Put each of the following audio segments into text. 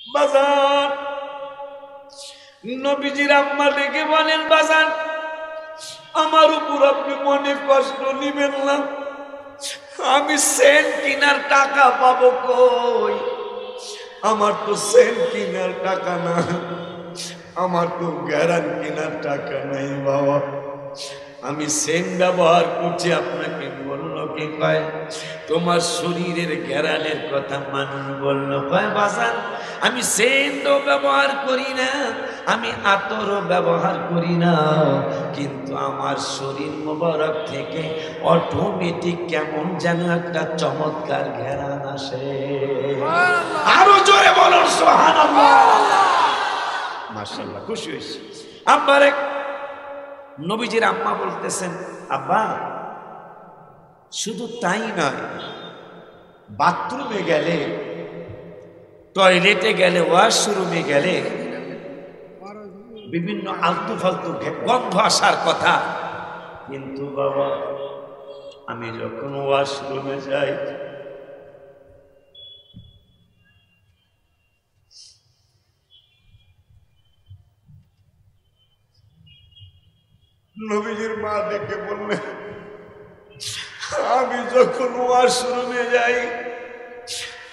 বাজান নবীজির আম্মা ডেকে বলেন, বাজান আমার উপর আপনি মনে কষ্ট নিবেন না, আমি সেন্ট কিনার টাকা পাবো কই? আমার তো সেন্ট কিনার টাকা না, আমার তো গ্যারান কেনার টাকা নাই বাবা। আমি সেন্ট ব্যবহার করছি, আপনাকে বললো কি কয় তোমার শরীরের গ্যারানের কথা মানুষ বললো কয় বাজান আমি সেন্টও ব্যবহার করি না, আমি আতরও ব্যবহার করি না, কিন্তু আমার শরীর মোবারক থেকে অটোমেটিক কেমন যেন একটা চমৎকার ঘেরান আসে। আরো জোরে বলুন সুবহানাল্লাহ। মাশাআল্লাহ, খুশি হয়েছি। আব্বার নবীজির আম্মা বলতেছেন, আব্বা শুধু তাই নয়, বাথরুমে গেলে, টয়লেটে গেলে, ওয়াশরুমে গেলে বিভিন্ন আলতু ফালতু গন্ধ আসার কথা, কিন্তু বাবা আমি যখন ওয়াশরুমে যাই নবীজির মা দেখে বললেন, আমি যখন ওয়াশরুমে যাই,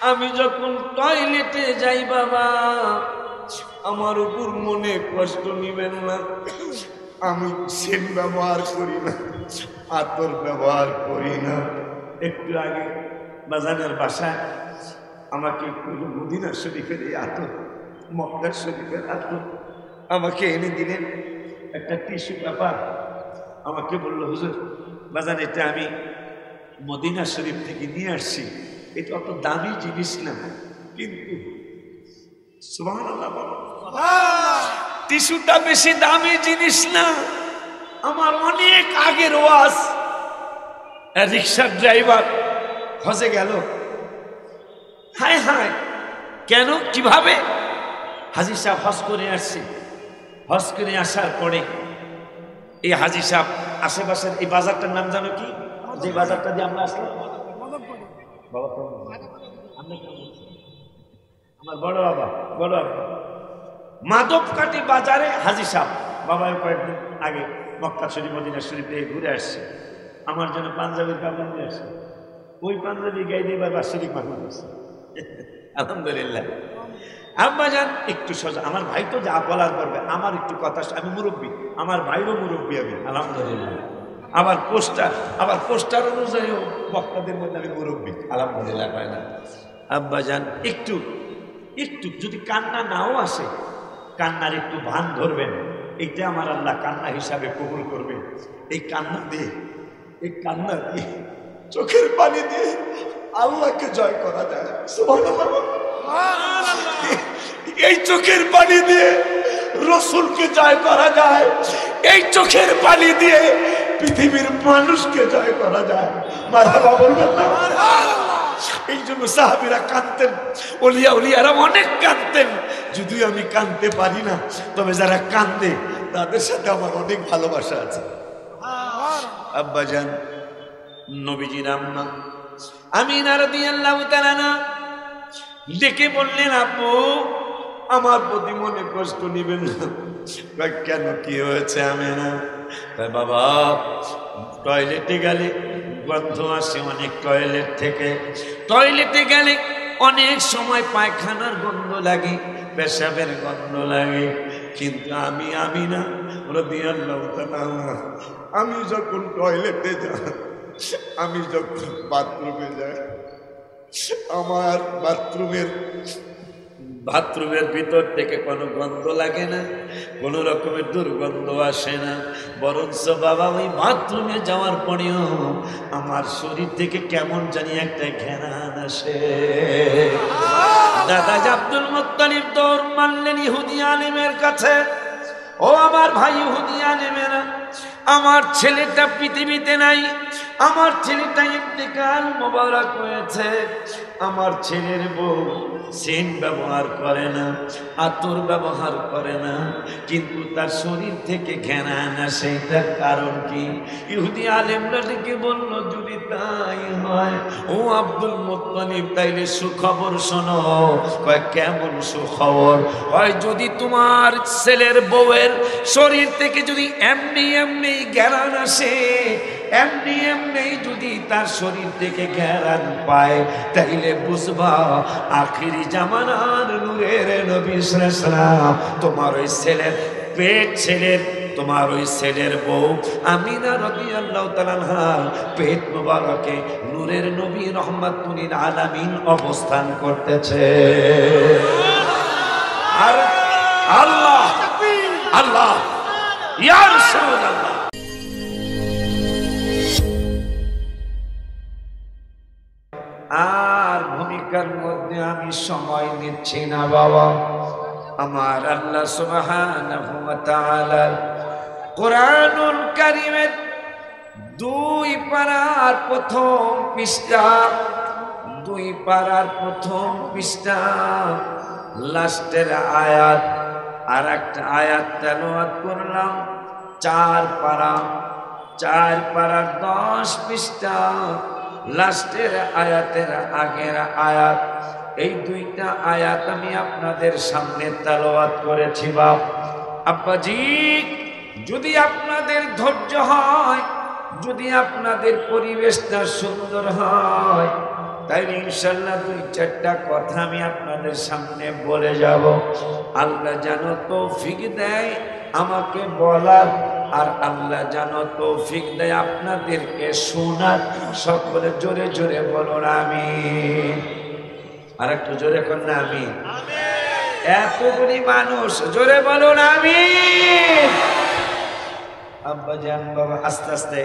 আমি যখন টয়লেটে যাই বাবা, আমার উপর মনে কষ্ট নিবেন না, আমি সেন্ট ব্যবহার করি না, আতর ব্যবহার করি না। একটু আগে বাজানের বাসায় আমাকে মদিনা শরীফের এই আতর, মক্কা শরীফের আতর আমাকে এনে দিলেন, একটা টিস্যু পেপার আমাকে বললো, হুজুর বাজান এটা আমি মদিনা শরীফ থেকে নিয়ে আসছি, এটা অত দামি জিনিস না, কিন্তু সুবহানাল্লাহ টিস্যুটা বেশি দামি জিনিস না। আমার অনেক আগের ওয়াজ, রিক্সার ড্রাইভার হজে গেল, হায় হায় কেন কিভাবে? হাজী সাহেব হজ করে আসছে, হজ করে আসার পরে এই হাজী সাহেব আশেপাশের এই বাজারটার নাম জানো কি? যে বাজারটা দিয়ে আমরা আসলাম, আমার বড় বাবা মাধবকাঠি বাজারে হাজী সাহেব বাবা কয়েকদিন আগে মক্কা শরীফ মদিনা শরীফ থেকে ঘুরে আসছে, আমার জন্য পাঞ্জাবির কাপড় নিয়ে আসছে, ওই পাঞ্জাবি গায়ে দিয়ে বাবা শরীফ মাহমুদ আসছে। আলহামদুলিল্লাহ। আব্বা যান একটু সোজা, আমার ভাই তো যা বলার করবে, আমার একটু কথা, আমি মুরব্বী, আমার ভাইরও মুরব্বী আমি, আলহামদুলিল্লাহ। আবার পোস্টার অনুযায়ী বক্তাদের মধ্যে আমি মুরব্বী, আলহামদুলিল্লাহ। পায় না আব্বা যান একটু যদি কান্না নাও আসে, কান্নার একটু ভান ধরবেন, এইটা আমার আল্লাহ কান্না হিসাবে কবুল করবে। এই কান্না দিয়ে চোখের পানি দিয়ে আল্লাহকে জয় করা যায়। এই চোখের পানি দিয়ে রসুলকে জয় করা যায়, এই চোখের পানি দিয়ে পৃথিবীর মানুষকে জয় করা যায়। মারহাবা বলবেন না? এই জন্য সাহাবীরা কাঁদতেন, ওলিয়ারা অনেক কাঁদতেন। যদিও আমি কাঁদতে পারি না, তবে যারা কাঁদে তাদের সাথে আমার অনেক ভালোবাসা আছে। আব্বাজান নবীজির আম্মা আমিনা রাদিয়াল্লাহু তাআলা ডেকে বললেন, আপু আমার প্রতি মনে কষ্ট নিবেন না। কেন, কি হয়েছে আমিনা? বাবা টয়লেটে গেলে গন্ধ আসে অনেক, টয়লেট থেকে টয়লেটে গেলে অনেক সময় পায়খানার গন্ধ লাগে, পেশাবের গন্ধ লাগে, কিন্তু আমি আমিনা রাদিয়াল্লাহু তাআলা আমি যখন টয়লেটে যাই, আমি যখন বাথরুমে যাই, আমার বাথরুমের ভিতর থেকে কোনো গন্ধ লাগে না, কোনো রকমের দুর্গন্ধ আসে না, বরঞ্চ বাবা ওই বাথরুমে যাওয়ার পরেও আমার শরীর থেকে কেমন জানি একটা ঘ্রাণ আসে। দাদা আব্দুল মুত্তালিব দৌড় মারলেন ইহুদি আলেমের কাছে, ও আমার ভাই ইহুদি আলেমেরা, আমার ছেলেটা পৃথিবীতে নাই, আমার ছেলেটা ইন্তেকাল মোবারক হয়েছে, আমার ছেলের বউ সেন্ট ব্যবহার করে না, আতর ব্যবহার করে না, কিন্তু তার শরীর থেকে ঘেরান আসে। তার কারণ কি? ইহুদি আলেমরা ডেকে বলল, যদি তাই হয় ও আব্দুল মুত্তালিব, তাইলে সুখবর শোনো। কয় কেমন সুখবর? হয় যদি তোমার ছেলের বউয়ের শরীর থেকে যদি এমনি এমনি ঘেরান আসে, এমনি এমনি যদি তার শরীর থেকে ঘেরান পায়, তাইলে বুঝবা আখিরি জামানার নূরের নবী সাল্লাল্লাহু আলাইহি ওয়াসাল্লাম তোমার ওই ছেলের পেট, তোমার ওই ছেলের বউ আমিনা রাদিয়াল্লাহু তাআলা আনহার পেট মোবারকে নূরের নবী রাহমাতুল লিল আলামিন অবস্থান করতেছে। আর আল্লাহ আল্লাহ ইয়া রাসূলুল্লাহ। আর ভূমিকার মধ্যে আমি সময় নিচ্ছি না বাবা। আমার আল্লাহ সুবহানাহু ওয়া তাআলা কোরআনুল কারীমের 2 পারার প্রথম পৃষ্ঠা, 2 পারার প্রথম পৃষ্ঠা লাস্টের আয়াত, আর একটা আয়াত তেলাওয়াত করলাম 4 পারার 10 পৃষ্ঠা লাস্টের আয়াতের আগের আয়াত। এই 2টা আয়াত আমি আপনাদের সামনে তেলাওয়াত করেছি। বাপ আব্বাজি, যদি আপনাদের ধৈর্য হয়, যদি আপনাদের পরিবেশটা সুন্দর হয়, তাইলে ইনশাআল্লাহ 2-4টা কথা আমি আপনাদের সামনে বলে যাব। আল্লাহ যেন তৌফিক দেয় আমাকে বলার, আর আল্লাহ যেন তৌফিক দেয় আপনাদেরকে শোনার। সকলে জোরে জোরে বলুন আমিন। আর একটু জোরে কর না আমিন। এতগুলি মানুষ, জোরে বলুন আমিন। আব্বাজান বাবা আস্তে আস্তে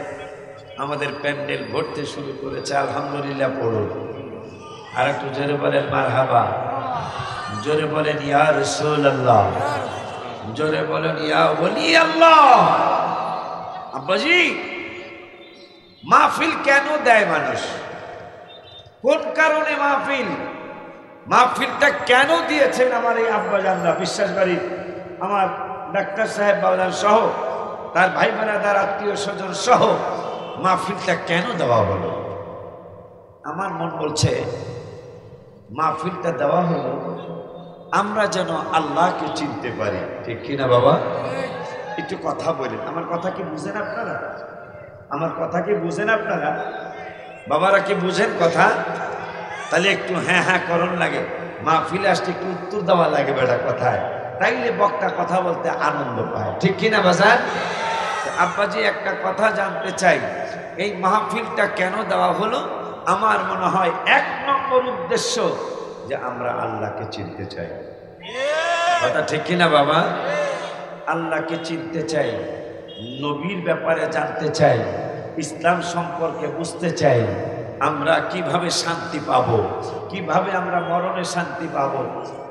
আমাদের প্যান্ডেল ভরতে শুরু করেছে, আলহামদুলিল্লাহ পড়ুন। আর একটু জোরে বলেন মারহাবা, জোরে বলেন ইয়া রাসূলুল্লাহ, জোরে বলেন ইয়া ওলি আল্লাহ। আব্বাজি, মাহফিল কেন দেয় মানুষ? কোন কারণে মাহফিলটা কেন দিয়েছেন আমার এই আব্বাজানরা? বিশ্বাসবাড়ি আমার ডাক্তার সাহেব বাবুজান সহ, তার ভাই বোনেদার আত্মীয় স্বজন সহ মাহফিলটা কেন দেওয়া হলো? আমার মন বলছে মাহফিলটা দেওয়া হলো আমরা যেন আল্লাহকে চিনতে পারি। ঠিক কিনা বাবা? একটু কথা বলেন। আমার কথা কি বুঝেন আপনারা? আমার কথা কি বুঝেন আপনারা? বাবারা কি বুঝেন কথা? তাহলে একটু হ্যাঁ হ্যাঁ করণ লাগে। মাহফিলে আসতে একটু উত্তর দেওয়া লাগে বেটা কথায়, তাইলে বক্তা কথা বলতে আনন্দ পায়। ঠিক কিনা বাজার? আব্বাজি, একটা কথা জানতে চাই, এই মাহফিলটা কেন দেওয়া হলো? আমার মনে হয় 1 নম্বর উদ্দেশ্য যে আমরা আল্লাহকে চিনতে চাই। কথা ঠিক কিনা বাবা? আল্লাহকে চিনতে চাই, নবীর ব্যাপারে জানতে চাই, ইসলাম সম্পর্কে বুঝতে চাই। আমরা কিভাবে শান্তি পাবো, কিভাবে আমরা মরণে শান্তি পাবো,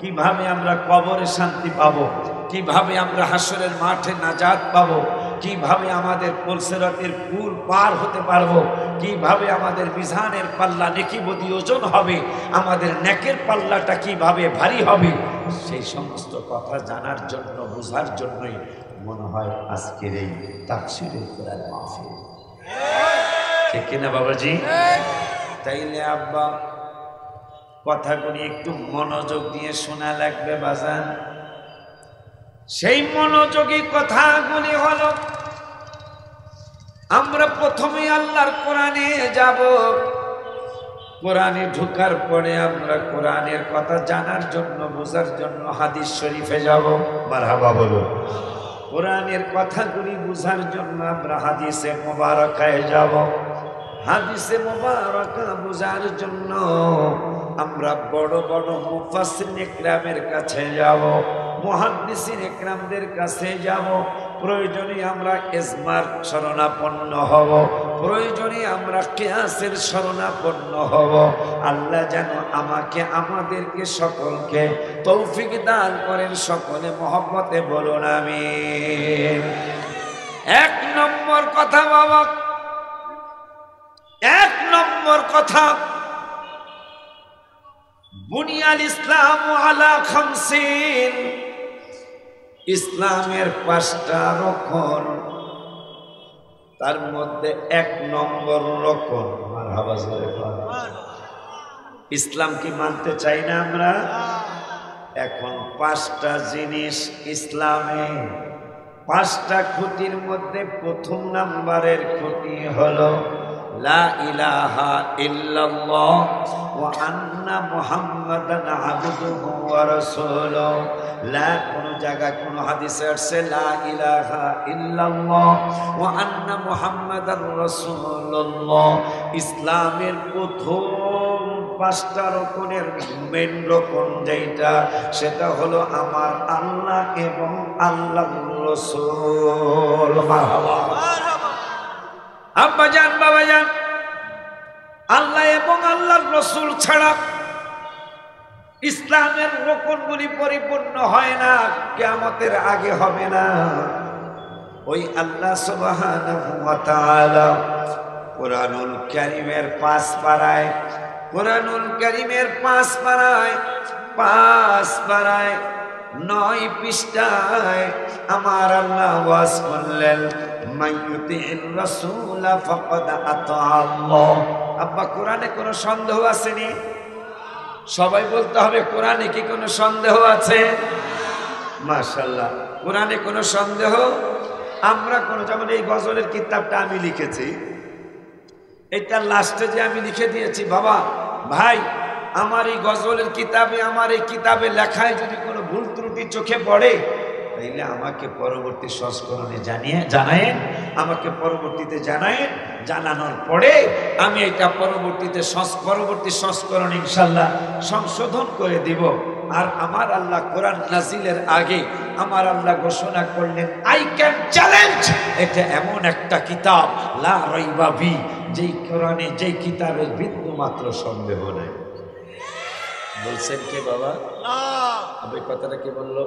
কিভাবে আমরা কবরে শান্তি পাবো, কিভাবে আমরা হাসরের মাঠে নাজাত পাবো, কিভাবে আমাদের পুলসিরাতের পুল পার হতে পারবো, কিভাবে আমাদের মিজানের পাল্লা নেকিবদি ওজন হবে, আমাদের নেকের পাল্লাটা কিভাবে ভারী হবে, সেই সমস্ত কথা জানার জন্য, বোঝার জন্যই মনে হয় আজকের এই তাফসীরুল কোরআন মাহফিল। ঠিক কিনা বাবাজি? তাইলে আব্বা কথাগুলি একটু মনোযোগ দিয়ে শোনা লাগবে বাজান। সেই মনোযোগী কথাগুলি হলো, আমরা প্রথমে আল্লাহর কোরআনে যাব, কোরআনে ঢোকার পরে আমরা কোরআনের কথা জানার জন্য, বোঝার জন্য হাদিস শরীফে যাব। মারহাবা বলুন। কোরআনের কথাগুলি বোঝার জন্য আমরা হাদিসে মুবারাকায় যাব। হাদিসে মুবারাকা বোঝার জন্য আমরা বড় বড় মুফাসসিরিন ইকরামের কাছে যাব, মুহাদ্দিসিন ইকরামদের কাছে যাব। প্রয়োজনে আমরা ইজমার শরণাপন্ন হব, প্রয়োজনে আমরা কিয়াসের শরণাপন্ন হব। আল্লাহ যেন আমাকে, আমাদেরকে সকলকে তৌফিক দান করেন। সকলে মহব্বতে বলুন আমিন। 1 নম্বর কথা বাবা, 1 নম্বর কথা, বুনিয়াল ইসলাম আলা খামসিন, ইসলামের 5টা রকম, তার মধ্যে 1 নম্বর রকম মারহাবা জোরে বলেন। ইসলাম কি মানতে চাই না আমরা? এখন 5টা জিনিস ইসলামে, 5টা খুঁটির মধ্যে প্রথম নাম্বারের খুঁটি হলো লা ইলাহা ইল্লাল্লাহ ওয়া আন্না মুহাম্মাদান আবদুহু ওয়া রাসূলুহু। লা, কোন জায়গায় কোন হাদিসে আসছে লা ইলাহা ইল্লাল্লাহ ওয়া আন্না মুহাম্মাদান রাসূলুল্লাহ। ইসলামের প্রথম 5টা রকমের মেন রকম যেটা, সেটা হলো আমার আল্লাহ এবং আল্লাহর রাসূল। মারহাবা আব্বাজান বাবাজান, আল্লাহ এবং আল্লাহর রাসূল ছাড়া ইসলামের রকমগুলি পরিপূর্ণ হয় না, কিয়ামতের আগে হবে না। ওই আল্লাহ সুবহানাহু ওয়া তাআলা কুরআনুল কারীমের 5 পারায়, কুরআনুল কারীমের 5 পারায় 9 পৃষ্ঠায় আমার আল্লাহ ওয়াজ করলেন, মাইয়ুতির রাসূল ফাকাদ আতা আল্লাহ। আব্বা, কোরআনে কোনো সন্দেহ আসেনি? সবাই বলতে হবে, কোরআনে কি কোনো সন্দেহ আছে? মাশাআল্লাহ, কোরআনে কোনো সন্দেহ? আমরা কোনো, যেমন এই গজলের কিতাবটা আমি লিখেছি, এটা লাস্টে যে আমি লিখে দিয়েছি, বাবা ভাই আমার এই গজলের কিতাবে, আমার এই কিতাবে লেখায় যদি কোনো ভুল ত্রুটি চোখে পড়ে, তাইলে আমাকে পরবর্তী সংস্করণে জানায়েন, আমাকে পরবর্তীতে জানায়েন। জানানোর পরে আমি এটা পরবর্তী সংস্করণ ইনশাল্লাহ সংশোধন করে দিব। আর আমার আল্লাহ কোরআন নাজিলের আগে আমার আল্লাহ ঘোষণা করলেন, আই ক্যান চ্যালেঞ্জ, এটা এমন একটা কিতাব লা রাইবা ফি, যেই কোরআনে, যেই কিতাবের বিন্দু মাত্র সন্দেহ নেই। বলছেন কে বাবা? আমি কথাটা কি বললো?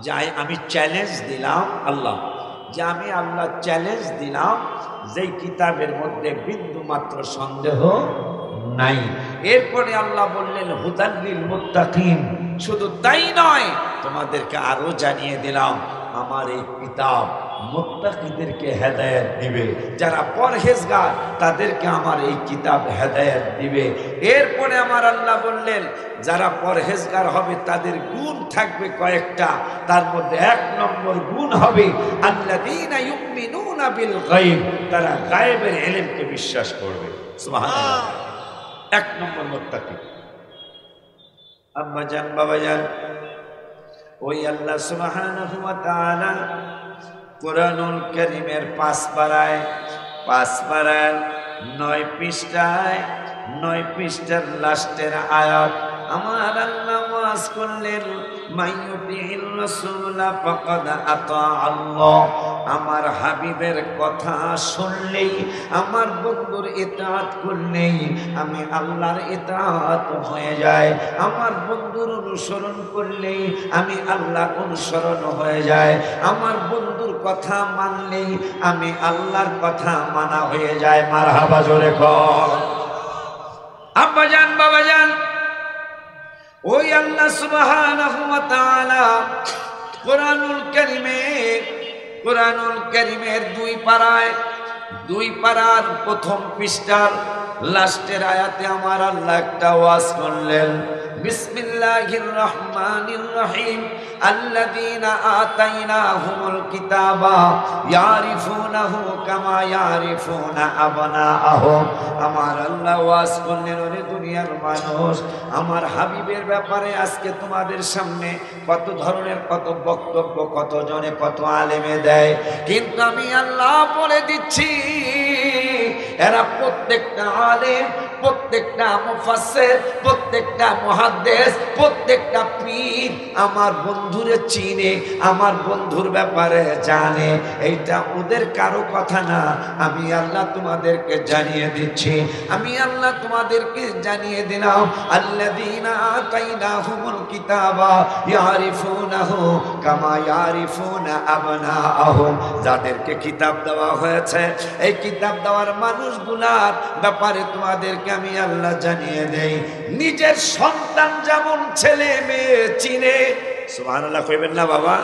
যাই, আমি চ্যালেঞ্জ দিলাম আল্লাহ, যে আমি আল্লাহ চ্যালেঞ্জ দিলাম যেই কিতাবের মধ্যে বিন্দু মাত্র সন্দেহ নাই। এরপরে আল্লাহ বললেন হুদাল লিল মুত্তাকিন। শুধু তাই নয়, তোমাদেরকে আরো জানিয়ে দিলাম আমার এই কিতাব মুত্তাকিদেরকে হেদায়েত দিবে, যারা পরহেজগার তাদেরকে আমার এই কিতাব হেদায়েত দিবে। এরপরে আমার আল্লাহ বললেন যারা পরহেজগার হবে তাদের গুণ থাকবে কয়েকটা, তার মধ্যে 1 নম্বর গুণ হবে আল্লাযীনা ইউমিনুনা বিল গায়ব, তারা গায়েবের ইলমকে বিশ্বাস করবে। সুবহানাল্লাহ, 1 নম্বর মুত্তাকি। আম্মা জান, বাবা জান, ওই আল্লাহ সুবহানাহু ওয়া তাআলা কুরআনুল কারীমের 5 পারায় 9 পৃষ্ঠায় 9 পৃষ্ঠার লাস্টের আয়াত আমার আল্লাহ ওয়াজ করলেন, মাইয়ুতির রাসূল ফাকাদ আতা আল্লাহ। আমার হাবিবের কথা শুনলেই, আমার বন্ধুর ইতাআত করলেই আমি আল্লাহর ইতাআত হয়ে যায়। আমার বন্ধুর অনুসরণ করলেই আমি আল্লাহর অনুসরণ হয়ে যায়। আমার বন্ধুর কথা মানলেই আমি আল্লাহর কথা মানা হয়ে যায়। মারহাবা জোরে কর। আব্বা জান, বাবা জান, ওই আল্লাহ সুবহানাহু ওয়া তাআলা কুরআনুল কারীমের 2 পারার প্রথম পৃষ্ঠার লাস্টের আয়াতে আমার আল্লাহ একটা ওয়াজ করলেন, বিসমিল্লাহির রহমানির রহিম, আল্লাযীনা আতাইনাহুমুল কিতাবা ইয়ারিফুনাহু কামা ইয়ারিফুনা আবনাআহুম। আমার আল্লাহ ওয়াজ করলেন, ওরে দুনিয়ার মানুষ, আমার হাবিবের ব্যাপারে আজকে তোমাদের সামনে কত ধরনের কত বক্তব্য, কত জনে কত আলেমে দেয়, কিন্তু আমি আল্লাহ বলে দিচ্ছি এরা প্রত্যেকটা আলেম, প্রত্যেকটা মুফাসসির, প্রত্যেকটা মুহাদ্দিস, প্রত্যেকটা পীর আমার বন্ধুরে চিনে, আমার বন্ধুর ব্যাপারে জানে। এইটা ওদের কারো কথা না, আমি আল্লাহ তোমাদেরকে জানিয়ে দিচ্ছি। আমি আল্লাহ তোমাদেরকে জানিয়ে দিলাম, আল্লাযীনা আতাইনাহুমুল কিতাবা ইয়ারিফুনাহু কামা ইয়ারিফুনা আবনাআহুম। যাদেরকে কিতাব দেওয়া হয়েছে, এই কিতাব দেওয়ার মানুষগুলার ব্যাপারে তোমাদেরকে আপনাকে আমি আল্লাহ জানিয়ে দেই, নিজের সন্তান যেমন ছেলে মেয়ে চিনে, সুবহানাল্লাহ কইবেন না বাবা?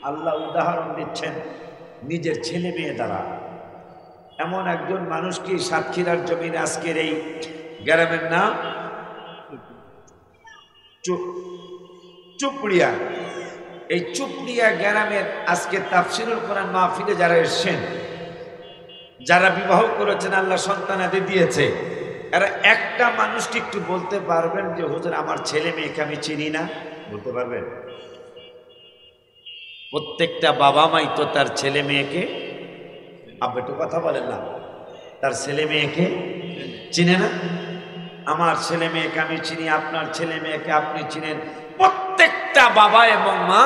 আল্লাহ উদাহরণ দিচ্ছেন নিজের ছেলে মেয়ে দ্বারা। এমন একজন মানুষকে সাতক্ষীরার জমিনে আজকের এই গ্রামের নাম চুপড়িয়া, এই চুপড়িয়া গ্রামের আজকে তাফসীরুল কোরআন মাহফিলে যারা এসেছেন, যারা বিবাহ করেছেন, আল্লাহ সন্তানাদি দিয়েছে, এরা একটা মানুষকে একটু বলতে পারবেন যে হুজুর আমার ছেলে মেয়েকে আমি চিনি না? বলতে পারবেন? প্রত্যেকটা বাবা মাই তো তার ছেলে মেয়েকে, আপনি একটু কথা বলেন না, তার ছেলে মেয়েকে চিনে না? আমার ছেলে মেয়েকে আমি চিনি, আপনার ছেলে মেয়েকে আপনি চিনেন। প্রত্যেকটা বাবা এবং মা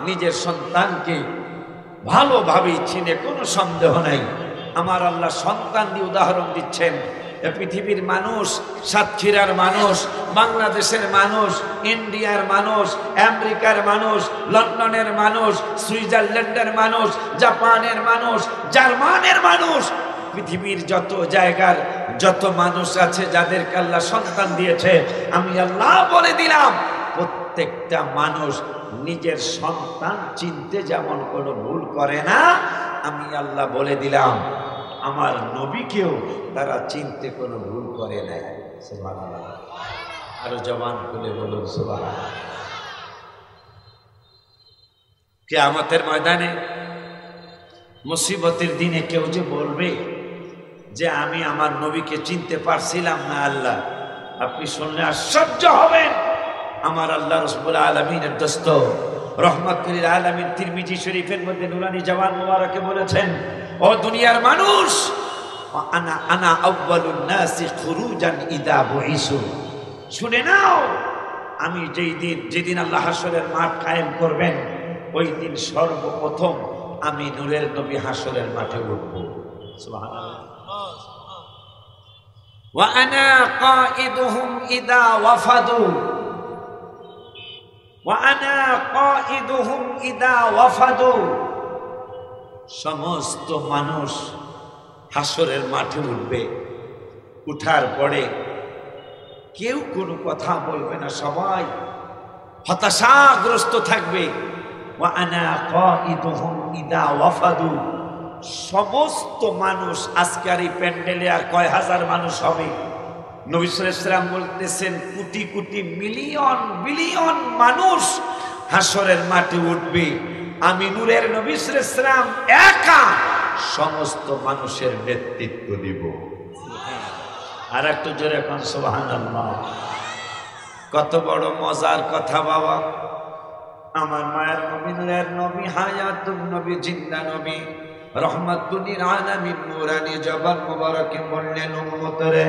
নিজের সন্তানকে ভালোভাবেই চিনে, কোনো সন্দেহ নাই। আমার আল্লাহ সন্তান দিয়ে উদাহরণ দিচ্ছেন। পৃথিবীর মানুষ, সাতক্ষীরার মানুষ, বাংলাদেশের মানুষ, ইন্ডিয়ার মানুষ, আমেরিকার মানুষ, লন্ডনের মানুষ, সুইজারল্যান্ডের মানুষ, জাপানের মানুষ, জার্মানের মানুষ, পৃথিবীর যত জায়গার যত মানুষ আছে যাদেরকে আল্লাহ সন্তান দিয়েছে, আমি আল্লাহ বলে দিলাম প্রত্যেকটা মানুষ নিজের সন্তান চিনতে যেমন কোনো ভুল করে না, আমি আল্লাহ বলে দিলাম আমার নবীকেও তারা চিনতে কোনো ভুল করে নাই। সুবহানাল্লাহ, আরো জবান খুলে বলুন সুবহানাল্লাহ। কিয়ামতের ময়দানে মুসিবতের দিনে কেউ যে বলবে যে আমি আমার নবীকে চিনতে পারছিলাম না, আল্লাহ আপনি শুনলে আশ্চর্য হবেন। আমার আল্লাহ রাব্বুল আলামিনের দোস্ত রহমাতুল আলামিন তিরমিজি শরীফের মধ্যে নুরানি জবান মুবারকে বলেছেন, ও দুনিয়ার মানুষ, আনা আনা আউয়ালুন নাসি খুরুজান ইদা বুইসু, শুনে নাও, আমি যেদিন আল্লাহ হাসরের মাঠ কায়েম করবেন, ওই দিন সর্বপ্রথম আমি নূরের নবী হাসরের মাঠে উঠব। সুবহানাল্লাহ। ওয়া আনা কাঈদুহুম ইদা ওয়াফাদু, ওয়া আনা কাঈদুহুম ইদা ওয়াফাদু, সমস্ত মানুষ হাসরের মাঠে উঠবে। উঠার পরে কেউ কোনো কথা বলবে না, সবাই হতাশাগ্রস্ত থাকবে। ওয়া আনা কাঈদুহুম ইদা ওয়াফাদু, সমস্ত মানুষ, আজকে আর এই প্যান্ডেলে আর কয় হাজার মানুষ হবে? নবী সাল্লাল্লাহু আলাইহি ওয়াসাল্লাম বলতেছেন কোটি কোটি মিলিয়ন বিলিয়ন মানুষ হাসরের মাঠে উঠবে। আমি নূরের নবী সাল্লাল্লাহু আলাইহি ওয়াসাল্লাম একা সমস্ত মানুষের নেতৃত্ব দিব। আর একটু জোরে কোন সুবহানাল্লাহ। কত বড় মজার কথা বাবা। আমার মায়ের নবী, নূরের নবী, হায়াতুন নবী, জিন্দা নবী, রহমাতুল আলামিন নূরানি জবান মুবারকে বললেন, উম্মতরে,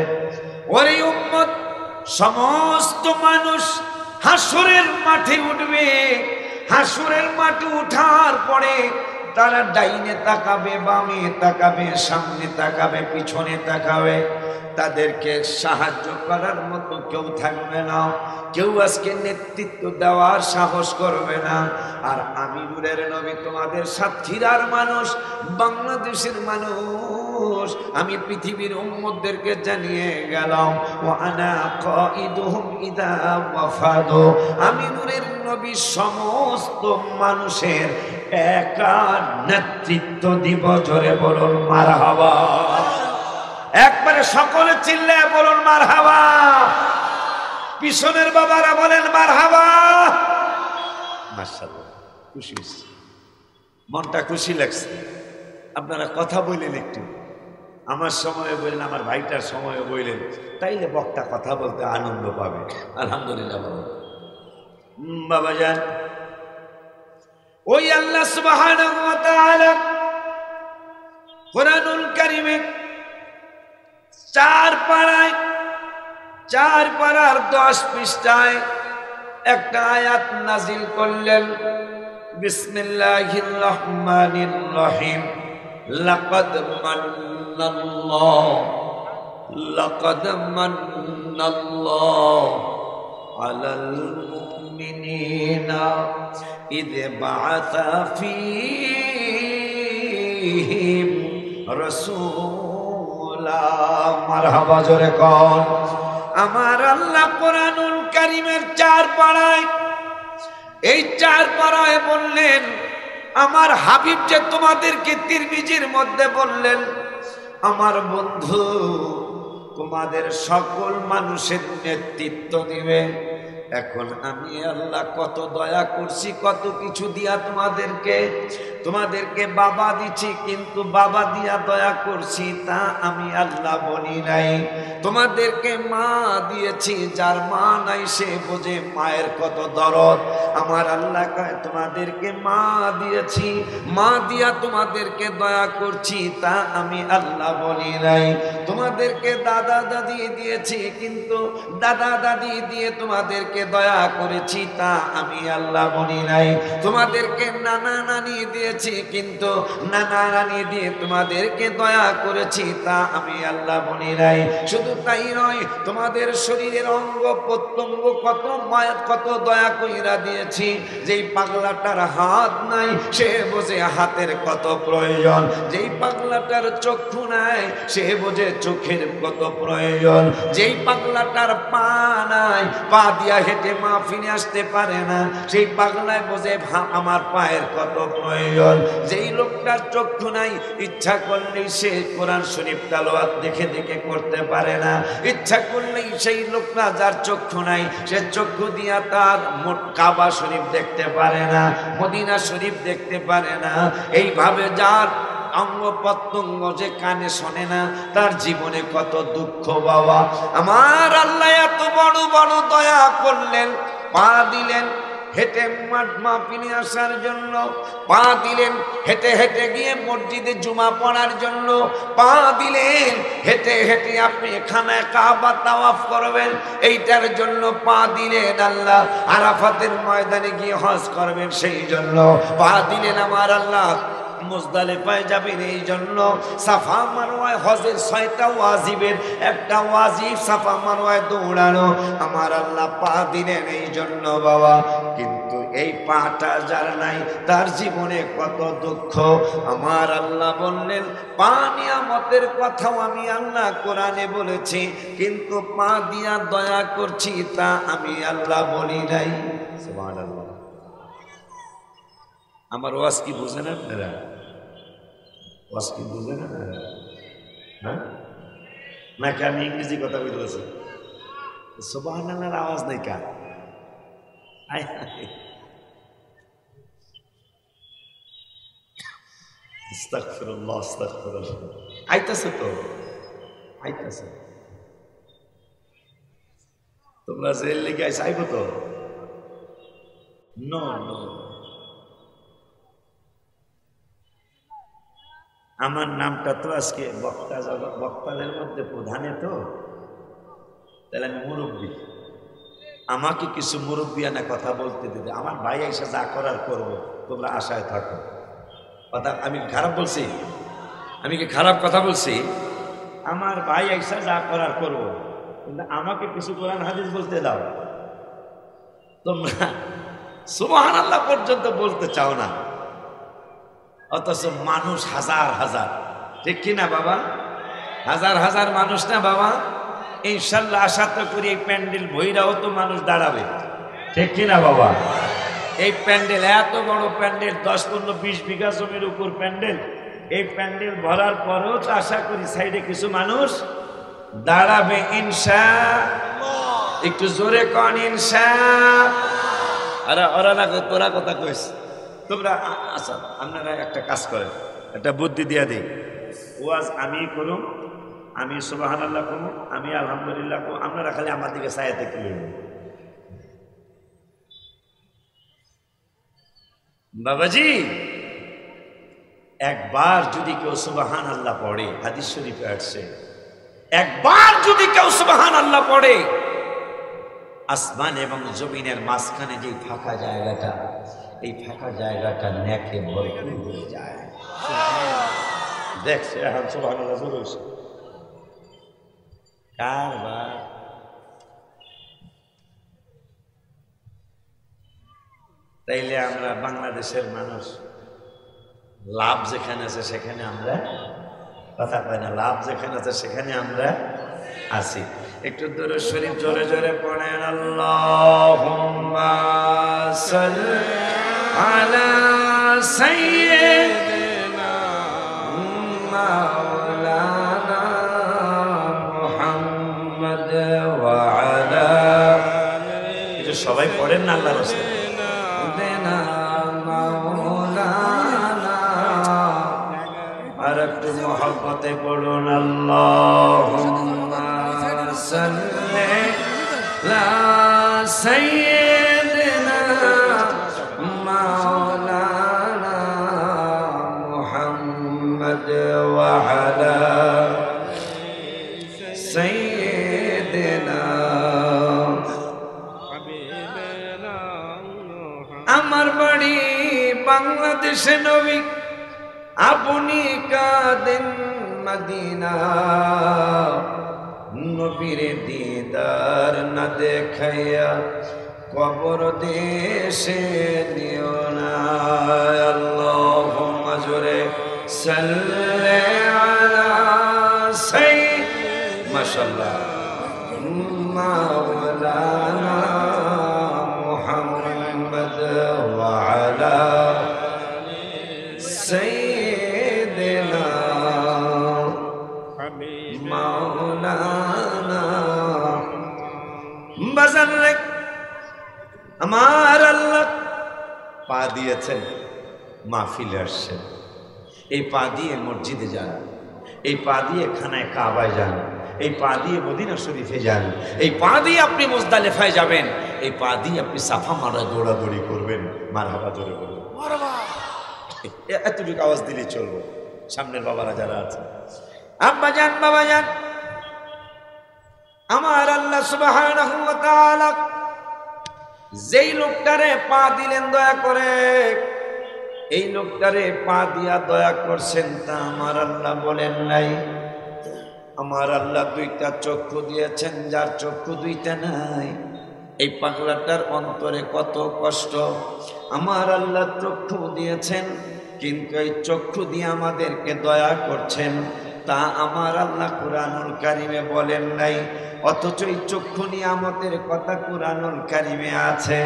ওরে উম্মত, সমস্ত মানুষ হাসরের মাঠে উঠবে। হাসরের মাঠে উঠার পরে তারা ডাইনে তাকাবে, বামে তাকাবে, সামনে তাকাবে, পিছনে তাকাবে। তাদেরকে সাহায্য করার মতো কেউ থাকবে না, কেউ আজকে নেতৃত্ব দেওয়ার সাহস করবে না। আর আমি নূরের নবী তোমাদের সাতক্ষীরার মানুষ, বাংলাদেশের মানুষ, আমি পৃথিবীর উম্মতদেরকে জানিয়ে গেলাম, ওয়া আনা কাঈদুহুম ইদা ওয়াফাদু, আমি নূরের নবী সমস্ত মানুষের একা নেতৃত্ব দিব। জোরে বলুন মারহাবা। একবারে সকলে চিল্লায় বলুন মারহাবা। পিছনের বাবারা বলেন মারহাবা। মাশাআল্লাহ, খুশি হয়েছি, মনটা খুশি লাগছে। আপনারা কথা বললেন, একটু আমার সময়ে বললেন, আমার ভাইটার সময়ে বললেন, তাইলে বক্তা কথা বলতে আনন্দ পাবে। আলহামদুলিল্লাহ বাবা যান। ওই আল্লাহ সুবহানাহু ওয়া তাআলা কুরআনুল কারীমে চার পাড়ার 10 পৃষ্ঠায় একটা আয়াত নাজিল করলেন। বিসমিল্লাহির রহমানির রহিম। লাকাদ মান্নাল্লাহু আলাল মুমিনিনা ইয বাআসা ফীহিম রাসূল আল্লাহ, মারহাবা জোরে কর। আমার আল্লাহ কোরআনুল কারীমের 4 পারায়, এই 4 পারায় বললেন, আমার হাবিব যে তোমাদেরকে তিরমিজির মধ্যে বললেন, আমার বন্ধু তোমাদের সকল মানুষের নেতৃত্ব দিবে। এখন আমি আল্লাহ কত দয়া করছি, কত কিছু দিয়া তোমাদেরকে বাবা দিচ্ছি, কিন্তু বাবা দিয়া দয়া করছি তা আমি আল্লাহ বলি নাই। তোমাদেরকে মা দিয়েছি, যার মা নাই সে বোঝে মায়ের কত দরদ। আমার আল্লাহ কয় তোমাদেরকে মা দিয়েছি, মা দিয়া তোমাদেরকে দয়া করছি তা আমি আল্লাহ বলি নাই। তোমাদেরকে দাদা দাদি দিয়েছি, কিন্তু দাদা দাদি দিয়ে তোমাদেরকে দয়া করেছি তা আমি আল্লাহ বলি নাই। তোমাদেরকে নানা নানি দিয়েছি, কিন্তু নানা নানি দিয়ে তোমাদেরকে দয়া করেছি তা আমি আল্লাহ বলি নাই। শুধু তাই নয়, তোমাদের শরীরের অঙ্গ প্রত্যঙ্গ কত দয়া কইরা দিয়েছি। যেই পাগলাটার হাত নাই সে বোঝে হাতের কত প্রয়োজন, যেই পাগলাটার চক্ষু নাই সে বোঝে চোখের কত প্রয়োজন, যেই পাগলাটার পা নাই, পা দিয়া হেঁটে মাহফিলে আসতে পারে না, সেই পাগলায় বোঝে আমার পায়ের কত প্রয়োজন। যেই লোকটার চক্ষু নাই, ইচ্ছা করলেই সে কোরআন শরীফ তেলাওয়াত দেখে দেখে করতে পারে না। ইচ্ছা করলেই সেই লোকটা যার চক্ষু নাই, সে চক্ষু দিয়া তার কাবা শরীফ দেখতে পারে না, মদিনা শরীফ দেখতে পারে না। এইভাবে যার অঙ্গ প্রত্যঙ্গ যে কানে শোনে না, তার জীবনে কত দুঃখ বাবা। আমার আল্লাহ এত বড় বড় দয়া করলেন, পা দিলেন হেঁটে মাহফিলে আসার জন্য, পা দিলেন হেঁটে হেঁটে গিয়ে মসজিদে জুমা পড়ার জন্য, পা দিলেন হেঁটে হেঁটে আপনি খানায় কাবা তাওয়াফ করবেন এইটার জন্য, পা দিলেন আল্লাহ আরাফাতের ময়দানে গিয়ে হজ করবেন সেই জন্য, পা দিলেন আমার আল্লাহ মুজদালিফায় যাবেন এই জন্য, সাফা মারওয়ায় হজের 6টা ওয়াজিবের একটা ওয়াজিব সাফা মারওয়ায় দৌড়ানো। আমার আল্লাহ পা দিলেন এই জন্য বাবা। কিন্তু এই পাটা যার নাই, তার জীবনে কত দুঃখ। আমার আল্লাহ বললেন, পা নিয়ামতের কথাও আমি আল্লাহ কোরআনে বলেছি, কিন্তু পা দিয়া দয়া করছি তা আমি আল্লাহ বলি নাই। সুবহানাল্লাহ। আমার ওয়াজ কি বুঝেন আপনারা? ওয়াজ কি বুঝেন আপনারা? হ্যাঁ, নাকি আমি ইংরেজি কথা বলতেছি? সুবহানাল্লাহর আওয়াজ নাই কার? আস্তাগফিরুল্লাহ, আস্তাগফিরুল্লাহ। আইতাছে তো, আইতাছে। তোমরা জেল লেগে আইস, আইব তো? নো নো, আমার নামটা তো আজকে বক্তাদের মধ্যে প্রধানে, তো তাহলে আমি মুরব্বী, আমাকে কিছু মুরব্বিয়ানা কথা বলতে দিতে। আমার ভাই এসে যা করার করবো, তোমরা আশায় থাকো। কথা আমি খারাপ বলছি? আমি কি খারাপ কথা বলছি? আমার ভাই এসে যা করার করবো, কিন্তু আমাকে কিছু কোরআন হাদিস বলতে দাও। তোমরা সুবহানাল্লাহ পর্যন্ত বলতে চাও না, অথচ মানুষ হাজার হাজার, ঠিক কিনা বাবা? হাজার হাজার মানুষ না বাবা? ইনশাল্লাহ আশা তো করি এই প্যান্ডেল ভৈরাও তো মানুষ দাঁড়াবে, ঠিক কিনা বাবা? এই প্যান্ডেল এত বড় প্যান্ডেল, 10-15-20 বিঘা জমির উপর প্যান্ডেল, এই প্যান্ডেল ভরার পরেও তো আশা করি সাইডে কিছু মানুষ দাঁড়াবে ইনশাআল্লাহ। একটু জোরে কন ইনশাআল্লাহ। আরে ওরা না, তোরা কথা কইস। তোমরা আচ্ছা, আপনারা একটা কাজ করেন, একটা বুদ্ধি দিয়া দিই। ওয়াজ আমি করুন, আমি সুবহানাল্লাহ করুন, আমি আলহামদুলিল্লাহ করুন, আপনারা খালি আমার দিকে ছায়া থেকে লইবেন। বাবাজি, একবার যদি কেউ সুবহানাল্লাহ পড়ে, হাদিস শরীফে আসছে, একবার যদি কেউ সুবহানাল্লাহ পড়ে, আসমান এবং জমিনের মাঝখানে যে ফাঁকা জায়গাটা, এই ফাঁকা জায়গাটা নেকে ভরপুর হয়ে যায়। দেখছে এখন সুবহানাল্লাহ শুরু হয়েছে কারবার। তাইলে আমরা বাংলাদেশের মানুষ লাভ যেখানে আছে সেখানে আমরা কথা কয় না, লাভ যেখানে আছে সেখানে আমরা আছি। একটু দরুদ শরীফ জোরে জোরে পড়েন। আল্লাহুম্মা সাল্লি আলা সাইয়্যিদিনা মাওলানা মুহাম্মদ ওয়া আলা, এটা সবাই পড়েন না আল্লাহর রাস্তায়। আর একটু মহব্বতে পড়ুন। আল্লাহুম্মা সাল্লি আলা সাইয়্যিদিনা মাওলানা মুহাম্মদ ওয়া আলা সাইয়্যিদিনা। আমার বাড়ি বাংলাদেশে নবী, আপনি কাদেন মদিনা, নবীর দিদার না দেখাইয়া কবর দেশে নিও না। আল্লাহুম্মা জোরে সাল্লি আলা সাইয়্যিদিনা মাশাআল্লাহ মাওলানা মুহাম্মদ ওয়া আলা সাইয়্যিদিনা মাওলানা। বাজার রে আমার আল্লাহ পা দিয়েছেন, মাহফিলে আসছেন, এই পা দিয়ে মসজিদে যান, এই পা দিয়ে খানায় কাবায় যান, এই পা দিয়ে মদিনা শরীফে যান, এই পা দিয়ে আপনি মুজদালিফায় যাবেন, এই পা দিয়ে আপনি সাফা মারা দৌড়াদৌড়ি করবেন। মারহাবা জোরে বলুন মারহাবা। এতটুকু আওয়াজ দিলে চলবো। সামনের বাবারা যারা আছে, আব্বা যান বাবা যান, আমার আল্লাহ সুবহানাহু ওয়া তাআলা যেই লোকটারে পা দিলেন দয়া করে, এই লোকটারে পা দিয়া দয়া করছেন, তা আমার আল্লাহ বলেন নাই। আমার আল্লাহ দুইটা চক্ষু দিয়েছেন, যার চক্ষু দুইটা নাই, এই পাগলাটার অন্তরে কত কষ্ট। আমার আল্লাহ চক্ষু দিয়েছেন, কিন্তু এই চক্ষু দিয়ে আমাদেরকে দয়া করছেন, তা আমার আল্লাহ কুরআনুল কারিমে বলেন নাই। অথচ এই চক্ষু নিয়ামতের কথা কুরআনুল কারিমে আছে।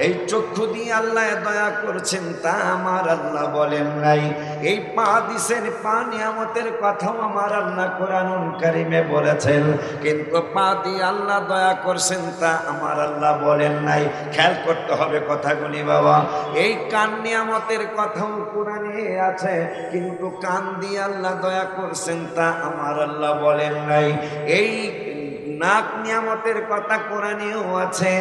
এই চক্ষু দিয়ে আল্লাহ দয়া করছেন, তা আমার আল্লাহ বলেন নাই। এই পা দিছেন, পা নিয়ামতের কথাও আমার আল্লাহ কুরআনুল কারিমে বলেছেন, কিন্তু পা দিয়ে আল্লাহ দয়া করছেন, তা আমার আল্লাহ বলেন নাই। খেয়াল করতে হবে কথাগুলি বাবা। এই কান নিয়ামতের কথাও কুরআনে আছে, কিন্তু কান দিয়ে আল্লাহ দয়া করছেন, তা আমার আল্লাহ বলেন নাই। এই নাক নিয়ামতের কথা কোরআনেও আছে,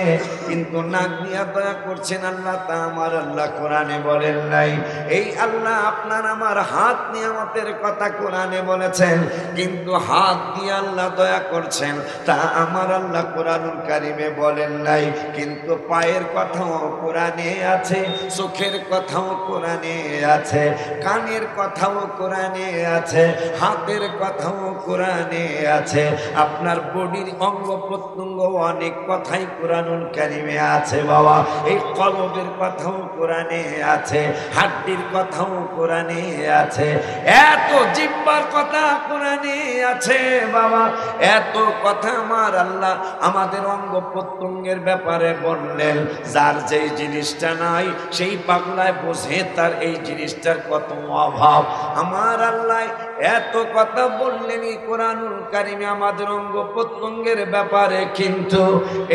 কিন্তু নাক নিয়ে দয়া করছেন আল্লাহ, তা আমার আল্লাহ কোরআনে বলেন নাই। এই আল্লাহ আপনার আমার হাত নিয়ামতের কথা কোরআনে বলেছেন, কিন্তু হাত দিয়ে আল্লাহ দয়া করছেন, তা আমার আল্লাহ কোরআনুল কারিমে বলেন নাই। কিন্তু পায়ের কথাও কোরআনে আছে, চোখের কথাও কোরআনে আছে, কানের কথাও কোরআনে আছে, হাতের কথাও কোরআনে আছে, আপনার বডির অঙ্গ প্রত্যঙ্গ অনেক কথাই কুরআনুল কারিমে আছে বাবা। এই কলবের কথাও কোরআনে আছে, হাড্ডির কথাও কোরআনে আছে, এত জিহ্বার কথা কোরআনে আছে বাবা। এত কথা আমার আল্লাহ আমাদের অঙ্গ প্রত্যঙ্গের ব্যাপারে বললেন। যার যেই জিনিসটা নাই সেই পাগলায় বোঝে তার এই জিনিসটার কত অভাব। আমার আল্লাহ এত কথা বললেন এই কোরআনুল কারিমে আমাদের অঙ্গ প্রত্যঙ্গের ব্যাপারে, কিন্তু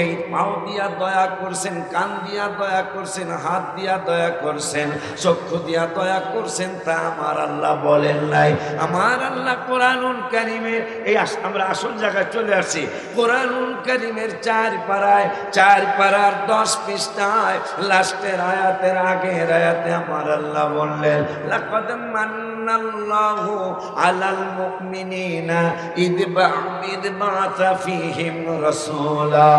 এই পাও দিয়া দয়া করছেন, কান দিয়া দয়া করছেন, হাত দিয়া দয়া করছেন, চক্ষু দিয়া দয়া করছেন, তা আমার আল্লাহ বলেন নাই। আমার আল্লাহ কোরআনুল কারিমের এই আমরা আসল জায়গায় চলে আসছি। কোরআনুল কারিমের 4 পারার 10 পৃষ্ঠায় লাস্টের আয়াতের আগের আয়াতে আমার আল্লাহ বললেন, লাকাদ মান্নাল্লাহু আলাল মুমিনিনা ইদ বা'থা ফি ফীহিম রাসূলা।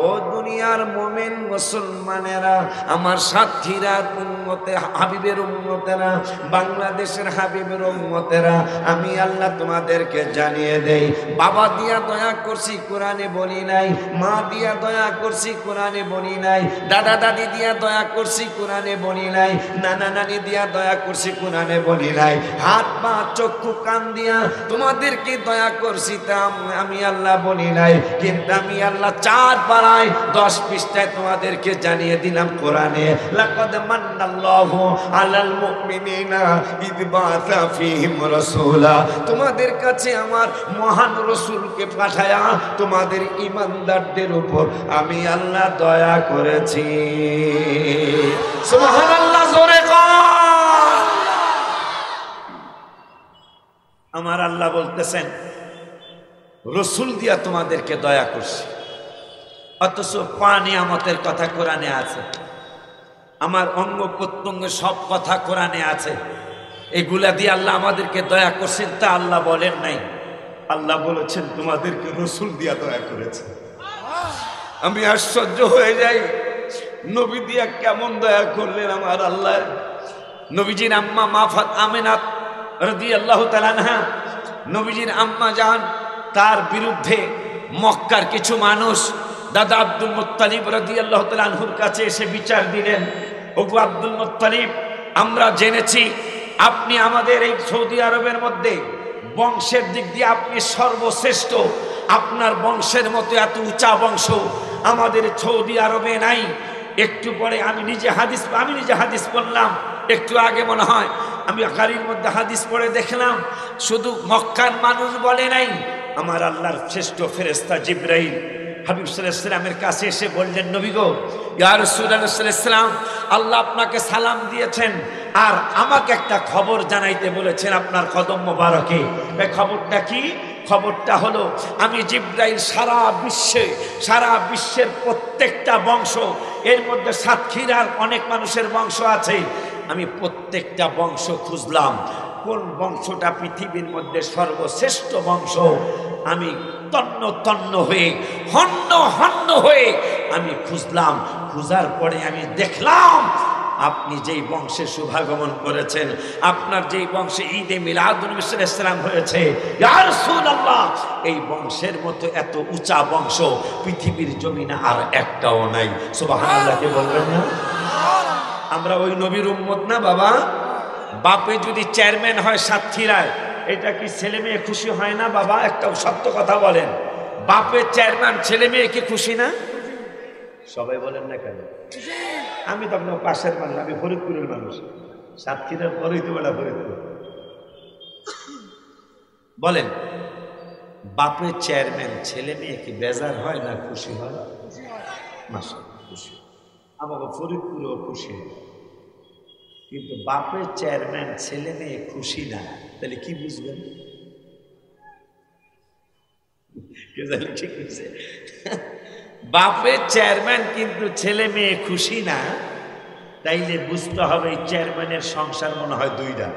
ও দুনিয়ার মুমিন মুসলমানেরা, আমার সাথীরা, উম্মতে হাবিবের উম্মতেরা, বাংলাদেশের হাবিবের উম্মতেরা, আমি আল্লাহ তোমাদেরকে জানিয়ে দেই, বাবা দিয়া দয়া করছি কোরআনে বলি নাই, মা দিয়া দয়া করছি কোরআনে বলি নাই, দাদা দাদি দিয়া দয়া করছি কোরআনে বলি নাই, নানা নানি দিয়া দয়া করছি কোরআনে বলি নাই, হাত পা চক্ষু কান দিয়া তোমাদেরকে দয়া করছি তা আমি আল্লাহ বলি নাই। কিন্তু আমি আল্লাহ 4 পারায় 10 পৃষ্ঠায় তোমাদেরকে জানিয়ে দিলাম কোরআনে, লাকাদ মান্নাল্লাহু আলাল মুমিনিনা ইদ বাআসা ফীহিম রাসূলা। তোমাদের কাছে আমার মহান রাসূলকে পাঠায়া তোমাদের ঈমানদারদের উপর আমি আল্লাহ দয়া করেছি। সুবহানাল্লাহ, জোরে কর। আমার আল্লাহ বলতেছেন রসুল দিয়া তোমাদেরকে দয়া করছি, অথচ নিয়ামতের কথা কোরআনে আছে, আমার অঙ্গ প্রত্যঙ্গ সব কথা কোরআনে আছে, এগুলা দিয়ে আল্লাহ আমাদেরকে দয়া করছেন তা আল্লাহ বলেন নাই। আল্লাহ বলেছেন তোমাদেরকে রসুল দিয়া দয়া করেছে। আমি আশ্চর্য হয়ে যাই, নবী দিয়া কেমন দয়া করলেন আমার আল্লাহ। নবীজির আম্মা মা আমিনা রাদিয়াল্লাহু তাআলা আনহা, নবীজির আম্মা জান, তার বিরুদ্ধে মক্কার কিছু মানুষ দাদা আব্দুল মুত্তালিব রাদিয়াল্লাহু তাআলা আনহুর কাছে এসে বিচার দিলেন, ওগো আব্দুল মুত্তালিব, আমরা জেনেছি আপনি আমাদের এই সৌদি আরবের মধ্যে বংশের দিক দিয়ে আপনি সর্বশ্রেষ্ঠ, আপনার বংশের মতো এত উঁচা বংশ আমাদের সৌদি আরবে নাই। একটু পরে আমি নিজে হাদিস পড়লাম, একটু আগে মনে হয় আমি গাড়ির মধ্যে হাদিস পড়ে দেখলাম, শুধু মক্কার মানুষ বলে নাই, আমার আল্লাহর শ্রেষ্ঠ ফেরেশতা জিবরাইল হাবিব সাল্লাল্লাহু আলাইহি ওয়াসাল্লামের কাছে এসে বললেন, নবী গো, ইয়া রাসূলুল্লাহ সাল্লাল্লাহু আলাইহি ওয়াসাল্লাম, আল্লাহ আপনাকে সালাম দিয়েছেন আর আমাকে একটা খবর জানাইতে বলেছেন আপনার কদম মোবারকে। এই খবরটা কি? খবরটা হলো আমি জিবরাইল সারা বিশ্বের প্রত্যেকটা বংশ, এর মধ্যে সাতক্ষীরার অনেক মানুষের বংশ আছে, আমি প্রত্যেকটা বংশ খুঁজলাম, কোন বংশটা পৃথিবীর মধ্যে সর্বশ্রেষ্ঠ বংশ। আমি তন্ন হয়ে হন্য হয়ে আমি খুঁজলাম, খুঁজার পরে আমি দেখলাম আপনি যেই বংশে শুভাগমন করেছেন, আপনার যেই বংশে ঈদে মিলাদুন নবী সাল্লাল্লাহু আলাইহি ওয়াসাল্লাম হয়েছে, ইয়া রাসূলুল্লাহ, এই বংশের মতো এত উঁচা বংশ পৃথিবীর জমিনে আর একটাও নাই। সুবহানাল্লাহ, কে বলবেন না? আমরা ওই নবীর উম্মত না বাবা? বাপে যদি চেয়ারম্যান হয় সাতক্ষীরায়, এটা কি ছেলে মেয়ে খুশি হয় না বাবা? একটা সত্য কথা বলেন, বাপের চেয়ারম্যান, ছেলে মেয়ে কি খুশি না? সবাই বলেন না কেন? আমি তো আপনার পাশের মানুষ, আমি ফরিদপুরের মানুষ, সাতক্ষীরার পরেই তো বেলা ফরিদপুর। বলেন, বাপের চেয়ারম্যান, ছেলে মেয়ে কি বেজার হয় না খুশি হয়? মাশাআল্লাহ, খুশি। আমাকে ফরিদপুরেও খুশি হয়, কিন্তু বাপের চেয়ারম্যান, ছেলে মেয়ে খুশি না, তাহলে কি বুঝবেন? ঠিক আছে, বাপের চেয়ারম্যান কিন্তু ছেলে মেয়ে খুশি না, তাইলে বুঝতে হবে চেয়ারম্যানের সংসার মনে হয় 2টা।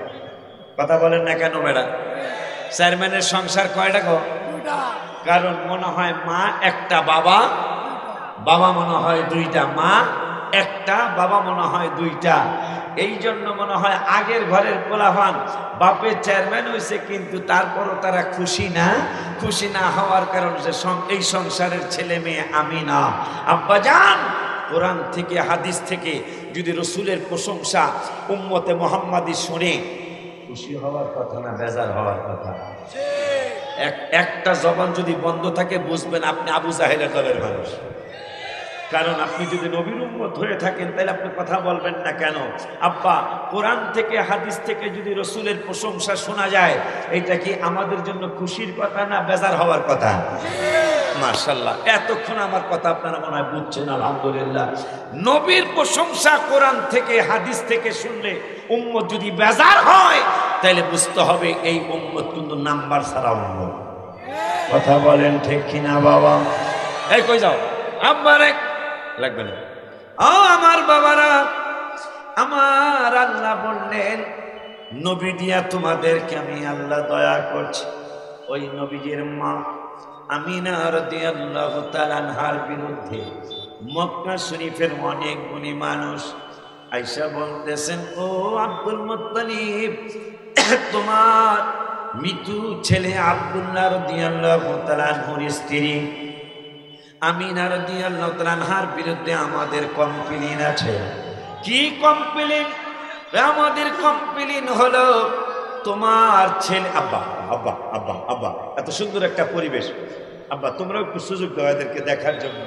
কথা বলেন না কেন ম্যাডাম? চেয়ারম্যানের সংসার কয়টা গো? 2টা। কারণ মনে হয় মা একটা, বাবা মনে হয় 2টা, মা একটা, বাবা মনে হয় 2টা। এই জন্য মনে হয় আগের ঘরের পোলাপান বাপের চেয়ারম্যান হয়েছে, কিন্তু তারপরও তারা খুশি না হওয়ার কারণে এই সংসারের ছেলে মেয়ে আমি না। আব্বাজান, কোরআন থেকে হাদিস থেকে যদি রসুলের প্রশংসা উম্মতে মুহাম্মাদি শুনে, খুশি হওয়ার কথা না বেজার হওয়ার কথা? একটা জবান যদি বন্ধ থাকে বুঝবেন আপনি আবু জাহেলের দলের মানুষ। কারণ আপনি যদি নবীর উম্মত হয়ে থাকেন তাহলে আপনি কথা বলবেন না কেন? আব্বা, কোরআন থেকে হাদিস থেকে যদি রসুলের প্রশংসা শোনা যায়, এটা কি আমাদের জন্য খুশির কথা না বেজার হওয়ার কথা? মাশাআল্লাহ, এতক্ষণ আমার কথা আপনারা মনে হয় বুঝছেন। আলহামদুলিল্লাহ, নবীর প্রশংসা কোরআন থেকে হাদিস থেকে শুনলে উম্মত যদি বেজার হয়, তাহলে বুঝতে হবে এই উম্মত কিন্তু নাম্বার ছাড়া উম্মত। কথা বলেন ঠিক কিনা বাবা? এই কই যাও আমার লাগবে না। ও আমার বাবারা, আমার আল্লাহ বললেন নবী দিয়া তোমাদেরকে আমি আল্লাহ দয়া করছি। ওই নবীজির মা আমিনা রাদিয়াল্লাহু তাআলা আনহার বিরুদ্ধে মক্কা শরীফের অনেক গুণী মানুষ আয়েশা বলতেছেন, ও আব্দুল মুত্তালিব, তোমার মৃত্যু ছেলে আব্দুল্লাহ রাদিয়াল্লাহু তাআলা আনহুর স্ত্রী আমিনা রাদিয়াল্লাহু তাআলা আনহার বিরুদ্ধে আমাদের কমপ্লেইন আছে। কি কমপ্লেইন? আমাদের কমপ্লেইন হলো তোমার ছেলে আব্বা আব্বা আব্বা আব্বা, এত সুন্দর একটা পরিবেশ, আব্বা তোমরাও একটু সুযোগ দাও এদেরকে দেখার জন্য,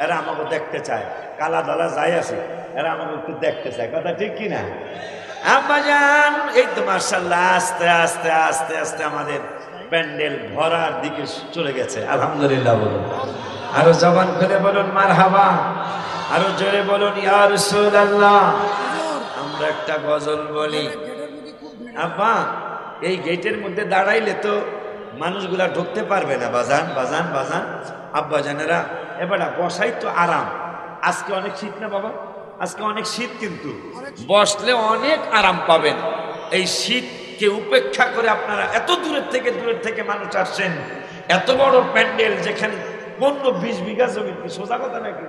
এরা আমাকে দেখতে চায়, কালা দালা যাই আছে, এরা আমাকে একটু দেখতে চায়, কথা ঠিক কিনা? আব্বা জান, এই তো মাশাআল্লাহ আস্তে আস্তে আস্তে আস্তে আমাদের প্যান্ডেল ভরার দিকে চলে গেছে, আলহামদুলিল্লাহ বলুন, আরো জবান খুলে বলুন মারহাবা, আরো জোরে বলুন ইয়া রাসূলুল্লাহ। আমরা একটা গজল বলি, আব্বা এই গেটের মধ্যে দাঁড়াইলে তো মানুষগুলা ঢুকতে পারবে না, বাজান বাজান বাজান, আব্বা জানেরা এবার বসাই তো আরাম, আজকে অনেক শীত না বাবা, আজকে অনেক শীত, কিন্তু বসলে অনেক আরাম পাবেন। এই শীতকে উপেক্ষা করে আপনারা এত দূরের থেকে মানুষ আসছেন, এত বড় প্যান্ডেল, যেখানে 15-20 বিঘা জমি, সোজা কথা নাকি?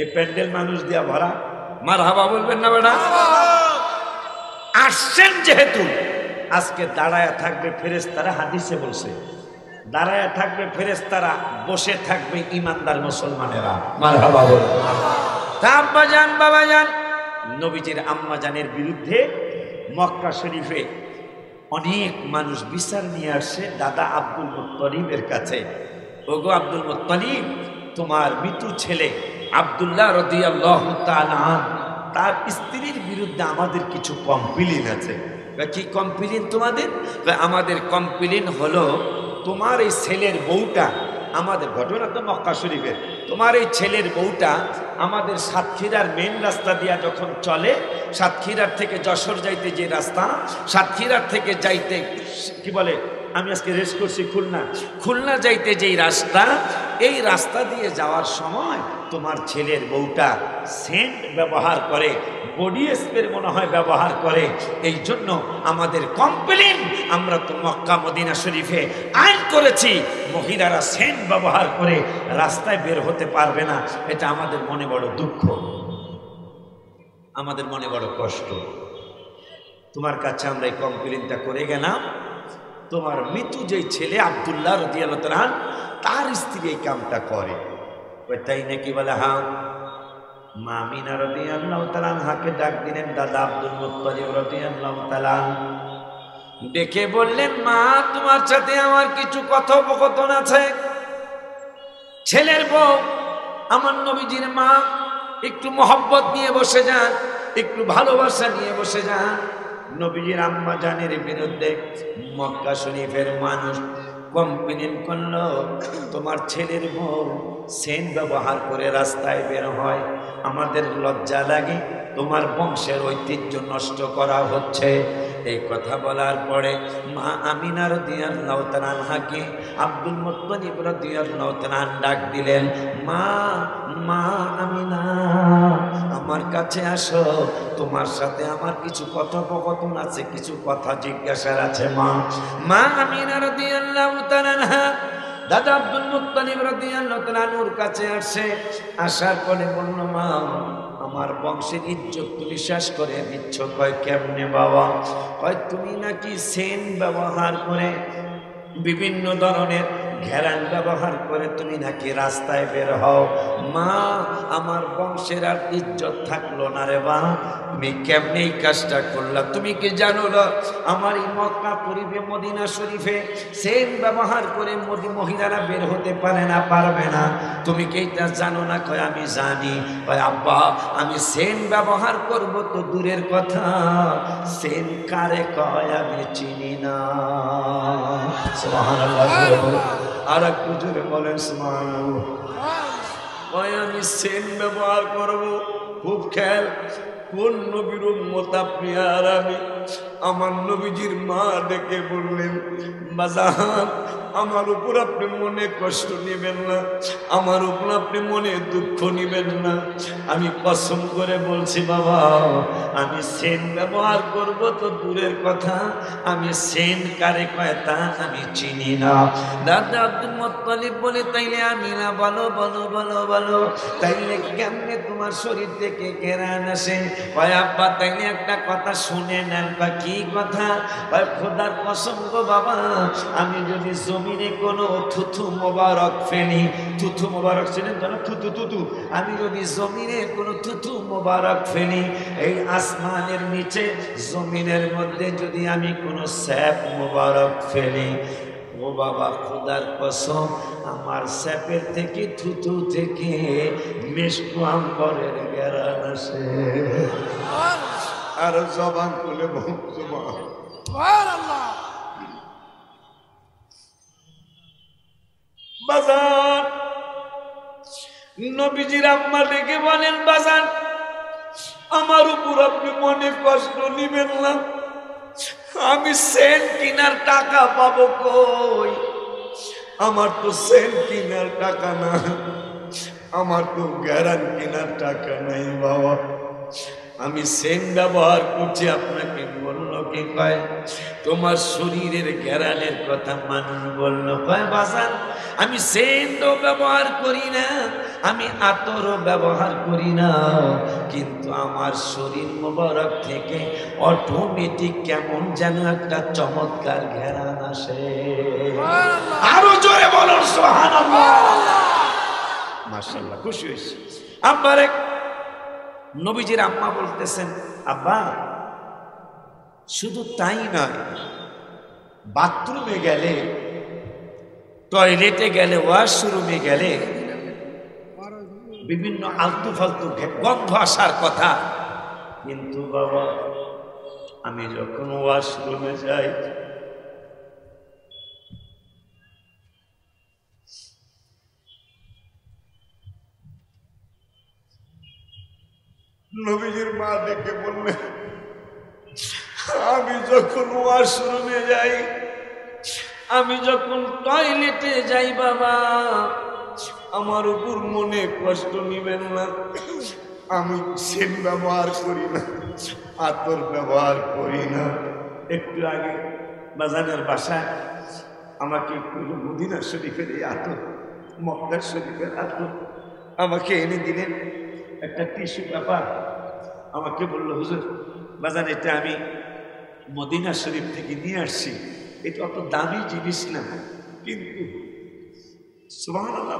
এই প্যান্ডেল মানুষ দিয়া ভরা, মারহাবা বলবেন না বেটা? আসছেন যেহেতু আজকে দাঁড়ায় থাকবে ফেরেশতারা, হাদিসে বলছে দাঁড়ায় থাকবে ফেরেশতারা, বসে থাকবে ইমানদার মুসলমানেরা, মারহাবা বলুন। তা আব্বা জান বাবা জান, নবীজির আম্মা জানের বিরুদ্ধে মক্কা শরীফে অনেক মানুষ বিচার নিয়ে আসছে দাদা আব্দুল মুত্তালিবের কাছে। ওগো আব্দুল মুত্তালিব, তোমার মৃত্যু ছেলে আব্দুল্লাহ রাদিয়াল্লাহু তাআলা তার স্ত্রীর বিরুদ্ধে আমাদের কিছু কমপ্লেইন আছে। কি কমপ্লেইন তোমাদের? আমাদের কমপ্লেইন হলো তোমার এই ছেলের বউটা, আমাদের ঘটনা তো মক্কা শরীফের, তোমার এই ছেলের বউটা আমাদের সাতক্ষীরার মেন রাস্তা দিয়া যখন চলে, সাতক্ষীরার থেকে যশোর যাইতে যে রাস্তা, সাতক্ষীরার থেকে যাইতে কি বলে, আমি আজকে রেস করছি খুলনা যাইতে যেই রাস্তা, এই রাস্তা দিয়ে যাওয়ার সময় তোমার ছেলের বউটা সেন্ট ব্যবহার করে, বডি স্প্রে মনে হয় ব্যবহার করে। এই জন্য আমাদের কমপ্লেইন, আমরা তো মক্কা মদিনা শরীফে আইন করেছি মহিলারা সেন্ট ব্যবহার করে রাস্তায় বের হতে পারবে না। এটা আমাদের মনে বড় দুঃখ, আমাদের মনে বড় কষ্ট। তোমার কাছে আমরা এই কমপ্লেইনটা করে গেলাম, তোমার মৃত্যু যেই ছেলে আব্দুল্লাহ রাদিয়াল্লাহু তাআলা তার স্ত্রী এই কামটা করে। তাই নাকি? বলে হ্যাঁ। মা আমিনা রাদিয়াল্লাহু তাআলা আনহাকে ডাক দিলেন দাদা আব্দুল মুত্তালিব রাদিয়াল্লাহু তাআলা, ডেকে বললেন, মা তোমার সাথে আমার কিছু কথোপকথন আছে। ছেলের বউ আমার নবীজির মা, একটু মহব্বত নিয়ে বসে যান, একটু ভালোবাসা নিয়ে বসে যান। নবীজির আম্মা জানের বিরুদ্ধে মক্কা শরীফের মানুষ কমপ্লেইন করলো, তোমার ছেলের বউ সেন্ট ব্যবহার করে রাস্তায় বের হয়, আমাদের লজ্জা লাগে, তোমার বংশের ঐতিহ্য নষ্ট করা হচ্ছে। এই কথা বলার পরে মা আমিনা রাদিয়াল্লাহু তাআলা আনহাকে আব্দুল মুত্তালিব রাদিয়াল্লাহু তাআলা ডাক দিলেন, মা মা আমিনা আমার কাছে আসো, তোমার সাথে আমার কিছু কথোপকথন আছে, কিছু কথা জিজ্ঞাসার আছে। মা আমিনা রাদিয়াল্লাহু তাআলা আনহা দাদা আব্দুল মুত্তালিব রাদিয়াল্লাহু তাআলা আনহুর কাছে আসে, আসার পরে বলল, মা আমার বংশের ইজ্জত তুমি শেষ করে দিচ্ছ। কয় কেমনে বাবা? কয় তুমি নাকি সেন্ট ব্যবহার করে, বিভিন্ন ধরনের ঘেরান ব্যবহার করে তুমি নাকি রাস্তায় বের হও। মা আমার বংশের আর ইজ্জত থাকলো না রে বা, তুমি কেমনে এই কাজটা করলা? তুমি কি জানো না আমার এই মক্কা শরীফে মদিনা শরীফে সেন্ট ব্যবহার করে মহিলারা বের হতে পারে না, পারবে না? তুমি কি এটা জানো না? কয় আমি জানি। কয় আব্বা আমি সেন্ট ব্যবহার করব তো দূরের কথা, সেন্ট কারে কয় আমি চিনি না। সুবহানাল্লাহ। আর একটু জোরে বলেন সুবহানাল্লাহ। আমি সেন্ট ব্যবহার করব, খুব খেয়াল কোন নবীর উম্মত আপনি আর আমি? আমার নবীজির মা ডেকে বললেন, বাজান আমার উপর আপনি মনে কষ্ট নেবেন না, আমার উপর আপনি মনে দুঃখ নেবেন না। আমি কসম করে বলছি বাবা, আমি সেন্ট ব্যবহার করব তো দূরের কথা, আমি সেন্ট কারে কয় তা আমি চিনি না। দাদা আব্দুল মুত্তালিব বলে, তাইলে আমি না, বলো বলো বলো বলো, তাইলে কেমনে তোমার শরীর থেকে ঘেরান আসে? কয় আব্বা তাইলে একটা কথা শুনে নেন। বা কি কথা? কয় খোদার কসম গো বাবা, আমি যদি জমিনে কোনো থুথু মোবারক ফেলি, থুথু মোবারক ছিলেন যেন থুতু থুতু, আমি যদি জমিনে কোনো থুথু মোবারক ফেলি, এই আসমানের নিচে জমিনের মধ্যে যদি আমি কোনো স্যাপ মোবারক ফেলি, ও বাবা খোদার কসম আমার স্যাপের থেকে থুতু থেকে মিষ্টি আম্বরের ঘেরান আসে। আর জবান খুলে বাজান নবীজির আম্মা ডেকে বলেন, বাজান আমার উপর আপনি মনে কষ্ট নিবেন না, আমি সেন্ট কিনার টাকা পাবো কই? আমার তো সেন্ট কিনার টাকা না, আমার তো গ্যারান কেনার টাকা নাই বাবা। আমি সেন্ট ব্যবহার করছি, আপনাকে বললো কি কয় তোমার শরীরের গ্যারানের কথা মানুষ বললো। কয় বাজান আমি সেন্টও ব্যবহার করি না, আমি আতরও ব্যবহার করি না, কিন্তু আমার শরীর মোবারক থেকে অটোমেটিক কেমন যেন একটা চমৎকার ঘেরান আসে। আরো জোরে বলুন সুবহানাল্লাহ। মাশাআল্লাহ, খুশি হয়েছি। আব্বার এক নবীজির আম্মা বলতেছেন, আব্বা শুধু তাই নয়, বাথরুমে গেলে, টয়লেটে গেলে, ওয়াশরুমে গেলে বিভিন্ন আলতু ফালতু গন্ধ আসার কথা, কিন্তু বাবা আমি যখন ওয়াশরুমে যাই নবীজির মা দেখে বললেন, আমি যখন ওয়াশরুমে যাই, আমি যখন টয়লেটে যাই বাবা, আমার উপর মনে কষ্ট নিবেন না, আমি সেন্ট ব্যবহার করি না, আতর ব্যবহার করি না। একটু আগে বাজানের বাসায় আমাকে একটু মদিনা শরীফের এই আতর, মক্কা শরীফের আতর আমাকে এনে দিলেন, একটা টিস্যু পেপার আমাকে বললো, হুজুর বাজান এটা আমি মদিনা শরীফ থেকে নিয়ে আসছি, এটা অত দামি জিনিস না, কিন্তু সুবহানাল্লাহ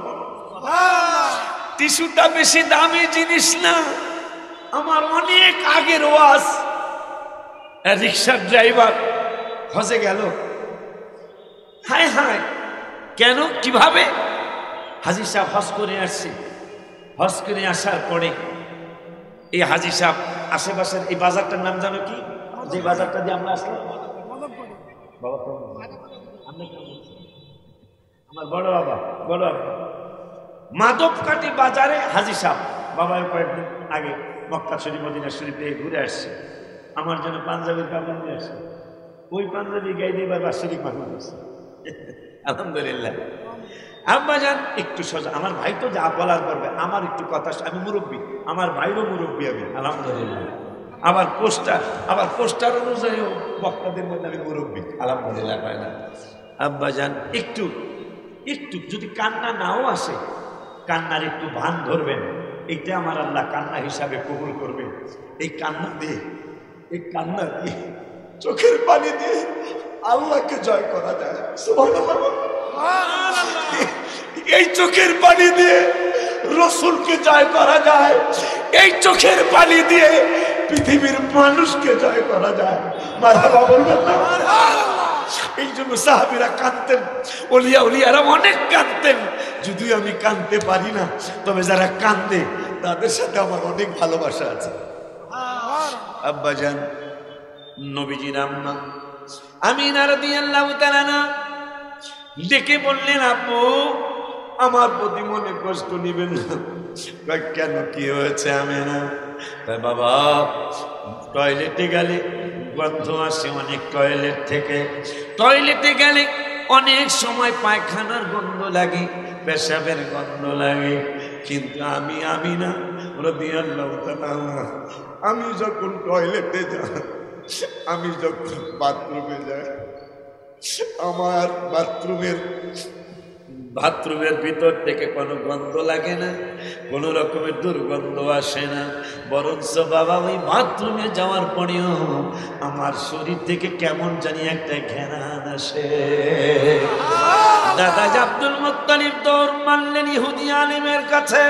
টিস্যুটা বেশি দামি জিনিস না। আমার অনেক আগের ওয়াজ, রিক্সার ড্রাইভার হজে গেল, হায় হায় কেন কিভাবে? হাজী সাহেব হজ করে আসছে, হজ করে আসার পরে এই হাজী সাহেব আশেপাশের এই বাজারটার নাম জানো কি? যে বাজারটা দিয়ে আমরা আসলাম, আমার বড় বাবা মাধবকাটি বাজারে হাজী সাহেব বাবার কয়েকদিন আগে মক্কা শরীফ মদিনা শরীফ থেকে ঘুরে আসছে, আমার জন্য পাঞ্জাবির কাপড় নিয়ে আসছে, ওই পাঞ্জাবি গাই দিয়ে এবার বাৎসরিক মানুষ আসছে। আলহামদুলিল্লাহ। আব্বা যান একটু সোজা, আমার ভাই তো যা বলার করবে, আমার একটু কথা, আমি মুরব্বী, আমার ভাইরও মুরব্বী আমি, আলহামদুলিল্লাহ। আবার পোস্টার অনুযায়ীও বক্তাদের মধ্যে আমি মুরব্বী, আলহামদুলিল্লাহ। আব্বা যান একটু যদি কান্না নাও আসে, কান্নার একটু ভান ধরবেন, এইটা আমার আল্লাহ কান্না হিসাবে কবুল করবেন। এই কান্না দিয়ে চোখের পানি দিয়ে আল্লাহকে জয় করা যায়। সুবহানাল্লাহ। এই চোখের পানি দিয়ে রসুলকে জয় করা যায়, এই চোখের পানি দিয়ে পৃথিবীর মানুষকে জয় করা যায়। মারহাবা বলবেন না? এই জন্য সাহাবীরা কাঁদতেন, ওলিয়ারা অনেক কাঁদতেন। যদিও আমি কাঁদতে পারি না, তবে যারা কাঁদে তাদের সাথে আমার অনেক ভালোবাসা আছে। আব্বাজান নবীজির আম্মা আমিনা রাদিয়াল্লাহু তাআলা ডেকে বললেন, আপু আমার প্রতি মনে কষ্ট নিবেন না। কেন কি হয়েছে আমিনা? তাই বাবা টয়লেটে গেলে গন্ধ আসে অনেক, টয়লেট থেকে টয়লেটে গেলে অনেক সময় পায়খানার গন্ধ লাগে, পেশাবের গন্ধ লাগে। কিন্তু আমি না রাদিয়াল্লাহু তাআলা, আমি যখন টয়লেটে যাই, আমি যখন বাথরুমে যাই, আমার বাথরুমের ভিতর থেকে কোনো গন্ধ লাগে না, কোনো রকমের দুর্গন্ধ আসে না। বরঞ্চ বাবা ওই বাথরুমে যাওয়ার পরেও আমার শরীর থেকে কেমন জানি একটা ঘ্রাণ আসে। দাদা আব্দুল মুত্তালিব দৌড় মারলেন ইহুদি আলেমের কাছে।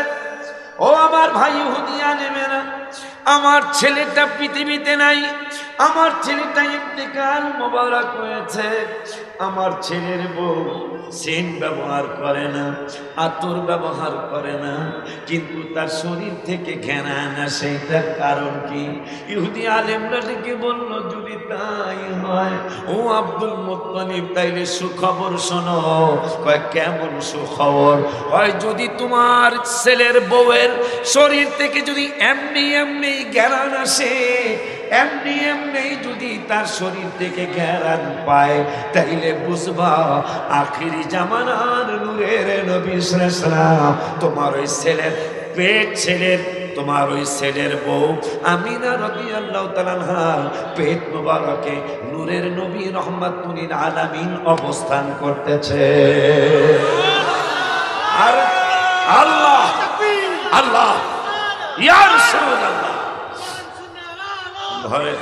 ও আমার ভাই ইহুদি আলেমেরা, আমার ছেলেটা পৃথিবীতে নাই, আমার ছেলেটা ইন্তেকাল মোবারক হয়েছে। আমার ছেলের বউ সেন্ট ব্যবহার করে না, আতর ব্যবহার করে না, কিন্তু তার শরীর থেকে ঘ্রাণ আসে। তার কারণ কি? ইহুদি আলেমরা ডেকে বলল, যদি তাই হয় ও আব্দুল মুত্তালিব, তাইলে সুখবর শোনো। কয় কেমন সুখবর? হয় যদি তোমার ছেলের বউয়ের শরীর থেকে যদি এমনি ঘ্রাণ আসে, এমনি যদি তার শরীর থেকে ঘ্রাণ পায়, তাইলে বুঝবা আখিরি জামানার নূরের নবী সাল্লাল্লাহু আলাইহি ওয়াসাল্লাম তোমার ওই ছেলের তোমার ওই ছেলের বউ আমিনা রাদিয়াল্লাহু তাআলা আনহা পেট মোবারকে নূরের নবী রাহমাতুল লিল আলামিন অবস্থান করতেছে। আর আল্লাহ আল্লাহ ইয়া রাসূলুল্লাহ ঘরে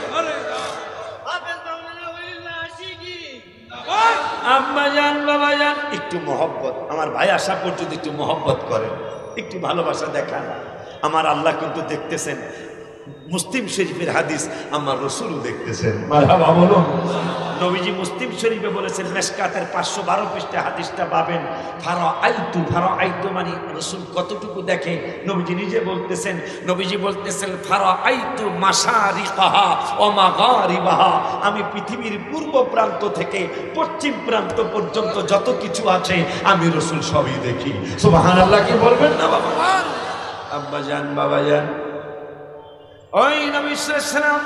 আম্মা জান বাবা জান একটু মহব্বত, আমার ভাই আসা পর্যন্ত একটু মহব্বত করেন, একটু ভালোবাসা দেখান। আমার আল্লাহ কিন্তু দেখতেছেন। মুসলিম শরীফের হাদিস আমার রাসূলও দেখতেছেন। মারহাবা বলুন। নবীজি মুসলিম শরীফে বলেছেন, মেশকাতের 512 পৃষ্ঠা হাদিসটা পাবেন। ফারাআইতু মানে রাসূল কতটুকু দেখে নবীজি নিজে বলতেছেন। নবীজি বলতেছেন, ফারাআইতু মাশারিকাহা ওয়া মাগারিবাহা, আমি পৃথিবীর পূর্ব প্রান্ত থেকে পশ্চিম প্রান্ত পর্যন্ত যত কিছু আছে আমি রাসূল সবই দেখি। সুবহানাল্লাহ কি বলবেন না বাবা? আব্বা জান বাবা জান, ওই নবী সাল্লাল্লাহু আলাইহি ওয়াসাল্লাম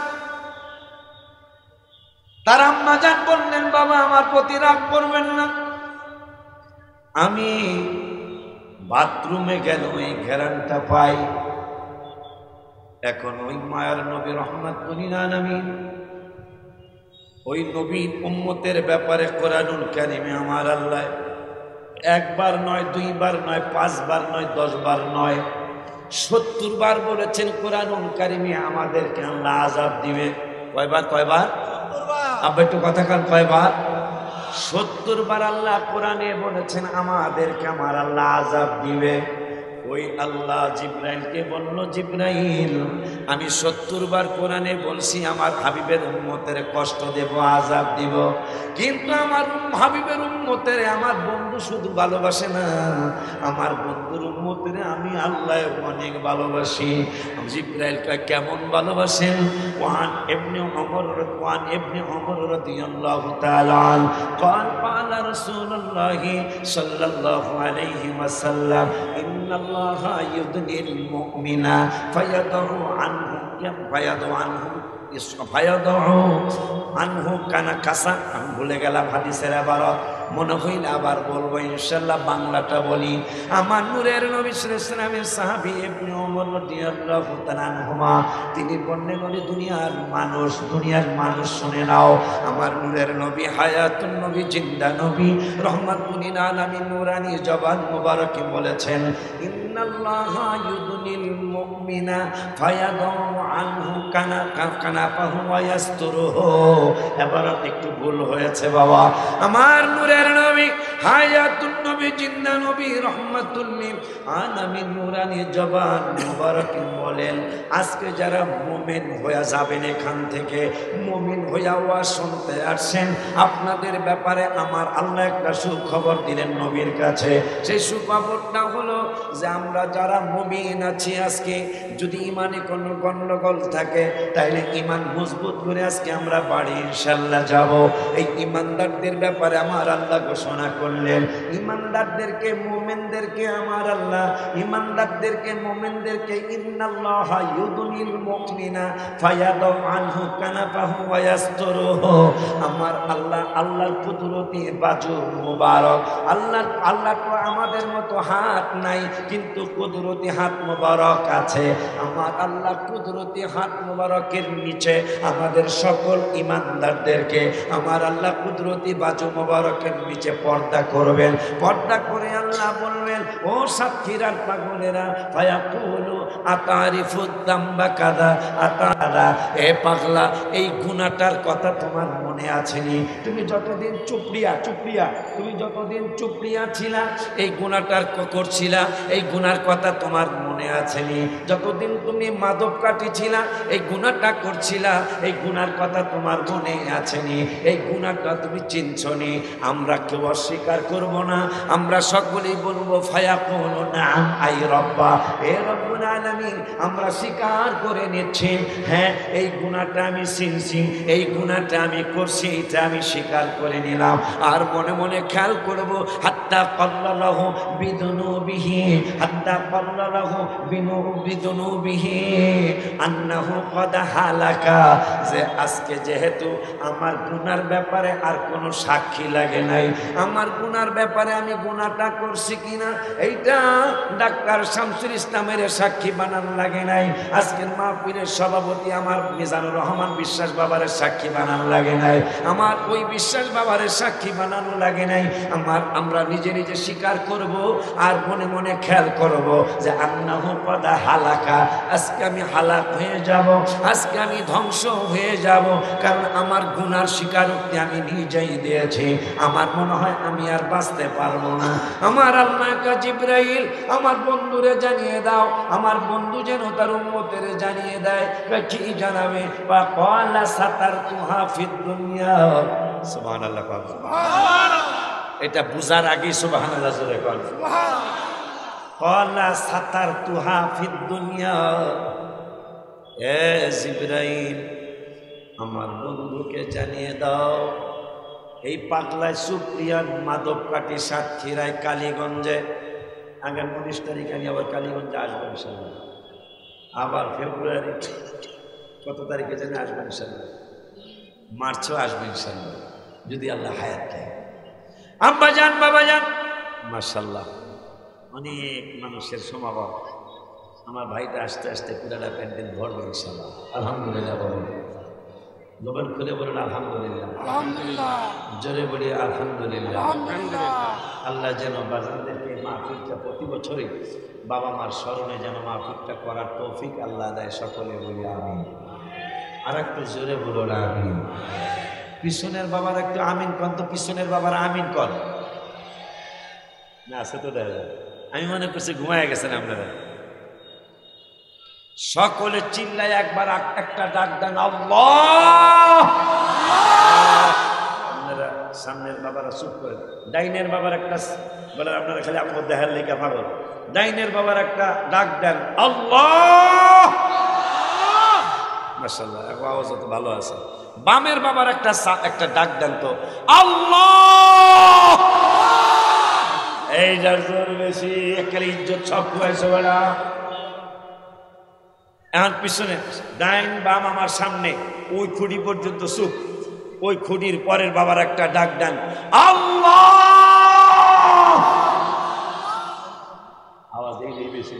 তার আম্মা জান বললেন, বাবা আমার প্রতি রাগ করবেন না, আমি বাথরুমে গেল ওই ঘ্রাণটা পাই। এখন ওই মায়ার নবী রাহমাতুল লিল আলামিন, ওই নবীর উম্মতের ব্যাপারে কোরআনুল কারীমে আমার আল্লাহ একবার নয়, দুইবার নয়, 5 বার নয়, 10 বার নয়, 70 বার বলেছেন কোরআনুল কারীমে আমাদেরকে আল্লাহ আযাব দিবে। কয়বার? আব্বা একটু কথা কান, কয়বার? 70 বার আল্লাহ কোরআনে বলেছেন আমাদেরকে আমার আল্লাহ আযাব দিবে। ওই আল্লাহ জিবরাইলকে বলল, জিবরাইল আমি 70 বার কোরআনে বলছি আমার হাবিবের উম্মতের কষ্ট দেব, আযাব দিব, কিন্তু আমার হাবিবের উম্মতের আমার বন্ধু শুধু ভালোবাসে না, আমার বন্ধুর উম্মতের আমি আল্লাহ অনেক ভালোবাসি। জিবরাইল কয় কেমন ভালোবাসেন? ওয়ান ইবনে ওমর রাদিয়াল্লাহু তাআলা قال قال رسول الله صلى الله عليه وسلم إن الله يدني المؤمن فيضع عنه كان كسا। আমি ভুলে গেলাম হাদিসের ইবারত, মনে হইল আবার বলবো ইনশাআল্লাহ। বাংলাটা বলি। আমার নূরের নবী সাল্লাল্লাহু আলাইহি ওয়াসাল্লামের সাহাবী ইবনে ওমর রাদিয়াল্লাহু তাআলা আনহুমা তিনি বললেন, দুনিয়ার মানুষ শুনে নাও, আমার নূরের নবী হায়াতুন নবী, জিন্দা নবী, রাহমাতুল লিল আলামিন, নূরানি জবান মুবারকে বলেছেন, ইন্নাল্লাহা ইউদনিল মুমিনা ফায়াদাউ আনহু কানাফাহু ওয়া ইয়াসতুরুহু। এবার একটু ভুল হয়েছে বাবা। আমার নূরের নবী হায়াতুন নবী, জিন্দা নবী, রাহমাতুল লিল আলামিন, নূরানি জবান মুবারকে বলেন, আজকে যারা মুমিন হয়ে যাবেন, এখান থেকে মুমিন হয়ে ওয়াজ শুনতে আসছেন, আপনাদের ব্যাপারে আমার আল্লাহ একটা সুখবর দিলেন নবীর কাছে। সেই সুখবরটা হলো যে আমরা যারা মুমিন আছি আজকে যদি ইমানে কোনো গন্ডগোল থাকে তাইলে ইমান মজবুত করে আজকে আমরা বাড়ি ইনশাল্লাহ যাব। এই ইমানদারদের ব্যাপারে আমার আল্লাহ ঘোষণা করলেন, ইমানদারদেরকে মুমিনদেরকে আমার আল্লাহ ইমানদারদেরকে মুমিনদেরকে ইন্নাল্লাহা ইউদনিল মুমিনা ফায়াদু আনহু কানাফাহু ওয়া ইয়াসতুরুহু। আমার আল্লাহ আল্লাহর কুদরতি বাজু মুবারক। আল্লাহ তো আমাদের মতো হাত নাই, কিন্তু কুদরতি হাত মুবারক আছে। আমার আল্লাহ কুদরতি হাত মুবারকের নিচে আমাদের সকল ইমানদারদেরকে আমার আল্লাহ কুদরতি বাজু মুবারকের নিচে পর্দা করবেন। পর্দা করে আল্লাহ বলবেন, ও সাক্ষীরা পাগলেরা, ফায়াকুলু আতারিফুদ দাম্বা কাদা আতারা, এ পাগলা এই গুনাহটার কথা তোমার মনে আছে নি? তুমি যতদিন চুপড়িয়া তুমি যতদিন চুপড়িয়া ছিলা এই গুনাহটার করছিলা, এই গুনার কথা তোমার মনে আছে নি? যতদিন তুমি মাদক কাটিছিলা এই গুনাহটা করছিলা, এই গুনার কথা তোমার মনে আছে নি? এই গুনাহটা তুমি চিনছো নি? আমরা কেউ অস্বীকার করব না, আমরা সকলেই বলবো ফায়াকুলু নাআম আই রব্বা, এ রব্বুল আলামিন আমরা স্বীকার করে নিচ্ছি, হ্যাঁ এই গুনাহটা আমি চিনছি, এই গুনাহটা আমি করছি, এটা আমি স্বীকার করে নিলাম। আর মনে মনে খেয়াল করব হাত্তা কাল্লাহু বিদুনুবিহি, হাত্তা কাল্লাহু বিদুনুবিহি আন্নাহু কদ হালাকা, যে আজকে যেহেতু আমার গুনার ব্যাপারে আর কোনো সাক্ষী লাগে নাই, আমার গুনার ব্যাপারে আমি গুনাহটা করছি কিনা এইটা ডাক্তার শামসুল ইসলামের সাক্ষী বানানো লাগে নাই, আজকের মাহফিলের সভাপতি আমার মিজানুর রহমান বিশ্বাস বাবারের সাক্ষী বানানো লাগে নাই, আমার ওই বিশ্বাস বাবারের সাক্ষী বানানো লাগে নাই। আমরা নিজে নিজে স্বীকার করব আর মনে মনে খেয়াল করব যে আন্নাহু কদ হালাকা, আজকে আমি হালাক হয়ে যাব, আজকে আমি ধ্বংস হয়ে যাব, কারণ আমার গুনার স্বীকারোক্তি আমি নিজেই দিয়েছি। আমার মনে হয় আমি আর বাঁচতে পারবো না। আমার আল্লাহকে জিবরাইল আমার বন্ধুরে জানিয়ে দাও, আমার বন্ধু যেন তার উম্মতের জানিয়ে দেয়। কি জানাবে? বা ক্বালা সাতারতুহা ফিদ দুনিয়া। সুবহানাল্লাহ, সুবহানাল্লাহ। এটা বুঝার আগে সুবহানাল্লাহ জোরে কর। সুবহানাল্লাহ। ক্বালা সাতারতুহা ফিদ দুনিয়া, এ জিবরাইল আমার বন্ধুকে জানিয়ে দাও, এই পাগলায় সুপ্রিয়ান মাদক কাটি সাতক্ষীরায় কালীগঞ্জে আগামী 19 তারিখ আমি আবার কালীগঞ্জে আসবো ইনশাল্লাহ, আবার ফেব্রুয়ারি কত তারিখে জানি আসবো ইনশাল্লাহ, মার্চও আসবো ইনশাল্লাহ যদি আল্লাহ হায়াত দেয়। আব্বা যান বাবা যান মাশাআল্লাহ অনেক মানুষের সমাগম। আমার ভাইটা আস্তে আস্তে পুরাটা প্যান্ডেল ভরবে ইনশাল্লাহ। আলহামদুলিল্লাহ বলুন, জবান খুলে বলুন আলহামদুলিল্লাহ, আলহামদুলিল্লাহ, জোরে বলি আলহামদুলিল্লাহ, আলহামদুলিল্লাহ। আল্লাহ যেন বাজারদেরকে মাহফিলটা প্রতি বছরই বাবা মার স্মরণে যেন মাহফিলটা করার তৌফিক আল্লাহ দেয়। সকলে বলি আমিন। আর একটু জোরে বলুন আমিন। পিছনের বাবার একটু আমিন কন তো, পিছনের বাবার আমিন কন না আছে তো দেখা যায়। আমি মনে করছি ঘুমায় গেছেন আপনারা। সকলে চিল্লায় একবার একটা ডাক দেন আল্লাহ। আপনারা সামনের বাবারা চুপ করেন। ডাইনের বাবার একটা বলেন, আপনারা খালি আপনার দেখার লেখা পাগল। ডাইনের বাবার একটা ডাক দেন আল্লাহ। মাশাআল্লাহ, আওয়াজ তো ভালো আছে। বামের বাবার একটা ডাক দেন তো আল্লাহ। এই যার জোর বেশি একেবারে ইজ্জত সব খুয়াইছে বেড়া। এখন পিছনে ডাইন বাম আমার সামনে ওই খুঁটি পর্যন্ত চুপ। ওই খুঁটির পরের বাবার একটা ডাক দেন আল্লাহ। আওয়াজ এই বেশি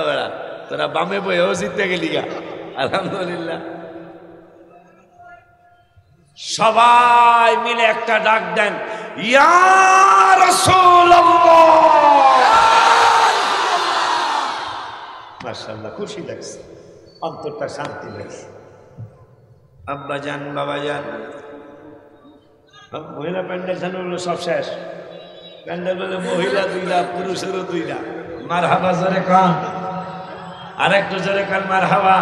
বেড়া, তোরা বামে বইও জিততে গেলি গা। আলহামদুলিল্লাহ, সবাই মিলে একটা ডাক দেন ইয়া রাসূলুল্লাহ। মাশাআল্লাহ, খুশি লাগছে, অন্তরটা শান্তি লাগছে। আব্বা যান বাবা যান, মহিলা প্যান্ডেল হলো সব শেষ। প্যান্ডেল বলে মহিলা 2টা পুরুষেরও 2টা। মারহাবা জোরে কান, আর একটু জোরে কান মারহাবা।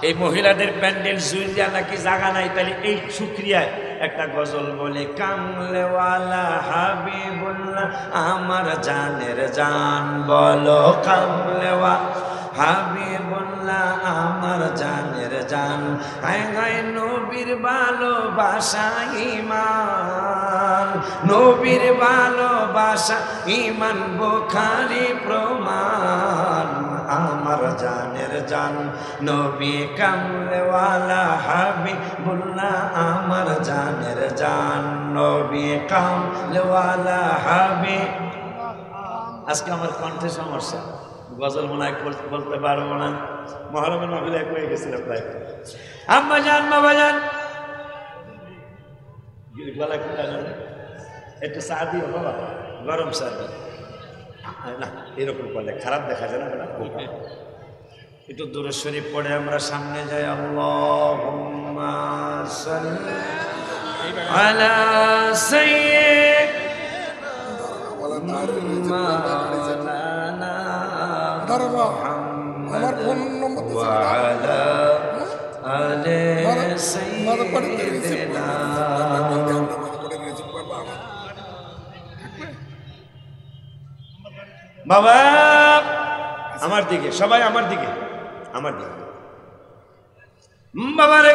এই মহিলাদের প্যান্ডেল জুইলিয়া নাকি জায়গা নাই, তাহলে এই শুক্রিয়ায় একটা গজল বলে, কামলেওয়ালা হাবিবুল্লাহ আমার জানের জান, বলো কামলেওয়া হাবিবুল্লাহ আমার জানের জান। হায় হায় নবীর ভালোবাসা ঈমান, নবীর ভালোবাসা ঈমান, বুখারী প্রমাণ। আমার জানের জান নবী কামলেওয়ালা হাবিবুল্লাহ আমার জানের জান, নবী কামলেওয়ালা হাবিব। আজকে আমার কণ্ঠে সমস্যা, গজল মনে হয় বলতে পারবো না। মহরমের মাহফিলে হয়ে গেছিল প্রায়। আম্মা জান, বাবা জান, গলা খুলে একটু চা দিও বাবা, গরম চা দিও না, এরকম করলে খারাপ দেখা যায় না। একটু দূরে শরীফ পড়ে আমরা সামনে যাই। আল্লাহুম্মা সাল্লি আলা সাইয়্যিদিনা আমার ফোন নম্বর বাবা আমার দিকে, সবাই আমার দিকে, আমার দিকে। বাবা রে,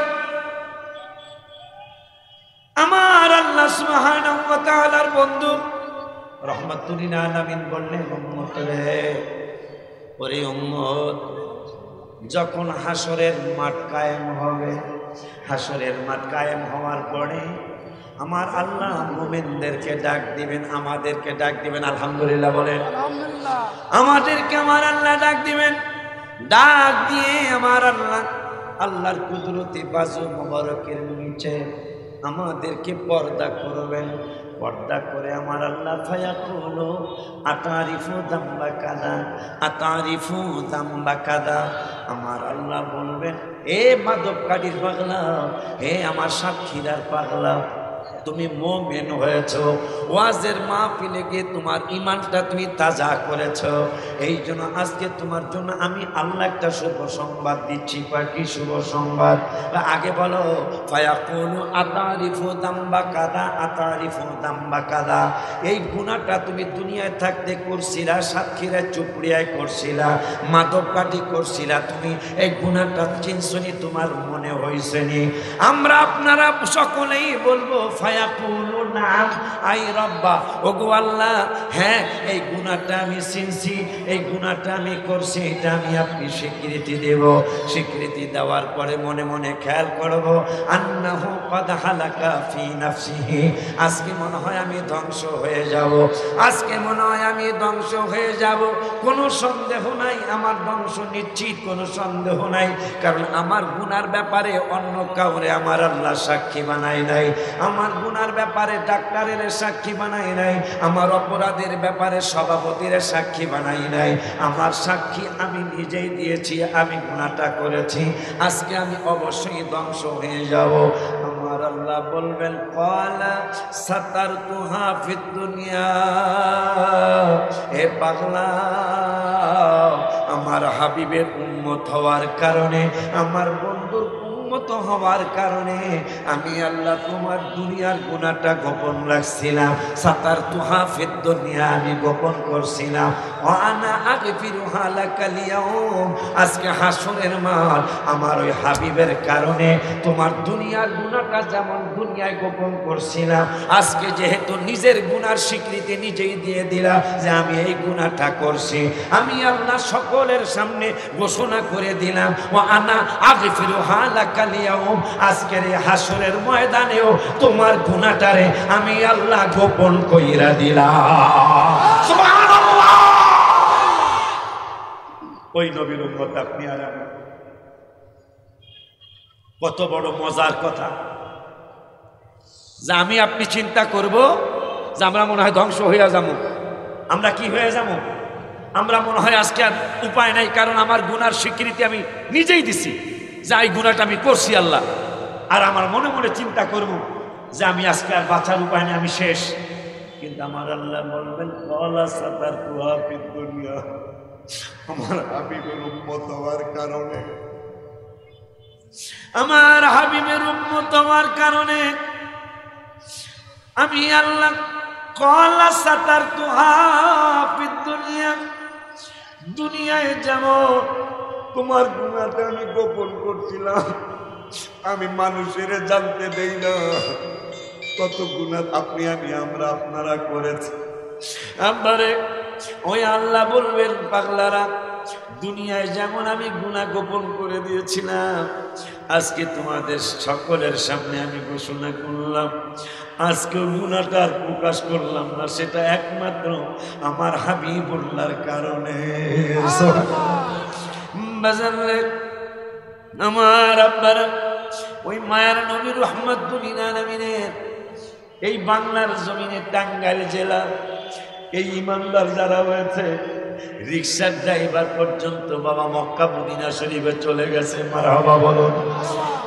আমার আল্লাহ সুবহানাহু ওয়া তাআলার বন্ধু রহমাতুল লিল আলামিন বললেন, উম্মত রে, ওরে উম্মত, যখন হাসরের মাঠ কায়েম হবে, হাসরের মাঠ কায়েম হওয়ার পরে আমার আল্লাহ মুমিনদেরকে ডাক দিবেন, আমাদেরকে ডাক দিবেন। আলহামদুলিল্লাহ বলেন। আমাদেরকে আমার আল্লাহ ডাক দিবেন। ডাক দিয়ে আমার আল্লাহ আল্লাহর কুদরতি বাজু মোবারকের নিচে আমাদেরকে পর্দা করবেন। পর্দা করে আমার আল্লাহ ফায়াকুলু আতারিফু দাম্বা কাদা, আতারিফু দাম্বা কাদা। আমার আল্লাহ বলবেন, এ মাদককারীর পাগলা, হে আমার সাক্ষীরার পাগলা, তুমি মুমিন হয়েছো, ওয়াজের মাহফিলে গিয়ে তোমার ঈমানটা তুমি তাজা করেছো। এই জন্য আজকে তোমার জন্য আমি আল্লাহ একটা শুভ সংবাদ দিচ্ছি। কি শুভ সংবাদ? আগে বলো, ফায়াকুলু আতারিফু দাম্বা কাদা, আতারিফু দাম্বা কাদা। এই গুনাহটা তুমি দুনিয়ায় থাকতে করছিলা, সাক্ষীরা চুপড়িয়ায় করছিলা, মাদকপাটি করছিলা, তুমি এই গুনাহটা চিনছনি, তোমার মনে হইছেনি। আমরা আপনারা সকলেই বলবো ফায়াকুলু নাম, আই রব্বা, ওগো আল্লাহ, হ্যাঁ এই গুনাহটা আমি চিনছি, এই গুনাহটা আমি করছি, এটা আমি আপনি স্বীকৃতি দেব। স্বীকৃতি দেওয়ার পরে মনে মনে খেয়াল করব, আন্নাহু ক্বাদ হালাকা ফি নাফসিহি, আজকে মনে হয় আমি ধ্বংস হয়ে যাব, আজকে মনে হয় আমি ধ্বংস হয়ে যাব। কোনো সন্দেহ নাই, আমার ধ্বংস নিশ্চিত, কোনো সন্দেহ নাই। কারণ আমার গুনার ব্যাপারে অন্য কাউরে আমার আল্লাহ সাক্ষী বানাই নাই, আমার গুনার ব্যাপারে ডাক্তারের সাক্ষী বানাই নাই, আমার অপরাধের ব্যাপারে সভাপতির সাক্ষী বানাই নাই। আমার সাক্ষী আমি নিজেই দিয়েছি, আমি গুনাহটা করেছি, আজকে আমি অবশ্যই ধ্বংস হয়ে যাব। আমার আল্লাহ বলবেন, ক্বালা সাতারতুহা ফিদ দুনিয়া, হে পাগলা, আমার হাবিবের উম্মত হওয়ার কারণে, আমার বন্ধুর উম্মত হওয়ার কারণে আমি আল্লাহ তোমার দুনিয়ার গুনাহটা গোপন রাখছিলাম। সাতারতুহা ফিদ দুনিয়া, আমি গোপন করছিলাম। ওয়া আনা আগফিরুহা লাকাল ইয়াউম, আজকে হাসরের মাঠ আমার ওই হাবিবের কারণে তোমার দুনিয়ার গুনাহটা যেমন দুনিয়ায় গোপন করছিলাম, আজকে যেহেতু নিজের গুনার স্বীকৃতি নিজেই দিয়ে দিলাম যে আমি এই গুনাহটা করছি, আমি আল্লাহ সকলের সামনে ঘোষণা করে দিলাম, ওয়া আনা আগফিরুহা লাকাল ইয়াউম, আজকের এই হাসরের ময়দানেও তোমার গুনাহটারে আমি আল্লাহ গোপন কইরা দিলাম। সুবহানাল্লাহ। ওই নবীর উম্মত আপনি আর আমি, কত বড় মজার কথা যে আমি আপনি চিন্তা করব যে আমরা মনে হয় ধ্বংস হইয়া যাবো, আমরা কি হয়ে যাবো, আমরা মনে হয় আজকে আর উপায় নাই, কারণ আমার গুনার স্বীকৃতি আমি নিজেই দিছি যে এই গুনাহটা আমি করছি আল্লাহ। আর আমার মনে মনে চিন্তা করব যে আমি আজকে আর বাঁচার উপায় নেই, আমি শেষ। কিন্তু আমার আল্লাহ বলবেন, ক্বালা সাতারতুহা ফিদ দুনিয়া, আমার হাবিবের উম্মত হওয়ার কারণে, আমার হাবিবের উম্মত হওয়ার কারণে আমি আল্লাহ কলা সাতার তুহা দুনিয়া, দুনিয়ায় যেমন তোমার গুনাহটা আমি গোপন করছিলাম, আমি মানুষের জানতে দেই না কত গুনাহ আপনি আমি আমরা আপনারা করেছি। আমারে ওই আল্লাহ বলবেন পাগলারা, দুনিয়ায় যেমন আমি গুনাহ গোপন করে দিয়েছিলাম, আজকে তোমাদের সকলের সামনে আমি ঘোষণা করলাম, আজকে গুনাহটা আর প্রকাশ করলাম না, সেটা একমাত্র আমার হাবিবুল্লাহর কারণে। আমার আব্বারা ওই মায়ার নবী রহমাতুল আলামিনের এই বাংলার জমিনে টাঙ্গাইল জেলা এই ইমানদার যারা হয়েছে, রিক্সার ড্রাইভার পর্যন্ত বাবা মক্কা মদিনা শরীফে চলে গেছে। মারহাবা বলুন।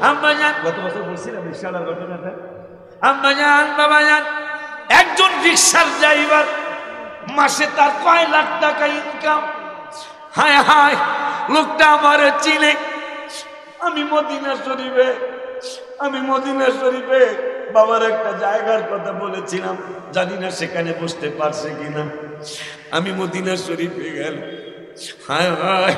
আম্মা জান, গত বছর বলছিলাম রিক্সার ঘটনাটা। আম্মা জান, বাবা জান, একজন রিক্সার ড্রাইভার মাসে তার কয় লাখ টাকা ইনকাম। হায় হায়, লোকটা আমার চিনে। আমি মদিনা শরীফে বাবার একটা জায়গার কথা বলেছিলাম, জানি না সেখানে বসতে পারছে কিনা। আমি মদিনা শরীফে গেল, হায় হায়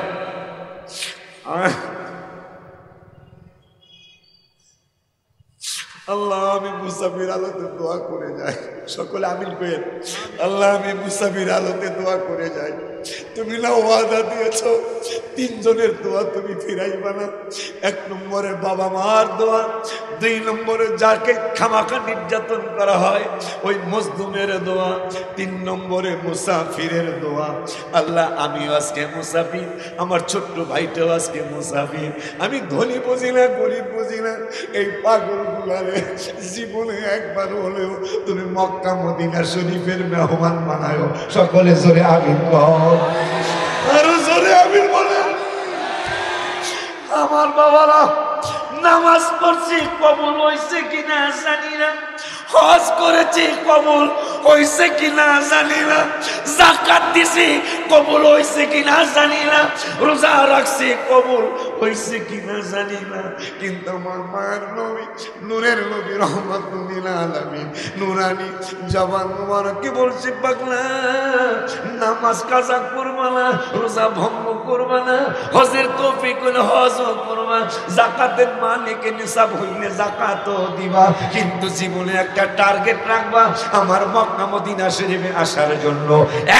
আল্লাহ, আমি মুসাফির আলোতে দোয়া করে যাই। সকলে আমিন করেন। আল্লাহ, আমি মুসাফির আলোতে দোয়া করে যাই। তুমি না ওয়াদা দিয়েছ তিনজনের দোয়া তুমি ফিরাইবা না। এক নম্বরে বাবা মার দোয়া, দুই নম্বরে যাকে খামাখা নির্যাতন করা হয় ওই মজলুমের দোয়া, তিন নম্বরে মুসাফিরের দোয়া। আল্লাহ, আমিও আজকে মুসাফির, আমার ছোট্ট ভাইটাও আজকে মুসাফির। আমি ধনী বুঝি না, গরিব বুঝি না, এই পাগল গুলারে জীবনে একবার হলেও তুমি মক্কা মদিনা শরীফের মেহমান বানায়ো। সকলে জোরে আমিন বল, আরো জোরে আমিন বলেন। আমার বাবারা, নামাজ পড়ছি কবুল হয়েছে কিনা জানি না, হজ করেছি কবুল হয়েছে কিনা জানি না, যাকাত দিছি কবুল হয়েছে কিনা জানি না, রোজা রাখছি কবুল হয়েছে কিনা জানি না, কিন্তু আমার মায়ের নবী, নূরের নবী রহমাতুল আলামিন নুরানি জবান মুবারকে বলছে, পাগলা নামাজ কাজা করবা না, রোজা ভঙ্গ করবা না, হজের তৌফিক হলে হজও করবা, যাকাতের মালিকের নিসাব হইলে যাকাতও দিবা, কিন্তু জীবনে একটা টার্গেট রাখবা, আমার মক্কা মদিনা শরীফে আসার জন্য।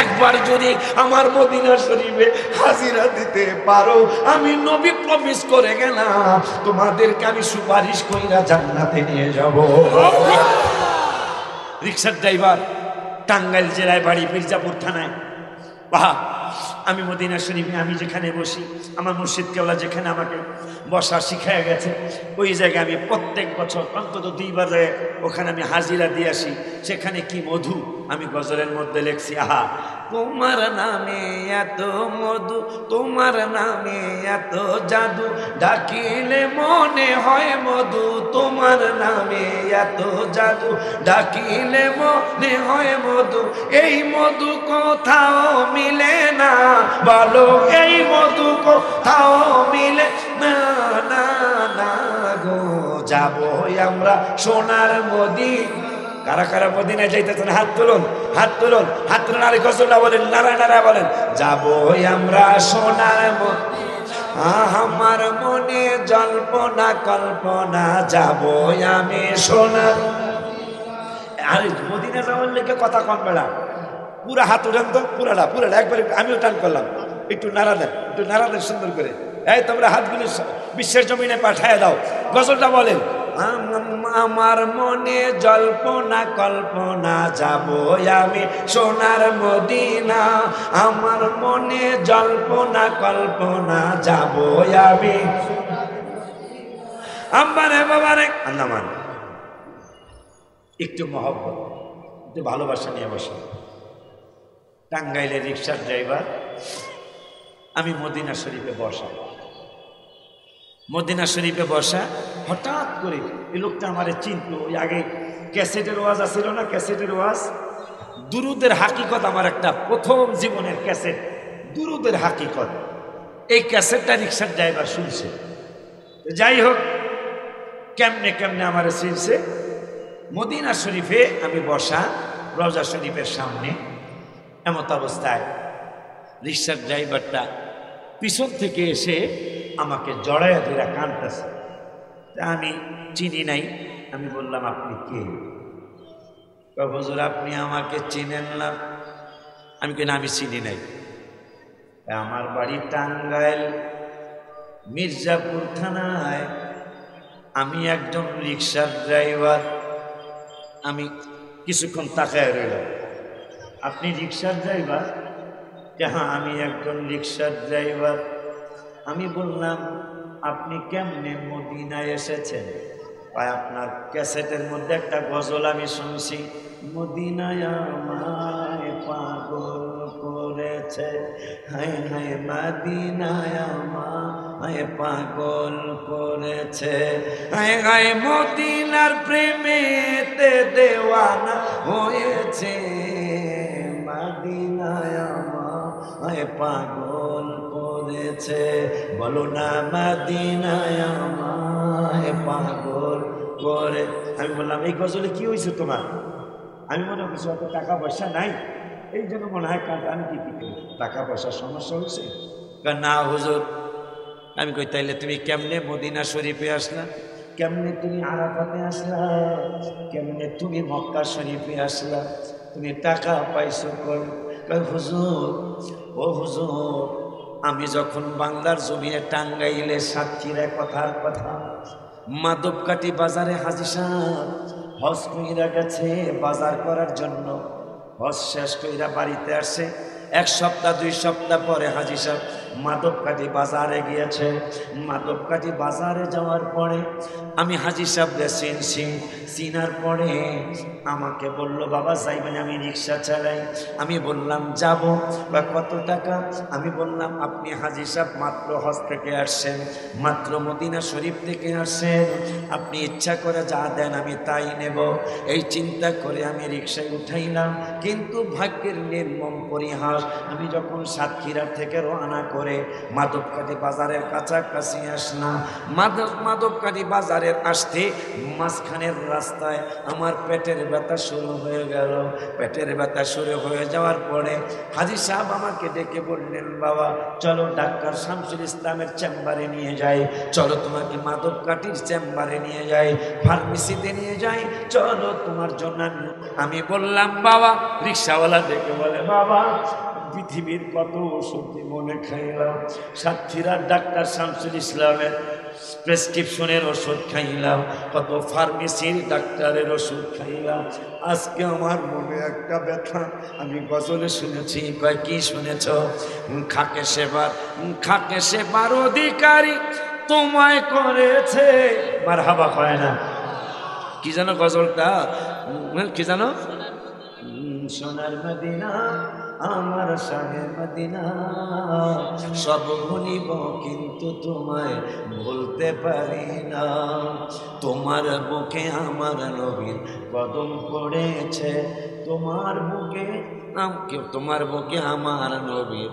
একবার যদি আমার মদিনা শরীফে হাজিরা দিতে পারো, আমি নবী প্রমিস করে গেলাম তোমাদেরকে আমি সুপারিশ কইরা জান্নাতে নিয়ে যাব। রিক্সার ড্রাইভার, টাঙ্গাইল জেলায় বাড়ি, মির্জাপুর থানায়। বাহ, আমি মদিনা শরীফে আমি যেখানে বসি, আমার মুর্শিদ কেওলা যেখানে আমাকে বসা শিখায় গেছে, ওই জায়গায় আমি প্রত্যেক বছর অন্তত 2 বার ওখানে আমি হাজিরা দিয়ে আসি। সেখানে কি মধু আমি গজলের মধ্যে লিখছি, আহা তোমার নামে এত মধু, তোমার নামে এত জাদু, ডাকিলে মনে হয় মধু, তোমার নামে এত জাদু, ডাকিলে মনে হয় মধু, এই মধু কোথাও মিলে না, বলো এই মধু কোথাও মিলে না, না না গো, যাবো আমরা সোনার মদিনা। কারা কারা মদিনায় যাইতেছেন হাত তুলুন, হাত তুলুন, হাত তুলুন, আর গজলটা বলেন, নারা নারা বলেন, যাবো আমরা সোনার মদিনা, আমার মনে জল্পনা কল্পনা, যাবো আমি সোনার। আরে মদিনা যাওয়ার লেগে কথা কম বেড়া, পুরা হাত উঠান তো, পুরাটা পুরাটা একবার, আমিও টান করলাম, একটু নাড়া দেন, একটু নাড়া দেন সুন্দর করে। এই তোমরা হাতগুলো বিশ্বের জমিনে পাঠায় দাও। গজলটা বলেন, আমার মনে জল্পনা কল্পনা, যাবো আমি সোনার মদিনা, আমার মনে জল্পনা কল্পনা, যাবো আমি। আম্বারে বাবারে আন্দামান, একটু মহব্বত, একটু ভালোবাসা নিয়ে বসে। টাঙ্গাইলের রিক্সার ড্রাইভার, আমি মদিনা শরীফে বসা। মদিনা শরীফে বসা, হঠাৎ করে এই লোকটা আমারে চিনতো। ওই আগে ক্যাসেটের ওয়াজ আসছিল না, ক্যাসেটের ওয়াজ, দুরুদের হাকিকত, আমার একটা প্রথম জীবনের ক্যাসেট, দুরুদের হাকিকত। এই ক্যাসেটটা রিক্সার ড্রাইভার শুনছে। যাই হোক, কেমনে কেমনে আমারে চিনছে, মদিনা শরীফে আমি বসা, রওজা শরীফের সামনে। এমত অবস্থায় রিক্সার ড্রাইভারটা পিছন থেকে এসে আমাকে জড়াইয়া ধরে কাঁদতেছে। আমি চিনি নাই। আমি বললাম, আপনি কে? হুজুর আপনি আমাকে চিনেন না। আমি কেন, আমি চিনি নাই। আমার বাড়ি টাঙ্গাইল মির্জাপুর থানায়, আমি একজন রিক্সার ড্রাইভার। আমি কিছুক্ষণ তাকায় রইলাম। আপনি রিক্সার ড্রাইভার? হ্যাঁ, আমি একজন রিক্সার ড্রাইভার। আমি বললাম, আপনি কেমনে মদিনায় এসেছেন? আপনার ক্যাসেটের মধ্যে একটা গজল আমি শুনছি, মদিনায় আমায় পাগল করেছে, হায় হায় মদিনায় আমায় পাগল করেছে, হায় হায় মদিনার প্রেমেতে দেওয়ানা হয়েছে, মদিনায় আমায় পাগল করেছে। বলো না মদিনায় আমায় পাগল করে। আমি বললাম, এই গজলে কি হয়েছে তোমার? আমি মনে করছি অত টাকা পয়সা নাই, এই জন্য মনে হয় কাঁদা। আমি কি করি, টাকা পয়সার সমস্যা হয়েছে? না হুজুর। আমি কই, তাইলে তুমি কেমনে মদিনা শরীফে আসলা? কেমনে তুমি আরাফাতে আসলা? কেমনে তুমি মক্কা শরীফে আসলা? তুমি টাকা পাইছো কই? হুজুর, ও হুজুর, আমি যখন বাংলার জমিনে টাঙ্গাইলে সাতক্ষীরা কথার কথা, মাধবকাঠি বাজারে হাজী সাহেব হজ কইরা গেছে বাজার করার জন্য। হজ শেষ কইরা বাড়িতে আসে, 1 সপ্তাহ 2 সপ্তাহ পরে হাজী সাহেব মাধবকাঠি বাজারে গিয়েছে। মাধবকাঠি বাজারে যাওয়ার পরে আমি হাজী সাহেবকে চিনছি। চিনার পরে আমাকে বলল, বাবা যাইবেন? আমি রিক্সা চালাই। আমি বললাম যাব। বা কত টাকা? আমি বললাম, আপনি হাজী সাহেব মাত্র হজ থেকে আসছেন, মাত্র মদিনা শরীফ থেকে আসছেন, আপনি ইচ্ছা করে যা দেন আমি তাই নেব। এই চিন্তা করে আমি রিক্সায় উঠাইলাম। কিন্তু ভাগ্যের নির্মম পরিহাস, আমি যখন সাতক্ষীরা থেকে রওনা করে মাধবকাঠি বাজারের কাছাকাছি আসলাম, মাধবকাঠি বাজারের আসতে মাঝখানের রাস্তায় আমার পেটের ব্যথা শুরু হয়ে গেল। পেটের ব্যথা শুরু হয়ে যাওয়ার পরে হাজী সাহেব আমাকে ডেকে বললেন, বাবা চলো ডাক্তার শামসুল ইসলামের চেম্বারে নিয়ে যাই, চলো তোমাকে মাধবকাঠির চেম্বারে নিয়ে যাই, ফার্মেসিতে নিয়ে যাই, চলো তোমার জন্য। আমি বললাম, বাবা। রিক্সাওয়ালা ডেকে বলে, বাবা পৃথিবীর কত ওষুধ মনে খাইলাম, সাতক্ষীরার ডাক্তার শামসুল ইসলামের প্রেসক্রিপশনের ওষুধ খাইলাম, কত ফার্মেসির ডাক্তারের ওষুধ খাইলাম, আজকে আমার মনে একটা ব্যথা। আমি গজলে শুনেছি। কয়, কি শুনেছ? খাকে সেবার অধিকারী তোমায় করেছে। মারহাবা কয় না? কি জানো গজলটা? কি জানো? সোনার মদিনা আমার শাহে মদিনা, সব ভুলিব কিন্তু তোমায় ভুলতে পারি না। তোমার বুকে আমার নবীর কদম পড়েছে, তোমার বুকে আমার নবীর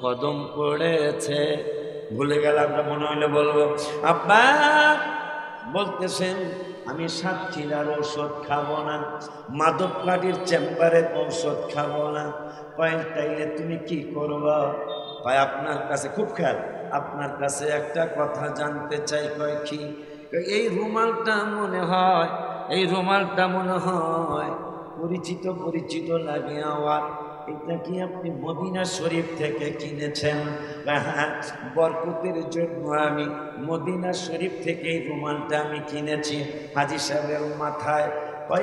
কদম পড়েছে। ভুলে গেলাম না, মনে হইলে বলবো। আব্বা বলতেছেন, আমি সাতক্ষীরার ঔষধ খাবো না, মাধবকাঠির চেম্বারের ঔষধ খাবো না। কয়, তাইলে তুমি কি করবা? কয়, আপনার কাছে খুব খেয়াল, আপনার কাছে একটা কথা জানতে চাই। কয়, কি? এই রুমালটা মনে হয় পরিচিত লাগে আমার। এটা কি আপনি মদিনা শরীফ থেকে কিনেছেন? হ্যাঁ, বরকতের জন্য আমি মদিনা শরীফ থেকে এই রুমালটা আমি কিনেছি। হাজী সাহেবের মাথায়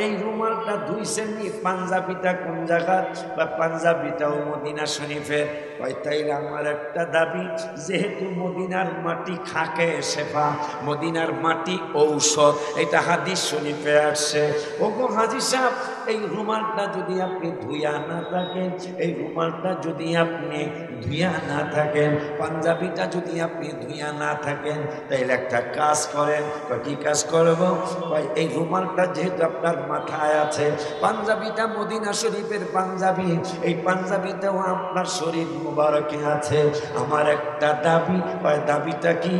এই রুমালটা ধুইছেননি, পাঞ্জাবিটা কোন জায়গা? বা পাঞ্জাবিটাও মদিনা শরীফের। তাইলে আমার একটা দাবি, যেহেতু মদিনার মাটি খাকে শেফা, মদিনার মাটি ঔষধ, এটা হাদিস শরীফে আসছে। ওগো হাজী সাহেব, এই রুমালটা যদি আপনি ধুইয়া না থাকেন, এই রুমালটা যদি আপনি ধুইয়া না থাকেন, পাঞ্জাবিটা যদি আপনি ধুইয়া না থাকেন, তাইলে একটা কাজ করেন। কি কাজ করবো? এই রুমালটা যেহেতু আপনার তার মাথায় আছে, পাঞ্জাবিটা মদিনা শরীফের পাঞ্জাবি, এই পাঞ্জাবিতেও আপনার শরীর মুবারকে আছে। আমার একটা দাবি, দাবিটা কি?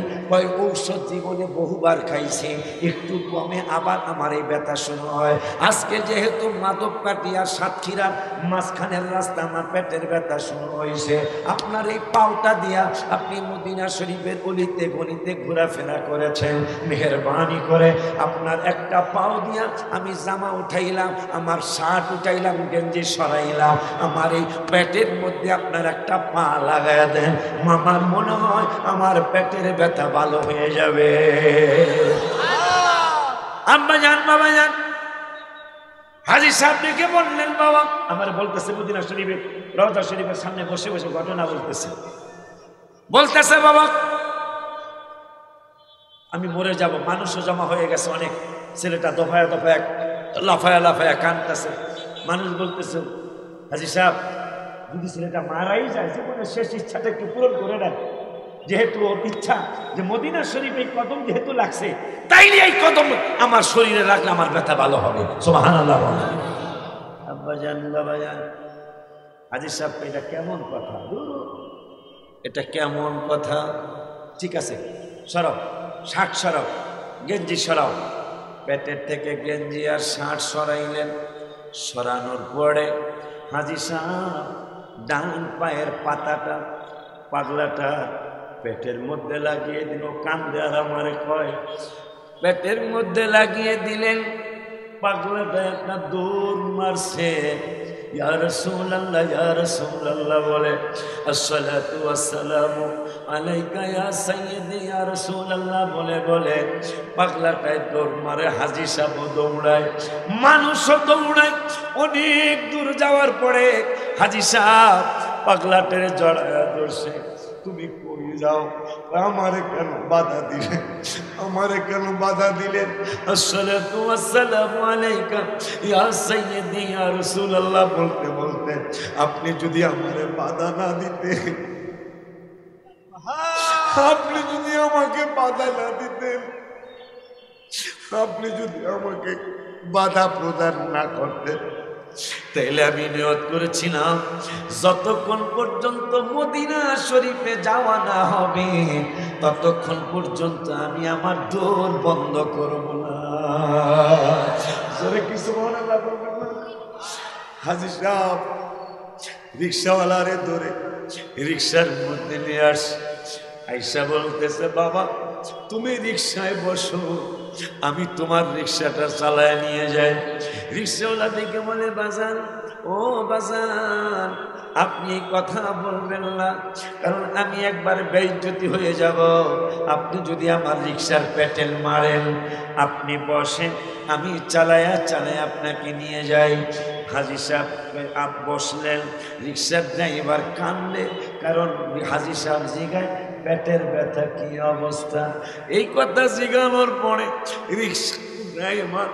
ঔষধ জীবনে বহুবার খাইছে, একটু কমে আবার আমার এই ব্যথা শুরু হয়। আজকে যেহেতু মাদক কাটিয়া সাতক্ষীরার মাঝখানের রাস্তা, আমার পেটের ব্যথা শুরু হয়েছে। আপনার এই পাওটা দিয়া আপনি মদিনা শরীফের অলিতে গলিতে ঘোরাফেরা করেছেন, মেহেরবানি করে আপনার একটা পাও দিয়া আমি জামা উঠাইলাম, আমার শার্ট উঠাইলাম, গেঞ্জি সরাইলাম, আমার এই পেটের মধ্যে আপনার একটা পা লাগাইয়া দেন, আমার মনে হয় আমার পেটের ব্যথা ভালো হয়ে যাবে। আম্মা জান, বাবা জান, হাজী সাহেব ডেকে বললেন, বাবা আমার বলতেছে মদিনা শরীফের রওজা শরীফের সামনে বসে বসে ঘটনা বলতেছে বাবা আমি মরে যাব, মানুষও জমা হয়ে গেছে অনেক, ছেলেটা দফায়া দফায়া লাফায়া লাফায়া কাঁদতেছে। মানুষ বলতেছে, হাজী সাহেব যদি ছেলেটা মারাই যায়, জীবনের শেষ ইচ্ছাটা একটু পূরণ করে নেন, যেহেতু ওর ইচ্ছা যে মদিনা শরীফ এই কদম যেহেতু লাগছে, তাইলে এই কদম আমার শরীরে রাখলে আমার ব্যথা ভালো হবে। সুবহানাল্লাহ। আব্বা জান, বাবা জান, হাজী সাহেব এটা কেমন কথা, এটা কেমন কথা? ঠিক আছে, সরাও শার্ট, সরাও গেঞ্জি, সরাও। পেটের থেকে গেঞ্জি আর শার্ট সরাইলেন। সরানোর পরে হাজী সাহেব ডান পায়ের পাতাটা, পাগলাটা পেটের মধ্যে লাগিয়ে দিল। কান্দে আর আমারে কয়, পেটের মধ্যে লাগিয়ে দিলেন। পাগলাটা একটা দৌড় মারছে, ইয়া রাসূলুল্লাহ, ইয়া রাসূলুল্লাহ বলে, আসসালাতু ওয়াসসালামু আলাইকা ইয়া সাইয়্যিদি, ইয়া রাসূলুল্লাহ বলে বলে পাগলাটায় দৌড় মারে। হাজী সাহেব দৌড়ায়, মানুষও দৌড়ায়। অনেক দূর যাওয়ার পরে হাজী সাহেব পাগলাটারে জড়ায়া ধরছে। তুমি কই যাও? আমারে কেন বাধা দিলেন? আমারে কেন বাধা দিলেন? আসসালাতু ওয়াসসালামু আলাইকা ইয়া সাইয়্যিদি, ইয়া রাসূলুল্লাহ বলতে বলতে আপনি যদি আমারে বাধা না দিতেন, আপনি যদি আমাকে বাধা না দিতেন, আপনি যদি আমাকে বাধা প্রদান না করতেন, তাইলে আমি নিয়ত করেছিলাম যতক্ষণ পর্যন্ত মদিনা শরীফে যাওয়া না হবে ততক্ষণ পর্যন্ত আমি আমার দৌড় বন্ধ করব না। কিছু মনে লাগবে না। হাজী সাহেব রিক্সাওয়ালারে ধরে রিক্সার মধ্যে নিয়ে আসে। আইসা বলতেছে, বাবা তুমি রিক্সায় বসো, আমি তোমার রিক্সাটা চালায় নিয়ে যাই। রিক্সাওয়ালা দেখে বলে, বাজান, ও বাজান আপনি কথা বলবেন না, কারণ আমি একবার বেইজ্জতি হয়ে যাব। আপনি যদি আমার রিক্সার পেটেল মারেন, আপনি বসেন, আমি চালায়া চালায় আপনাকে নিয়ে যাই। হাজী সাহেব বসলেন, রিক্সার ড্রাইভার কান্দে, কারণ হাজী সাহেব জিগায় পেটের ব্যথা কি অবস্থা। এই কথা জিগানোর পরে রিক্সা ড্রাইভার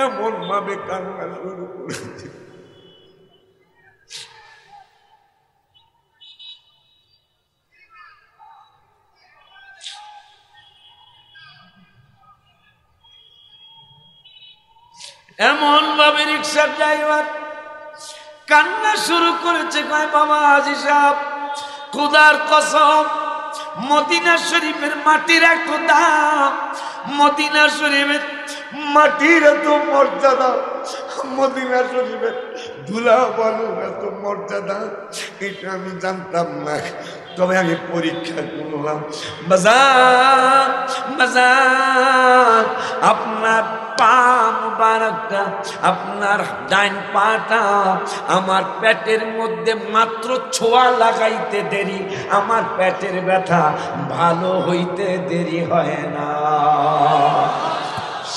এমন ভাবে কান্না শুরু করেছে, এমন ভাবে রিক্সার ড্রাইভার কান্না শুরু করেছে। কয়, বাবা হাজী সাহেব খোদার কসম, মদিনা শরীফের মাটির এত দাম, মদিনা শরীফের মাটির এত মর্যাদা, মদিনা শরীফের ধুলা বালুর এত মর্যাদা, এটা আমি জানতাম না। তবে আমি পরীক্ষা করলাম। বাজার বাজার আপনার পা মুবারকটা, আপনার ডাইন পাটা আমার পেটের মধ্যে মাত্র ছোঁয়া লাগাইতে দেরি, আমার পেটের ব্যথা ভালো হইতে দেরি হয় না।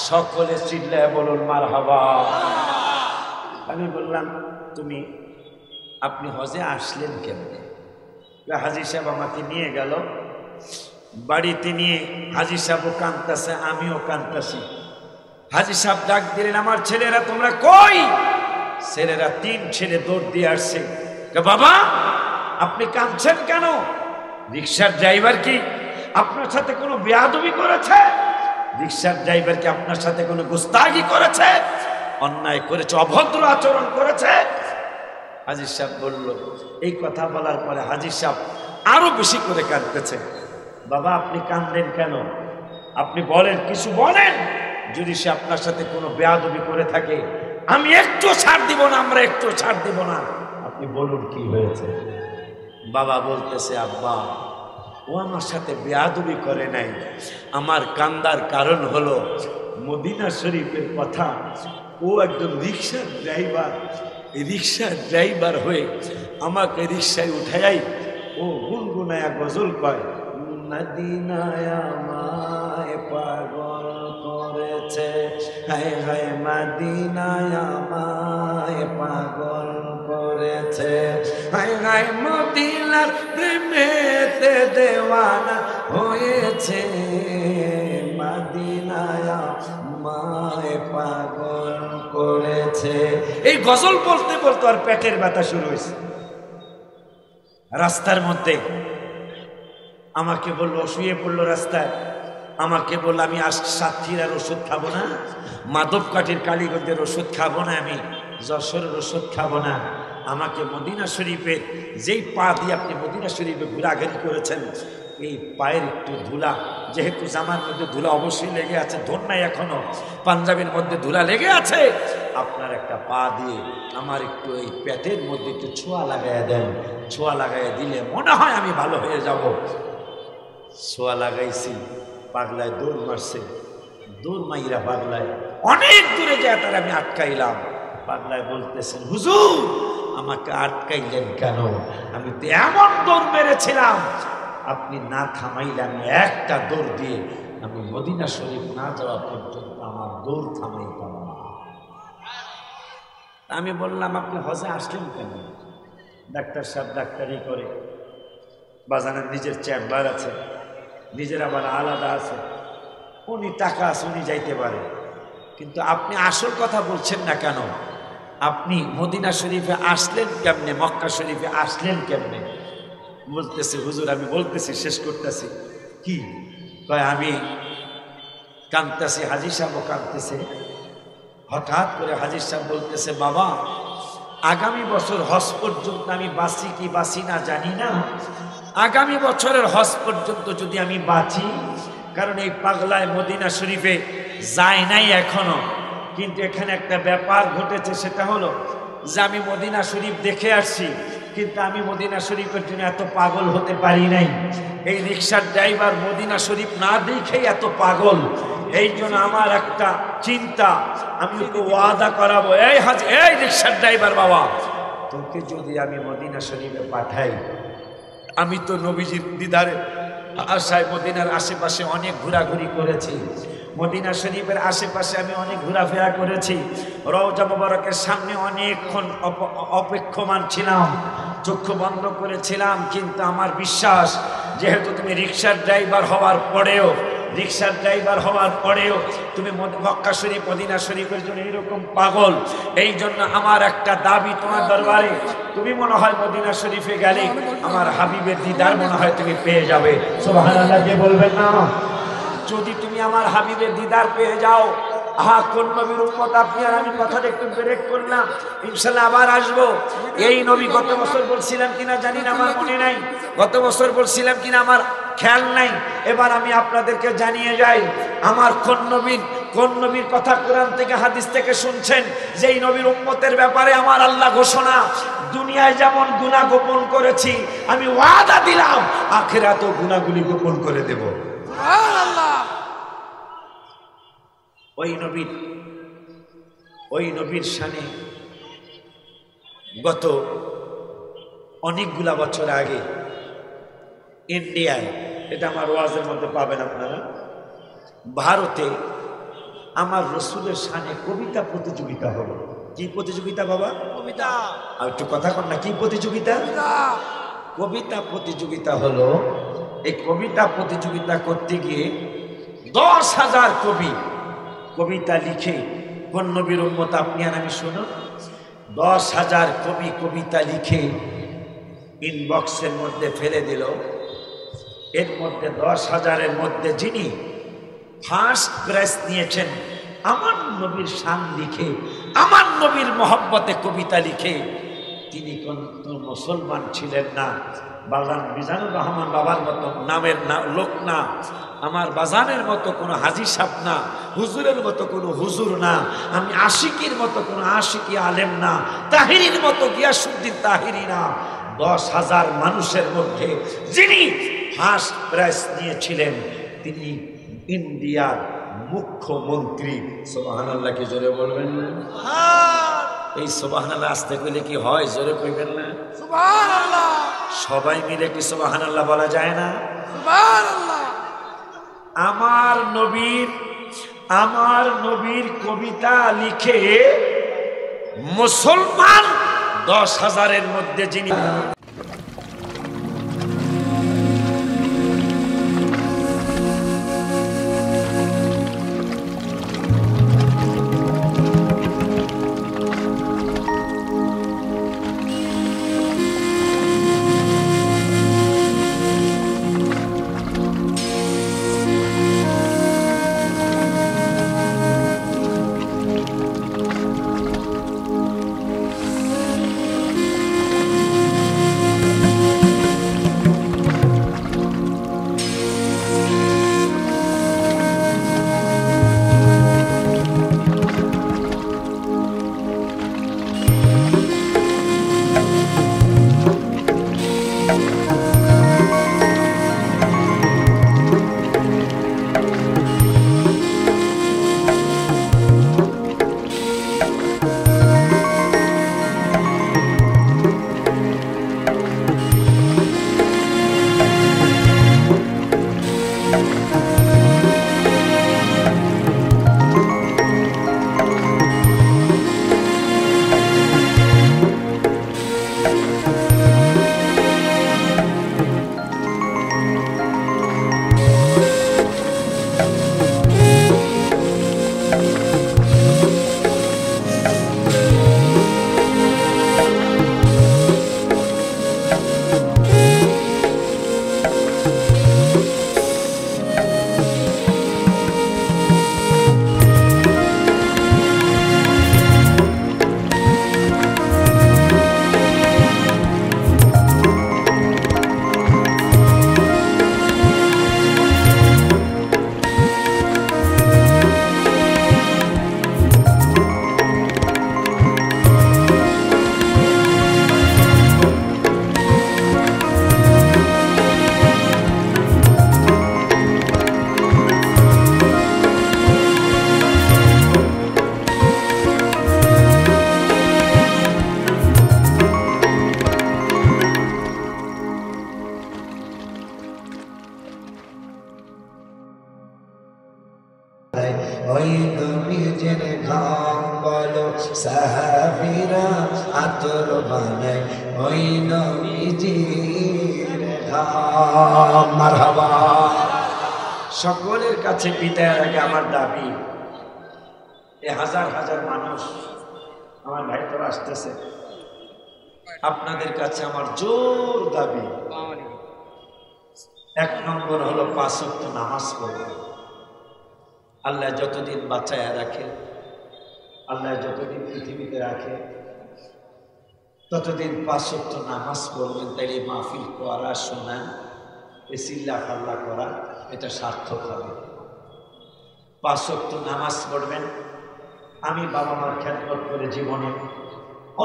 সকলে চিল্লায় বলুন মারহাবা। আমি বললাম, আপনি হজে আসলেন কেমনে? হাজী সাহেব আমাকে নিয়ে গেল বাড়িতে, নিয়ে হাজী সাহেবও কাঁদতেছে, আমিও কাঁদতেছি। হাজী সাহেব ডাক দিলেন, আমার ছেলেরা তোমরা কই? ছেলেরা 3 ছেলে দৌড় দিয়ে আসছে। বাবা আপনি কাঁদছেন কেন? রিক্সার ড্রাইভার কি আপনার সাথে কোনো বেয়াদবি করেছে? রিক্সার ড্রাইভার কি আপনার সাথে কোনো গুস্তাগি করেছে? অন্যায় করেছে, অভদ্র আচরণ করেছে। হাজির সাহেব বলল, এই কথা বলার পরে হাজির সাহেব আরো বেশি করে কাঁদতেছে। বাবা আপনি কাঁদেন কেন? আপনি বলেন, কিছু বলেন। যদি সে আপনার সাথে কোনো বেয়াদবি করে থাকে আমি একটু ছাড় দিব না, আমরা একটু ছাড় দিব না। আপনি বলুন কি হয়েছে। বাবা বলতেছে, আব্বা ও আমার সাথে বেয়াদবি করে নাই, আমার কান্দার কারণ হলো মদিনা শরীফের কথা। ও একজন রিক্সার ড্রাইভার, রিক্সার ড্রাইভার হয়ে আমাকে রিক্সায় উঠাই ও গুনগুনায়া গজল কয়, মদিনায় আমায় পাগল করেছে, হায় হায় মদিনায় আমায় পাগল করেছে, হায় হায় মদিনার প্রেমেতে দেওয়ানা হয়েছে, মদিনায় আমায় পাগল করেছে। এই গজল বলতে বলতে আর পেটের ব্যথা শুরু হয়েছে। রাস্তার মধ্যে আমাকে বললো, শুয়ে পড়লো রাস্তায়, আমাকে বললো আমি সাতক্ষীর আর ওষুধ খাবো না, মাধবকাঠির কালীগঞ্জের ওষুধ খাবো না, আমি যশোরের ওষুধ খাবো না, আমাকে মদিনা শরীফের যেই পা দিয়ে আপনি মদিনা শরীফে ঘোরাঘুরি করেছেন এই পায়ের একটু ধুলা, যেহেতু জামার মধ্যে ধুলা অবশ্যই লেগে আছে, ধর নাই এখনো, পাঞ্জাবের মধ্যে ধুলা লেগে আছে, আপনার একটা পা দিয়ে আমার একটু এই পেটের মধ্যে একটু ছোঁয়া লাগাইয়া দেন, ছোঁয়া লাগাইয়া দিলে মনে হয় আমি ভালো হয়ে যাব। ছোঁয়া লাগাইছি, পাগলায় দৌড় মারছে, দৌড় মাইরা পাগলায় অনেক দূরে যায় তার আমি আটকাইলাম। পাগলায় বলতেছেন, হুজুর আমাকে আটকাইলেন কেন? আমি তো এমন দৌড় মেরেছিলাম, আপনি না থামাইলে আমি একটা দৌড় দিয়ে আমি মদিনা শরীফ না যাওয়া পর্যন্ত আমার দৌড় থামাইতাম না। আমি বললাম, আপনি হজে আসলেন কেন? ডাক্তার সাহেব ডাক্তারি করে, বাজানের নিজের চেম্বার আছে, নিজের আবার আলাদা আছে, উনি টাকা আছে, উনি যাইতে পারে, কিন্তু আপনি আসল কথা বলছেন না কেন? আপনি মদিনা শরীফে আসলেন কেমনে, মক্কা শরীফে আসলেন কেমনে? বলতেছে, হুজুর আমি বলতেছি, শেষ করতেছি। কি কয়? আমি কাঁদতেছি, হাজির সাহেবও কাঁদতেছে। হঠাৎ করে হাজির সাহেব বলতেছে, বাবা আগামী বছর হজ পর্যন্ত আমি বাঁচি কি বাঁচি না জানি না, আগামী বছরের হজ পর্যন্ত যদি আমি বাঁচি, কারণ এই পাগলায় মদিনা শরীফে যায় নাই এখনো, কিন্তু এখানে একটা ব্যাপার ঘটেছে, সেটা হলো যে আমি মদিনা শরীফ দেখে আসছি, কিন্তু আমি মদিনা শরীফের জন্য এত পাগল হতে পারি নাই। এই রিক্সার ড্রাইভার মদিনা শরীফ না দেখেই এত পাগল, এই জন্য আমার একটা চিন্তা, আমি ওকে ওয়াদা করাবো, এই রিক্সার ড্রাইভার বাবা, তোকে যদি আমি মদিনা শরীফে পাঠাই, আমি তো নবীজির দিদারে আশায় মদিনার আশেপাশে অনেক ঘোরাঘুরি করেছি, মদিনা শরীফের আশেপাশে আমি অনেক ঘোরাফেরা করেছি, রওজা মুবারকের সামনে অনেকক্ষণ অপেক্ষমান ছিলাম, চক্ষু বন্ধ করেছিলাম, কিন্তু আমার বিশ্বাস যেহেতু তুমি রিক্সার ড্রাইভার হওয়ার পরেও তুমি মক্কা শরীফ মদিনা শরীফের জন্য এরকম পাগল, এই জন্য আমার একটা দাবি তোমার দরবারে, তুমি মনে হয় মদিনা শরীফে গেলে আমার হাবিবের দিদার মনে হয় তুমি পেয়ে যাবে। সুবহানাল্লাহ কে বলবেন না? যদি তুমি আমার হাবিবের দিদার পেয়ে যাও, কোন নবীর উম্মত আপনি আর আমি কথাটা একটু ব্রেক করলাম, ইনশাআল্লাহ আবার আসবো। এই নবী গত বছর বলছিলাম কিনা জানি না, আমার মনে নাই, গত বছর বলছিলাম কিনা আমার খেয়াল নাই, এবার আমি আপনাদেরকে জানিয়ে যাই, আমার কোন নবীর কথা কোরআন থেকে হাদিস থেকে শুনছেন, যেই নবীর উম্মতের ব্যাপারে আমার আল্লাহ ঘোষণা, দুনিয়ায় যেমন গুনাহ গোপন করেছি, আমি ওয়াদা দিলাম আখিরাতেও গুনাহগুলি গোপন করে দেব। সুবহানাল্লাহ। ওই নবীর শানে গত অনেকগুলা বছর আগে ইন্ডিয়ায়, এটা আমার ওয়াজের মধ্যে পাবেন আপনারা, ভারতে আমার রসুলের শানে কবিতা প্রতিযোগিতা হলো। কি প্রতিযোগিতা বাবা? কবিতা। আর একটু কথা কর না, কি প্রতিযোগিতা? কবিতা প্রতিযোগিতা হলো। এই কবিতা প্রতিযোগিতা করতে গিয়ে 10,000 কবি কবিতা লিখে, কোন নবীর উম্মত আপনি আর আমি শুনুন, 10,000 কবি কবিতা লিখে ইনবক্সের মধ্যে ফেলে দিল। এর মধ্যে 10,000-এর মধ্যে যিনি ফার্স্ট প্রাইজ নিয়েছেন, আমার নবীর শান লিখে, আমার নবীর মহব্বতে কবিতা লিখে, তিনি কোন মুসলমান ছিলেন না। বাজান মিজানুর রহমান বাবার মতো নামের লোক না, আমার বাজানের মতো কোনো হাজি সাহেব না, হুজুরের মতো কোনো হুজুর না, আমি আশিকির মতো কোনো আশিকি আলেম না, তাহিরির মতো গিয়াসউদ্দিন তাহিরি না। 10,000 মানুষের মধ্যে যিনি ফার্স্ট প্রাইজ নিয়েছিলেন তিনি ইন্ডিয়ার মুখ্যমন্ত্রী। সুবহানাল্লাহ কি জোরে বলবেন না? এই সুবহানাল্লাহ আস্তে কইলে কি হয়? জোরে কইবেন না? সুবহানাল্লাহ, সবাই মিলে কি সুবহানাল্লাহ বলা যায় না? সুবহানাল্লাহ। আমার নবীর কবিতা লিখে মুসলমান 10,000-এর মধ্যে যিনি ওই নবীজের নাম বলো, সাহাবীরা আতর বানায় ওই নবীজির নাম। মারহাবা। সকলের কাছে বিদায়ের আগে আমার দাবি, এই হাজার হাজার মানুষ আমার ভাই তোরা আসতেছে, আপনাদের কাছে আমার জোর দাবি, 1 নম্বর হলো 5 ওয়াক্ত নামাজ পড়বে। আল্লাহ যতদিন বাঁচায়া রাখে, আল্লাহ যতদিন পৃথিবীতে রাখে, ততদিন 5 ওয়াক্ত নামাজ পড়বেন। তাইলে মাহফিল করা, শোনা, এ চিল্লা ফাল্লা করা এটা সার্থক হবে। 5 ওয়াক্ত নামাজ পড়বেন। আমি বাবা মার খেদমত করে জীবনে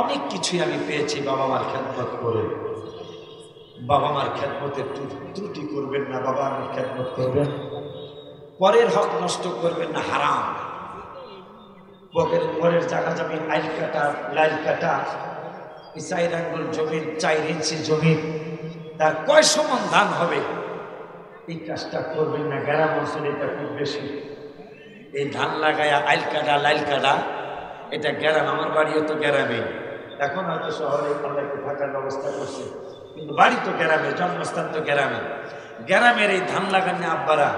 অনেক কিছুই আমি পেয়েছি বাবা মার খেদমত করে। বাবা মার খেদমতে ত্রুটি করবেন না, বাবা মার খেদমত করবেন, পরের হক নষ্ট করবেন না, হারাম। পরের জায়গা জমি আইল কাটা, লাইল কাটা, 4 আঙ্গুল জমির 4 ইঞ্চি জমি, তার কয় সমান ধান হবে, এই কাজটা করবেন না। গ্রাম অঞ্চলে এটা খুব বেশি, এই ধান লাগায়া আইল কাটা লাইল কাটা, এটা গ্রাম। আমার বাড়িও তো গ্রামে, এখন হয়তো শহরে একটু থাকার ব্যবস্থা করছে, কিন্তু বাড়ি তো গ্রামে, জন্মস্থান তো গ্রামে। গ্রামের এই ধান লাগানো আব্বারা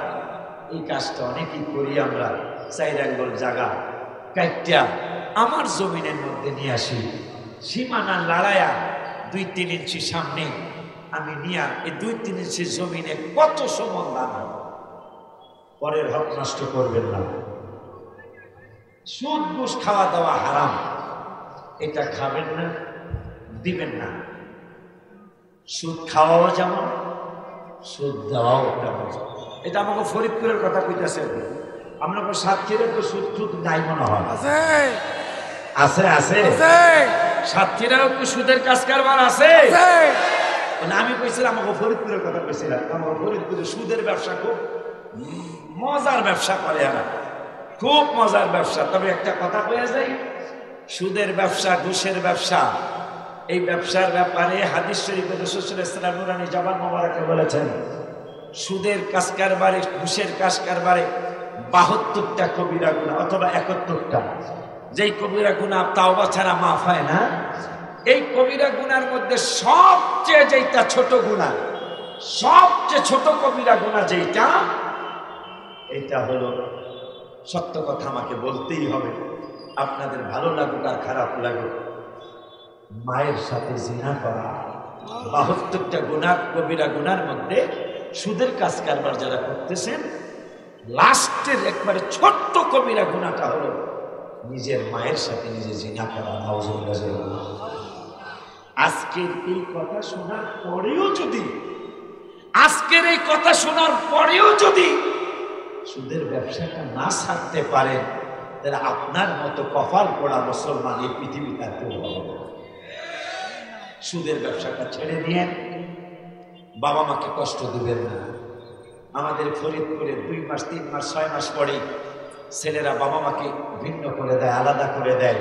এই কাজটা অনেকেই করি আমরা। 4 আঙ্গুল জায়গা কাইটা আমার জমিনের মধ্যে নিয়ে আসি, সীমানা লাড়ায়া 2-3 ইঞ্চি সামনে আমি নিয়া এই 2-3 ইঞ্চি জমিনে কত সমান ধান হবে। পরের হক নষ্ট করবেন না। সুদ ঘুষ খাওয়া দাওয়া হারাম, এটা খাবেন না, দিবেন না। সুদ খাওয়াও যেমন, সুদ দেওয়াও তেমন। এটা আমাকে ফরিদপুরের কথা কইতেছে। আমরা সাতক্ষীরায় তো সুদ টুদ নাই মনে হয়। আছে আছে আছে আছে সাতক্ষীরাও একটু সুদের কাজ কারবার আছে। আছে। মানে আমি কইছিলাম আমাকে ফরিদপুরের কথা কইছিলাম। আমাকে ফরিদপুরে সুদের ব্যবসা খুব মজার ব্যবসা করে, এরা খুব মজার ব্যবসা। তবে একটা কথা কয়ে যায়, সুদের ব্যবসা, ঘুষের ব্যবসা, এই ব্যবসার ব্যাপারে হাদিস শরীফে রাসূল সাল্লাল্লাহু আলাইহি ওয়াসাল্লাম নুরানি জবান মোবারকে বলেছেন, সুদের কাজ কারবারে, ঘুষের কাজ কারবারে 72টা কবিরা গুনাহ অথবা 71টা। যেই কবিরা গুনাহ তাওবা ছাড়া মাফ হয় না, এই কবিরা গুনার মধ্যে সবচেয়ে যেটা ছোট গুনাহ, সবচেয়ে ছোট কবিরা গুনাহ যেটা, এটা হলো, সত্য কথা আমাকে বলতেই হবে, আপনাদের ভালো লাগুক আর খারাপ লাগুক, মায়ের সাথে জিনা করা। 72টা গুনাহ, কবিরা গুনার মধ্যে সুদের কাজ কারবার যারা করতেছেন, লাস্টের একবারে ছোট্ট কবিরা গুনাহটা হলো নিজের মায়ের সাথে নিজে জিনা করা। নাউজুবিল্লাহ। আজকের এই কথা শোনার পরেও যদি, আজকের এই কথা শোনার পরেও যদি সুদের ব্যবসাটা না ছাড়তে পারেন, তাহলে আপনার মতো কপাল পড়া মুসলমান এই পৃথিবীতে আর কেউ হবে না। সুদের ব্যবসাটা ছেড়ে দিয়ে বাবা মাকে কষ্ট দিবেন না। আমাদের ফরিদপুরে 2 মাস 3 মাস 6 মাস পরে ছেলেরা বাবা মাকে ভিন্ন করে দেয়, আলাদা করে দেয়।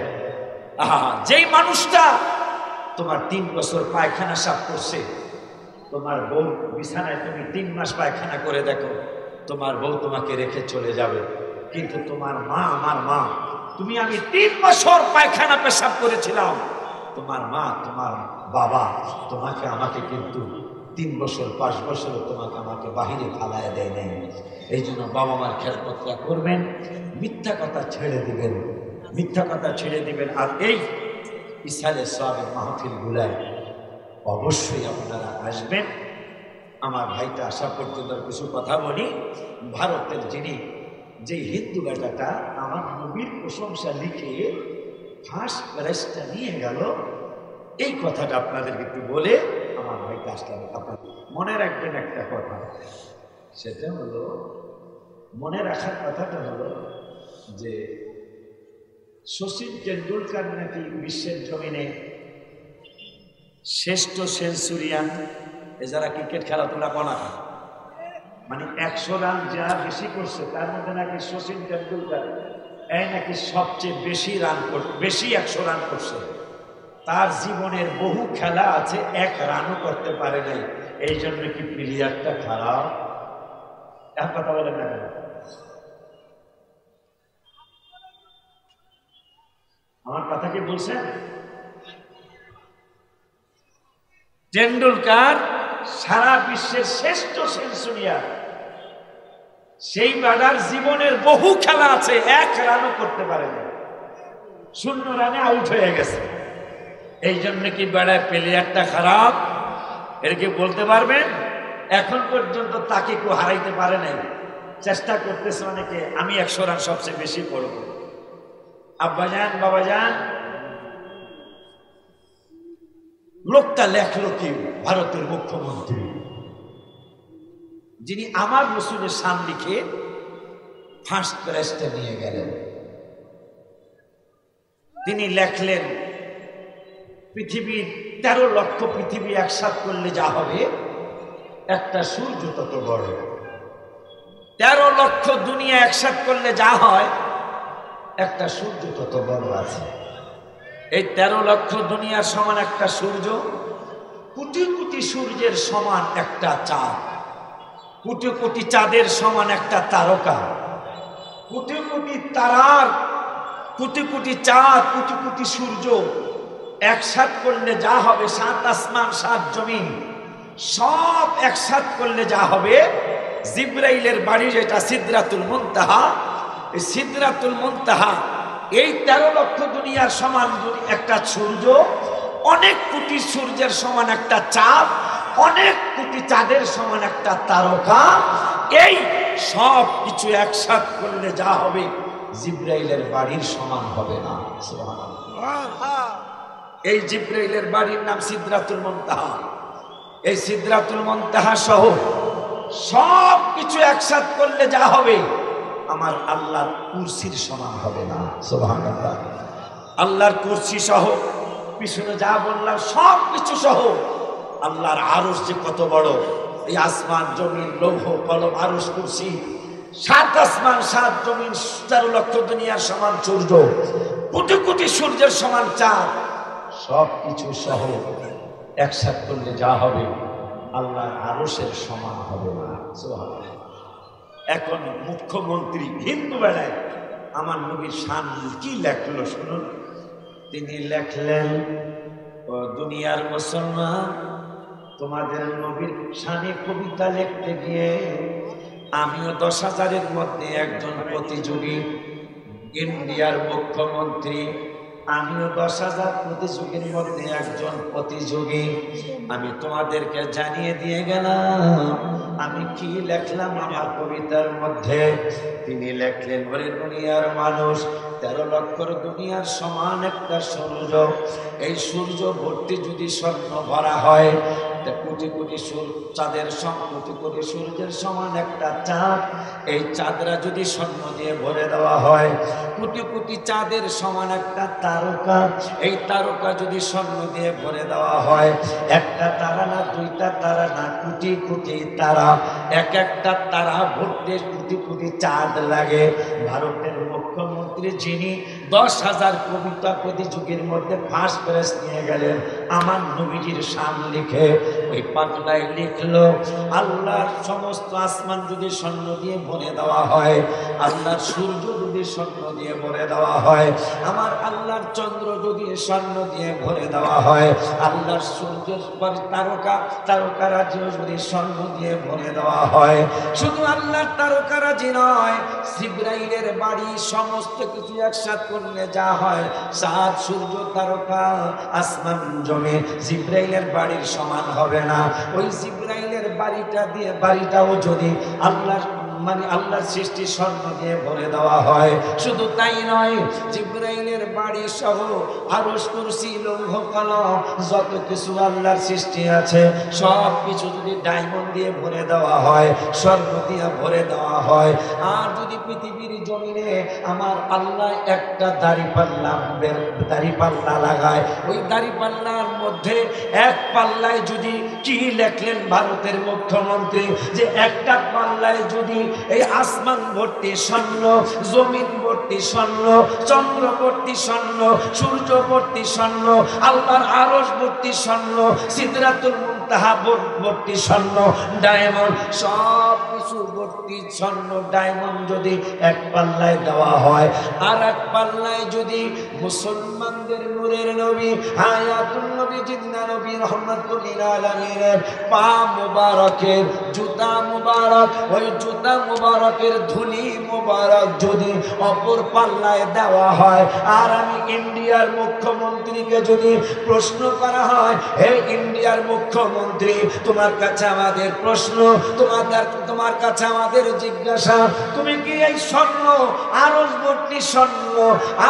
যেই মানুষটা তোমার 3 বছর পায়খানা সাফ করছে, তোমার বউ বিছানায় তুমি 3 মাস পায়খানা করে দেখো, তোমার বউ তোমাকে রেখে চলে যাবে। কিন্তু তোমার মা, আমার মা, তুমি আমি 3 বছর পায়খানা পেশাব করেছিলাম, তোমার মা, তোমার বাবা তোমাকে আমাকে কিন্তু 3 বছর 5 বছর তোমাকে আমাকে বাহিরে ফালায় দেয় নাই। এই জন্য বাবা মার খেয়ালপত্রা করবেন, মিথ্যা কথা ছেড়ে দিবেন, মিথ্যা কথা ছেড়ে দিবেন। আর এই ইসালে সওয়াবের মাহফিল গুলায় অবশ্যই আপনারা আসবেন। আমার ভাইটা আসা পর্যন্ত কিছু কথা বলি। ভারতের যিনি, যে হিন্দু বেটাটা আমার নবীর প্রশংসা লিখে ফার্স্ট প্রাইজটা নিয়ে গেল, এই কথাটা আপনাদেরকে একটু বলে আমার ভাইটা আসলাম। আপনার মনে রাখবেন একটা কথা, সেটা হলো, মনে রাখার কথাটা হলো যে শচীন টেন্ডুলকার নাকি বিশ্বের জমিনে শ্রেষ্ঠ সেঞ্চুরিয়ান। এ যারা ক্রিকেট খেলাধুলা করা, মানে 100 রান যা বেশি করছে তার মধ্যে নাকি শচীন টেন্ডুলকার এই নাকি সবচেয়ে বেশি রান, বেশি 100 রান করছে। তার জীবনের বহু খেলা আছে 1 রানও করতে পারে নাই। এই জন্য কি প্লেয়ারটা খারাপ? এক কথা বলেন না কেন? আমার কথা কি বলছেন? টেন্ডুলকার সারা বিশ্বের শ্রেষ্ঠ সেঞ্চুরিয়ান, সেই ব্যাটার জীবনের বহু খেলা আছে 1 রানও করতে পারে না, 0 রানে আউট হয়ে গেছে। এই জন্য কি বেড়ায় প্লেয়ারটা খারাপ? এর কি বলতে পারবেন? এখন পর্যন্ত তাকে কেউ হারাইতে পারে নাই। চেষ্টা করতেছে অনেকে, আমি 100 রান সবচেয়ে বেশি করব। আব্বাজান, বাবাজান, লোকটা লেখলো কি? ভারতের মুখ্যমন্ত্রী, যিনি আমার রসুলের শান লিখে ফার্স্ট প্রাইজটা নিয়ে গেলেন। তিনি লেখলেন, পৃথিবীর 13 লক্ষ পৃথিবী একসাথ করলে যা হবে, একটা সূর্য তত বড়। 13 লক্ষ দুনিয়া একসাথ করলে যা হয়, একটা সূর্য তত বড় আছে। এই 13 লক্ষ দুনিয়ার সমান একটা সূর্য, কোটি কোটি সূর্যের সমান একটা চাঁদ, কোটি কোটি চাঁদের সমান একটা তারকা, কোটি কোটি তারার, কোটি কোটি চাঁদ, কোটি কোটি সূর্য একসাথ করলে যা হবে, 7 আসমান 7 জমিন সব একসাথ করলে যা হবে, জিব্রাইলের বাড়ি যেটা সিদরাতুল মুনতাহা, এই সিদরাতুল মুনতাহা এই 13 লক্ষ দুনিয়ার সমান একটা সূর্য, অনেক কোটি সূর্যের সমান একটা চাঁদ, অনেক কোটি চাঁদের সমান একটা তারকা, এই সব কিছু একসাথ করলে যা হবে জিব্রাইলের বাড়ির সমান হবে না। সুবহানাল্লাহ। এই জিব্রাইলের বাড়ির নাম সিদরাতুল মুনতাহা। এই সিদরাতুল মুনতাহা সহ সব কিছু একসাথে করলে যা হবে আমার আল্লাহর কুরসির সমান হবে না। সুবহানাল্লাহ। আল্লাহর কুরসি সহ পিছনে যা বললাম সব কিছু সহ আল্লাহর আরশ যে কত বড়, এই আসমান জমিন লৌহ কলম আরশ কুরসি, 7 আসমান 7 জমিন 13 লক্ষ দুনিয়ার সমান সূর্য, কোটি কোটি সূর্যের সমান চাঁদ, সব কিছু সহ একসাথে করলে যা হবে আল্লাহর আরশের সমান হবে না। সুবহানাল্লাহ। এখন মুখ্যমন্ত্রী হিন্দু বেলায় আমার নবীর শান কি লেখলো শুনুন। তিনি লেখলেন, ও দুনিয়ার মুসলমান, তোমাদের নবীর শানে কবিতা লিখতে গিয়ে আমিও 10,000-এর মধ্যে একজন প্রতিযোগী। ইন্ডিয়ার মুখ্যমন্ত্রী, আমিও 10,000 প্রতিযোগীর মধ্যে একজন প্রতিযোগী। আমি তোমাদেরকে জানিয়ে দিয়ে গেলাম আমি কি লেখলাম আমার কবিতার মধ্যে। তিনি লেখলেন, বলে দুনিয়ার মানুষ, 13 লক্ষর দুনিয়ার সমান একটা সূর্য, এই সূর্য ভর্তি যদি স্বর্ণ ভরা হয়, কোটি কোটি চাঁদের কোটি কোটি সূর্যের সমান একটা চাঁদ, এই চাঁদরা যদি স্বর্ণ দিয়ে ভরে দেওয়া হয়, কোটি কোটি চাঁদের সমান একটা তারকা, এই তারকা যদি স্বর্ণ দিয়ে ভরে দেওয়া হয়, একটা তারা না, 2টা তারা না, কোটি কোটি তারা, এক একটা তারা ভর্তি কোটি কোটি চাঁদ লাগে। ভারতের মুখ্যমন্ত্রী যিনি 10,000 কবিতা প্রতিযোগীর মধ্যে ফার্স্ট প্রাইজ নিয়ে গেলেন আমার নবীজির শান লিখে, ওই পাগলায় লিখলো, আল্লাহর সমস্ত আসমান যদি স্বর্ণ দিয়ে ভরে দেওয়া হয়, আল্লাহর সূর্য যদি স্বর্ণ দিয়ে ভরে দেওয়া হয়, আমার আল্লাহর চন্দ্র যদি স্বর্ণ দিয়ে ভরে দেওয়া হয়, আল্লাহর সূর্যের পর তারকারাজি যদি স্বর্ণ দিয়ে ভরে দেওয়া হয়, শুধু আল্লাহর তারকারাজি নয়, জিবরাইলের বাড়ি সমস্ত কিছু একসাথে করলে যা হয়, চাঁদ সূর্য তারকা আসমান জমে জিবরাইলের বাড়ির সমান হবে না। ওই জিবরাইলের বাড়িটাও যদি আল্লাহর সৃষ্টি স্বর্ণ দিয়ে ভরে দেওয়া হয়, শুধু তাই নয়, জিবরাইলের বাড়ি সহ আরশ কুরসি লৌহ কলম যত কিছু আল্লাহর সৃষ্টি আছে সব কিছু যদি ডায়মন্ড দিয়ে ভরে দেওয়া হয়, স্বর্ণ দিয়ে ভরে দেওয়া হয়, আর যদি পৃথিবীর জমিনে আমার আল্লাহ একটা দাড়িপাল্লা লাগায়, ওই দাড়িপাল্লার মধ্যে এক পাল্লায় যদি কি লেখলেন ভারতের মুখ্যমন্ত্রী, যে একটা পাল্লায় যদি এই আসমান ভর্তি স্বর্ণ, জমিন ভর্তি স্বর্ণ, চন্দ্র ভর্তি স্বর্ণ, সূর্য ভর্তি স্বর্ণ, আল্লাহর আরশ ভর্তি স্বর্ণ, সিদরাতুল মুনতাহা ভর্তি স্বর্ণ, ডায়মন্ড সব কিছু ভর্তি স্বর্ণ ডায়মন্ড যদি এক পাল্লায় দেওয়া হয়, আর এক পাল্লায় যদি মুসলমানদের নূরের নবী হায়াতুন নবী জিন্দা নবী রাহমাতুল লিল আলামিনের পা মুবারকের জুতা মুবারক, ওই জুতা মুবারকের ধুলি মুবারক যদি অপর পাল্লায় দেওয়া হয়, আর আমি ইন্ডিয়ার মুখ্যমন্ত্রীকে যদি প্রশ্ন করা হয়, হে ইন্ডিয়ার মুখ্যমন্ত্রী, তোমার কাছে আমাদের প্রশ্ন, তোমার কাছে আমাদের জিজ্ঞাসা, তুমি কি এই স্বর্ণ আরশ ভর্তি স্বর্ণ,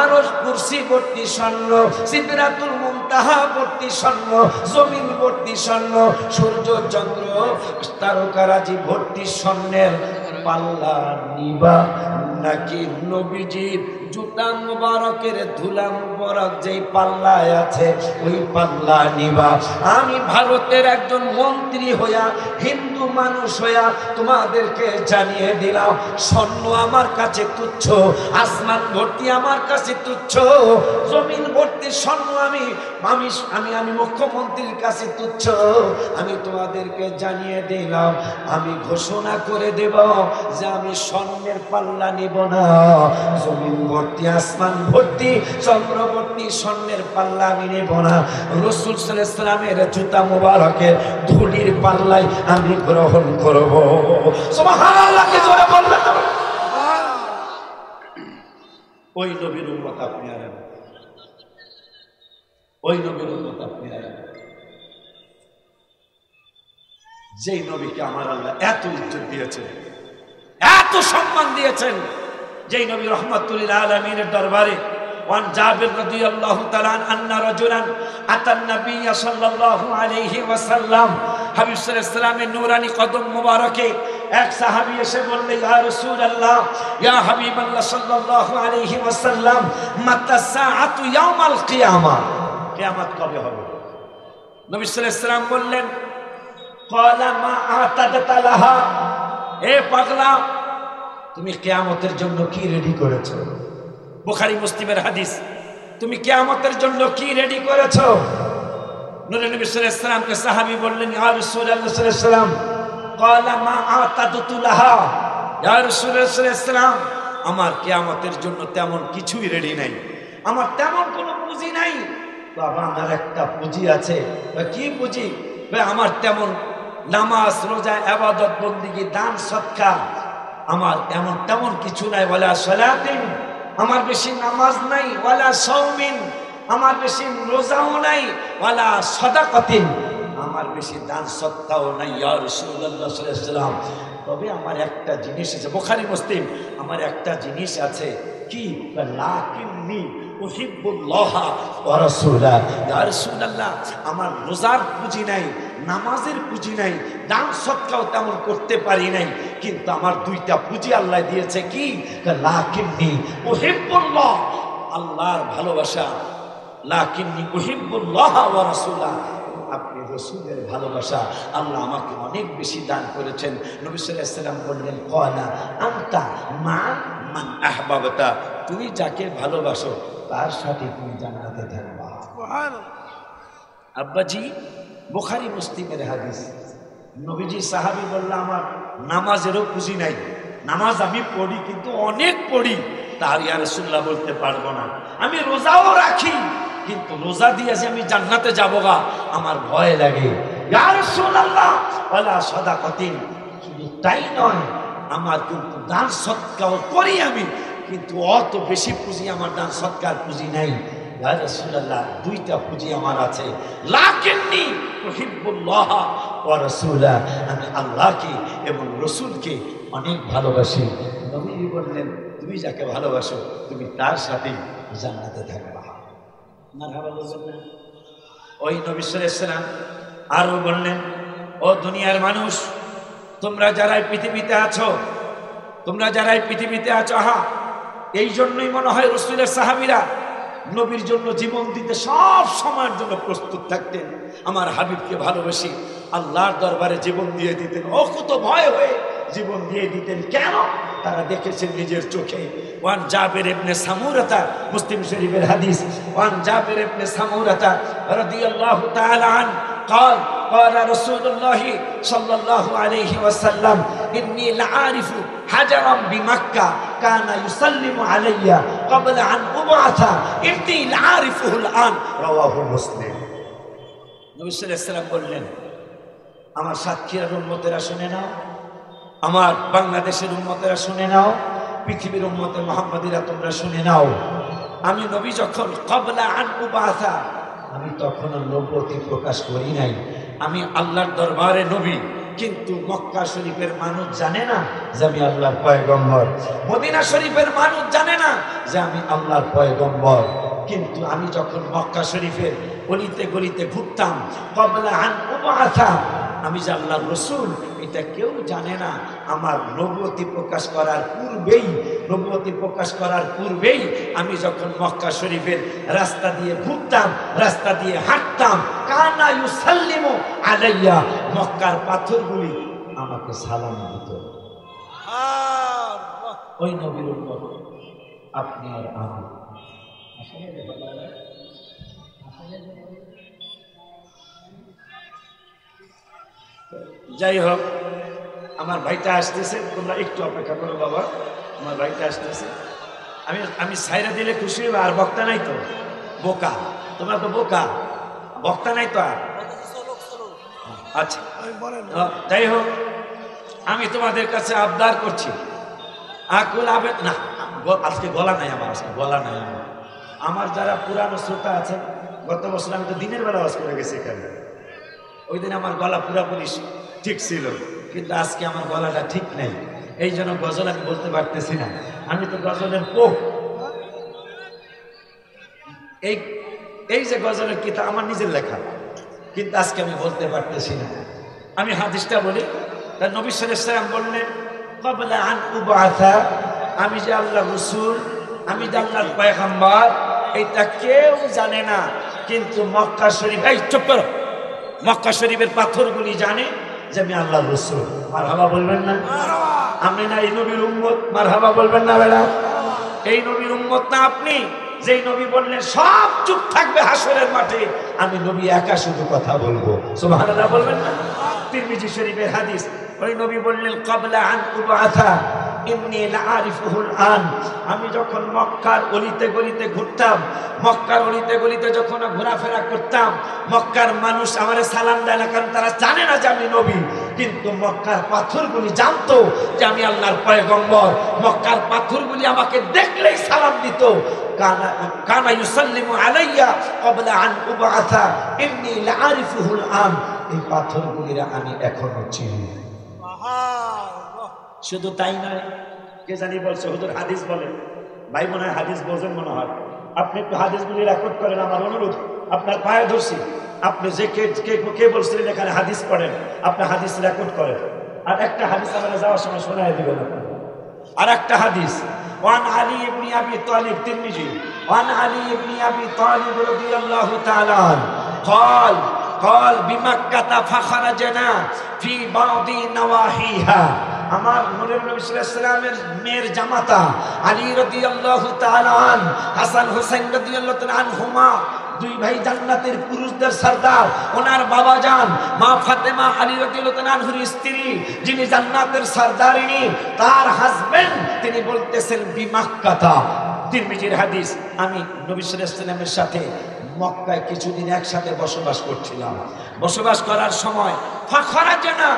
আরশ কুরসি ভর্তি স্বর্ণ, সিদরাতুল মুনতাহা ভর্তি স্বর্ণ, জমিন ভর্তি স্বর্ণ, সূর্য চন্দ্র তারকারাজি ভর্তি স্বর্ণের পাল্লা নিবা, নাকি নবীজির জুতা মুবারকের ধুলা মুবারক যেই পাল্লায় আছে ওই পাল্লা নিবা? আমি ভারতের একজন মন্ত্রী হইয়া, হিন্দু মানুষ হইয়া তোমাদেরকে জানিয়ে দিলাম, স্বর্ণ আমার কাছে তুচ্ছ, আসমান ভর্তি আমার কাছে তুচ্ছ, জমিন ভর্তি স্বর্ণ আমি মুখ্যমন্ত্রীর কাছে তুচ্ছ। আমি তোমাদেরকে জানিয়ে দিলাম, আমি ঘোষণা করে দেব যে আমি স্বর্ণের পাল্লা নিব না, জমিন ভর্তি আসমান ভর্তি চন্দ্র ভর্তি স্বর্ণের পাল্লা আমি নেব না, রাসূল সাল্লাল্লাহু আলাইহি ওয়াসাল্লামের জুতা মুবারকের ধুলির পাল্লাই আমি গ্রহণ করব। সুবহানাল্লাহ, কি জোরে বলবেন? ওই নবীর উম্মত আপনি আর আমি, ওই নবীর উম্মত আপনি আর আমি, যেই নবীকে আমার আল্লাহ এত ইজ্জত দিয়েছেন, এত সম্মান দিয়েছেন, যেই নবী রহমাতুল লিল আলামিনের দরবারে وعن جابر رضي الله تعالى عنه أن رجلا أتى النبي صلى الله عليه وسلم হাবিব সাল্লাল্লাহু আলাইহি ওয়াসাল্লামের নূরানি কদম মোবারকে এক সাহাবী এসে বলল ইয়া রাসূলুল্লাহ ইয়া হাবিবাল্লাহ সাল্লাল্লাহু আলাইহি ওয়াসাল্লাম মাতা সাআতু ইয়াউমাল কিয়ামা কিয়ামত কবে হবে নবী সাল্লাল্লাহু আলাইহি ওয়াসাল্লাম বললেন ক্বালা মা আতাদাতা লাহা এ পাগলা তুমি কিয়ামতের জন্য কি রেডি করেছো বুখারী মুসলিমের হাদিস তুমি কিয়ামতের জন্য কি রেডি করেছো নূরে নবী সাল্লাল্লাহু আলাইহি ওয়াসাল্লামকে সাহাবী বললেন ইয়া রাসূলুল্লাহ সাল্লাল্লাহু আলাইহি ওয়াসাল্লাম ক্বালা মা আতাদতু লাহা ইয়া রাসূলুল্লাহ সাল্লাল্লাহু আলাইহি ওয়াসাল্লাম আমার কিয়ামতের জন্য তেমন কিছুই রেডি নাই আমার তেমন কোনো পুঁজি নাই বাবা আমার একটা পুঁজি আছে কি পুঁজি ভাই আমার তেমন নামাজ রোজা ইবাদত বندگی দান সদকা আমার তেমন কিছু নাই ওয়ালা সালাতিন আমার বেশি নামাজ নাই ওয়ালা সাওমিন আমার বেশি রোজাও নাই ওয়ালা সাদাকাতিন আমার বেশি দান সদকাও নাই ইয়া রাসূলুল্লাহ সাল্লাল্লাহু আলাইহি ওয়াসাল্লাম তবে আমার একটা জিনিস আছে বুখারী মুসলিম আমার একটা জিনিস আছে কি লাকিন্নী উহিব্বুল্লাহ ওয়া রাসূলা ইয়া রাসূলুল্লাহ আমার রোজার পুঁজি নাই নামাজের পুঁজি নাই দান সদকাও তেমন করতে পারি নাই কিন্তু আমার দুইটা পুঁজি আল্লাহ দিয়েছে কি লাকিন্নী উহিব্বুল্লাহ আল্লাহর ভালোবাসা লাকিন্নী উহিব্বুল্লাহ ওয়া রাসূলা আপনি রাসূলের ভালোবাসা আল্লাহ আমাকে অনেক বেশি দান করেছেন নবী সাল্লাল্লাহু আলাইহি ওয়াসাল্লাম বললেন ক্বালা আনতা মা মান আহবাবতা তুমি যাকে ভালোবাসো তার সাথে তুমি জান্নাতে থাকবা সুবহানাল্লাহ আব্বাজি বুখারী মুসলিমের হাদিস নবীজি সাহাবী বলল আমার নামাজেরও পুঁজি নাই নামাজ আমি পড়ি কিন্তু অনেক পড়ি তার ইয়া রাসূলুল্লাহ বলতে পারবো না আমি রোজাও রাখি কিন্তু রোজা দিয়ে যে আমি জান্নাতে যাবো গা আমার ভয় লাগে ইয়া রাসূলুল্লাহ ওয়ালা সাদাকাতিন শুধু তাই নয় আমার কিন্তু দান সদকাও করি আমি কিন্তু অত বেশি পুঁজি আমার দান সদকার পুঁজি নাই ইয়া রাসূলুল্লাহ দুইটা পুঁজি আমার আছে লাকিন্নী উহিব্বুল্লাহ ওয়া রাসূলা আমি আল্লাহকে এবং রাসূলকে অনেক ভালোবাসি নবী বললেন তুমি যাকে ভালোবাসো তুমি তার সাথে জান্নাতে থাকবা মারহাবা বললেন ওই নবী সাল্লাল্লাহু আলাইহি ওয়াসাল্লাম আরো বললেন ও দুনিয়ার মানুষ তোমরা যারা পৃথিবীতে আছো হ্যাঁ এই জন্যই মনে হয় রাসূলের সাহাবীরা নবীর জন্য জীবন দিতে সব সময়ের জন্য প্রস্তুত থাকতেন আমার হাবিবকে ভালোবাসি আল্লাহর দরবারে জীবন দিয়ে দিতেন অকুত ভয় হয়ে জীবন দিয়ে দিতেন কেন তারা দেখেছেন নিজের চোখে ওয়ান জাবির ইবনে সামুরাতা মুসলিম শরীফের হাদিস ওয়ান জাবির ইবনে সামুরাতা রাদিয়াল্লাহু তাআলা আন قال قال رسول الله صلى الله عليه وسلم إني لعارف حجرا بمكة كان يسلم علي قبل أن أبعث إني لعارفه الآن رواه مسلم নবী সাল্লাল্লাহু আলাইহি ওয়াসাল্লাম বললেন আমার সাতক্ষীরার উম্মতেরা শুনে নাও আমার বাংলাদেশের উম্মতেরা শুনে নাও পৃথিবীর উম্মতে মুহাম্মাদিরা তোমরা শুনে নাও আমি নবী যখন ক্বাবলা আন উবাসা আমি তখন নবুয়তি প্রকাশ করি নাই আমি আল্লাহর দরবারে নবী কিন্তু মক্কা শরীফের মানুষ জানে না যে আমি আল্লাহর পয়গম্বর মদিনা শরীফের মানুষ জানে না যে আমি আল্লাহর পয়গম্বর কিন্তু আমি যখন মক্কা শরীফের গলিতে গলিতে ঘুরতাম ক্বাবলা আন উবাসা আমি যে আল্লাহর রাসূল এটা কেউ জানে না আমার নবুয়তি প্রকাশ করার পূর্বেই আমি যখন মক্কা শরীফের রাস্তা দিয়ে ঘুরতাম রাস্তা দিয়ে হাঁটতাম কানা ইউসাল্লিমু আলাইয়া মক্কার পাথরগুলি আমাকে সালাম দিত ওই নবীর উম্মত আপনি আর আমি যাই হোক আমার ভাইটা আসতেছে তোমরা একটু অপেক্ষা করো বাবা আমার ভাইটা আসতেছে আমি সাইরা দিলে খুশি হইবা আর বক্তা নাই তো বোকা তোমরা তো বোকা বক্তা নাই তো আর আচ্ছা যাই হোক আমি তোমাদের কাছে আবদার করছি আকুল আবেদ না আজকে গলা নাই আমার যারা পুরানো শ্রোতা আছেন গত বছর আমি তো দিনের বেলা ওয়াজ করে গেছি এখানে ওই দিন আমার গলা পুরাপুরি ঠিক ছিল কিন্তু আজকে আমার গলাটা ঠিক নেই এই জন্য গজল আমি বলতে পারতেছি না, আমি তো গজলের পোক। এই যে গজলের কিতাব আমার নিজের লেখা, কিন্তু আজকে আমি বলতে পারতেছি না। আমি হাদিসটা বলি, তার নবী সাল্লাল্লাহু আলাইহি ওয়াসাল্লাম বললেন ক্বাবলা আন উবআসা, আমি যে আল্লাহর রাসূল, আমি যে আল্লাহর পয়গম্বর, এটা কেউ জানে না, কিন্তু মক্কা শরীফ, এই চুপ করো, মক্কা শরীফের পাথরগুলি জানে যে আমি আল্লাহর রাসূল। মারহাবা বলবেন না? আমি না এই নবীর উম্মত, মারহাবা বলবেন না বেটা? এই নবীর উম্মত না আপনি? যেই নবী বললেন সব চুপ থাকবে হাসরের মাঠে, আমি নবী একা শুধু কথা বলবো, সুবহানাল্লাহ বলবেন না? তিরমিজি শরীফের হাদিস, ওই নবী বললেন ক্বাবলা আন উবআসা ইন্নী লাআরিফুহুল আন, আমি যখন মক্কার অলিতে গলিতে ঘুরতাম, মক্কার অলিতে গলিতে যখন ঘোরাফেরা করতাম, মক্কার মানুষ আমারে সালাম দেয় না, কারণ তারা জানে না যে আমি নবী, কিন্তু মক্কার পাথরগুলি জানতো যে আমি আল্লাহর পয়গম্বর। মক্কার পাথরগুলি আমাকে দেখলেই সালাম দিত। কানা ইউসাল্লিমু আলাইয়া ক্বাবলা আন উবআসা ইন্নী লাআরিফুহুল আন, এই পাথরগুলিরা আমি এখনো চিনি। শুধু তাই নয়, কে জানি বলছে হুজুর হাদিস বলেন, ভাই মনে হয় হাদিস বোঝেন মনে হয়, আপনি একটু হাদিসগুলি রেকর্ড করেন, আমার অনুরোধ, আপনার পায়ে ধরছি, আপনি যে কে বলছিলেন এখানে হাদিস পড়েন, আপনি হাদিস রেকর্ড করেন। আর একটা হাদিস আমরা যাওয়ার সময় শোনায় দিবেন। আর একটা হাদিস, ওয়ান আলী ইবনে আবি তালিব, তিরমিজি, ওয়ান আলী ইবনে আবি তালিব রাদিয়াল্লাহু তাআলা قال بمكة فخرجنا في بعض نواحيها, আমার নূরের নবী সাল্লাল্লাহু আলাইহি ওয়াসাল্লামের মেয়ের জামাতা আলী রাদিয়াল্লাহু তাআলা আন, হাসান হুসাইন রাদিয়াল্লাহু তাআলা আনহুমা, দুই ভাই জান্নাতের পুরুষদের সরদার, ওনার বাবা জান মা ফাতেমা আলী রাদিয়াল্লাহু তাআলা আনহুর স্ত্রী, যিনি জান্নাতের সরদারিনী, তার হাজবেন্ড, তিনি বলতেছেন বিমাক্কাতা। তিরমিজির হাদিস, আমি নবী সাল্লাল্লাহু আলাইহি ওয়াসাল্লামের সাথে মক্কায় কিছুদিন একসাথে বসবাস করছিলাম। বসবাস করার সময় ফাখরাজনা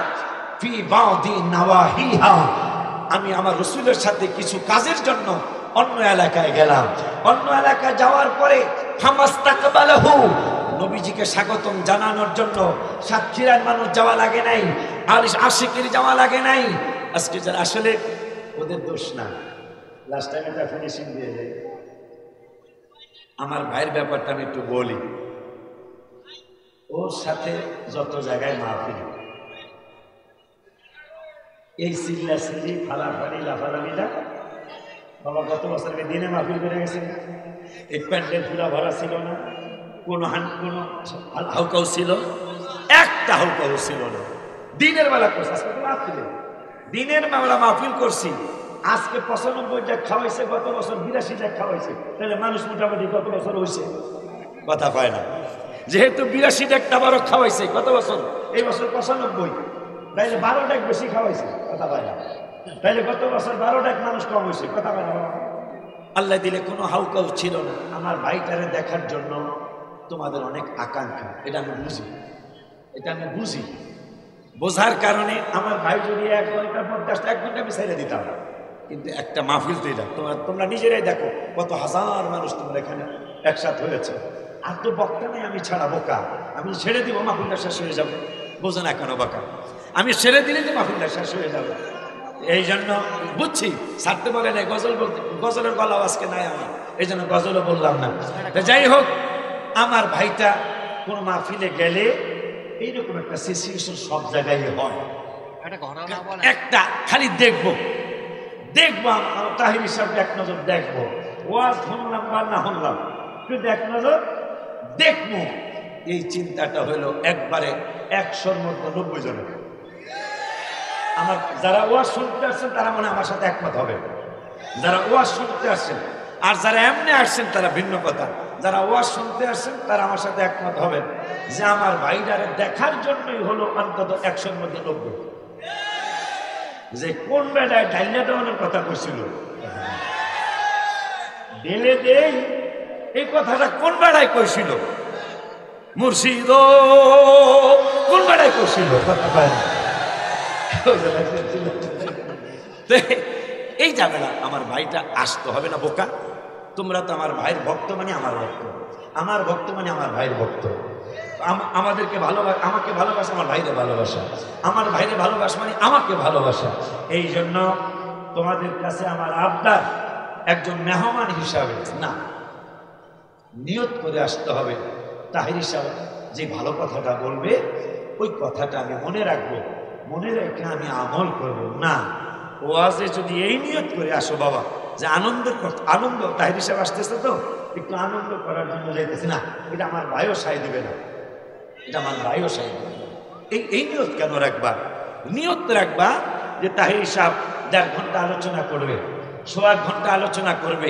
ফি বাদি নাওয়াহিহা, আমি আমার রাসূলের সাথে কিছু কাজের জন্য অন্য এলাকায় গেলাম। অন্য এলাকায় যাওয়ার পরে ফামাস্তাকবালাহু, নবীজিকে স্বাগতম জানানোর জন্য সাতক্ষীরার মানুষ যাওয়া লাগে নাই, আর আশিকের যাওয়া লাগে নাই। আজকে যারা আসলে ওদের দোষ না, লাস্ট টাইম এটা ফিনিশিং দিয়ে দেয়। আমার ভাইয়ের ব্যাপারটা আমি একটু বলি, ওর সাথে যত জায়গায় মাহফিল, এই চিল্লাচিল্লি ফালাফালি লাফালাফিটা, বাবা গত বছর দিনে মাহফিল করে গেছে, এই প্যান্ডেল পুরা ভরা ছিল না, কোনো হাউকাও ছিল, একটা হাউকাও ছিল না। দিনের বেলা করছে, আজকে তো মাহফিল, দিনের বেলা মাহফিল করছি। আজকে 95 টাকা খাওয়াইছে, গত বছর 82 টাকা খাওয়াইছে, তাহলে মানুষ মোটামুটি গত বছর হয়েছে, কথা পায় না। যেহেতু 82 টাকা তাবারক খাওয়াইছে গত বছর, এই বছর 95, তাইলে 12 টাকা বেশি খাওয়াইছে, কথা পায় না। তাইলে গত বছর 12 টাকা মানুষ কম হয়েছে, কথা পায় না। আল্লাহ দিলে কোনো হাউকাউ ছিল না। আমার ভাইটারে দেখার জন্য তোমাদের অনেক আকাঙ্ক্ষা, এটা আমি বুঝি, এটা আমি বুঝি। বোঝার কারণে আমার ভাই যদি 1 ঘন্টা 50 1 ঘন্টা আমি ছেড়ে দিতাম, কিন্তু একটা মাহফিল তো এটা, তোমরা নিজেরাই দেখো কত হাজার মানুষ তোমরা এখানে একসাথে হয়েছে। আর তো বক্তা নেই, আমি ছাড়া বোকা, আমি ছেড়ে দিব মাহফিলটা শেষ হয়ে যাবে, বোঝো না কেন বাকা, আমি ছেড়ে দিলে যে মাহফিলটা শেষ হয়ে যাবে। এই জন্য বুঝছি ছাড়তে বলে নাই, গজল বলতে, গজলের গলাও আজকে নাই আমি, এই জন্য গজলও বললাম না। যাই হোক, আমার ভাইটা কোন মাহফিলে গেলে এইরকম একটা সিচুয়েশন সব জায়গায় হয়, একটা খালি দেখবো আমার তাহির হিসাবে এক নজর দেখবো, ওয়াজ শুনলাম বা না শুনলাম, কিন্তু এক নজর দেখবো। এই চিন্তাটা হলো একবারে 100-র মধ্যে 90 জনের। আমার যারা ওয়াজ শুনতে আসছেন তারা মনে আমার সাথে একমত হবে, যারা ওয়াজ শুনতে আসছেন। আর যারা এমনি আসছেন তারা ভিন্ন কথা, যারা ওয়াজ শুনতে আসছেন তারা আমার সাথে একমত হবেন যে আমার ভাইটারে দেখার জন্যই হলো অন্তত 100-র মধ্যে 90। যে কোন বেলায় ডাইনা দেওয়ানোর কথা কইছিল, ঢেলে দেই, এই কথাটা কোন বেলায় কইছিল, মুর্শিদ কোন বেলায় কইছিল, এই যাবে না। আমার ভাইটা আসতে হবে না বোকা, তোমরা তো আমার ভাইয়ের ভক্ত মানে আমার ভক্ত, আমার ভক্ত মানে আমার ভাইয়ের ভক্ত। আমাদেরকে ভালোবাসা, আমাকে ভালোবাসা, আমার ভাইরে ভালোবাসা, আমার ভাইরে ভালোবাসা মানে আমাকে ভালোবাসা। এই জন্য তোমাদের কাছে আমার আবদার, একজন মেহমান হিসাবে না, নিয়ত করে আসতে হবে। তাহির সাহেব যে ভালো কথাটা বলবে ওই কথাটা আমি মনে রাখবো, মনে রেখে আমি আমল করব না। ওয়াজে যদি এই নিয়ত করে আসো বাবা যে আনন্দ তাহির সাহেব আসতেছে তো একটু আনন্দ করার জন্য যাইতেছি না, এটা আমার ভাইও সাই দিবে না, এটা আমার ভাইও সাই দিবে না। এই নিয়ত কেন রাখবা? নিয়ত রাখবা যে তাহির সাহেব 1.5 ঘন্টা আলোচনা করবে, 1.25 ঘন্টা আলোচনা করবে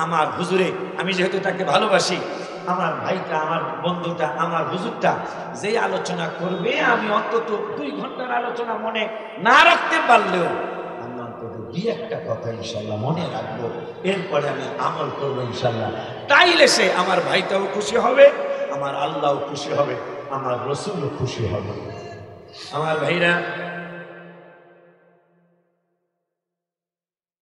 আমার হুজুরে। আমি যেহেতু তাকে ভালোবাসি, আমার ভাইটা, আমার বন্ধুটা, আমার হুজুরটা যে আলোচনা করবে, আমি অন্তত 2 ঘন্টার আলোচনা মনে না রাখতে পারলেও আমি অন্তত 2-1টা কথা ইনশাল্লাহ মনে রাখবো, এরপরে আমি আমল করবো ইনশাল্লাহ। তাইলে সে আমার ভাইটাও খুশি হবে, আমার আল্লাহও খুশি হবে, আমার রসুলও খুশি হবে। আমার ভাইরা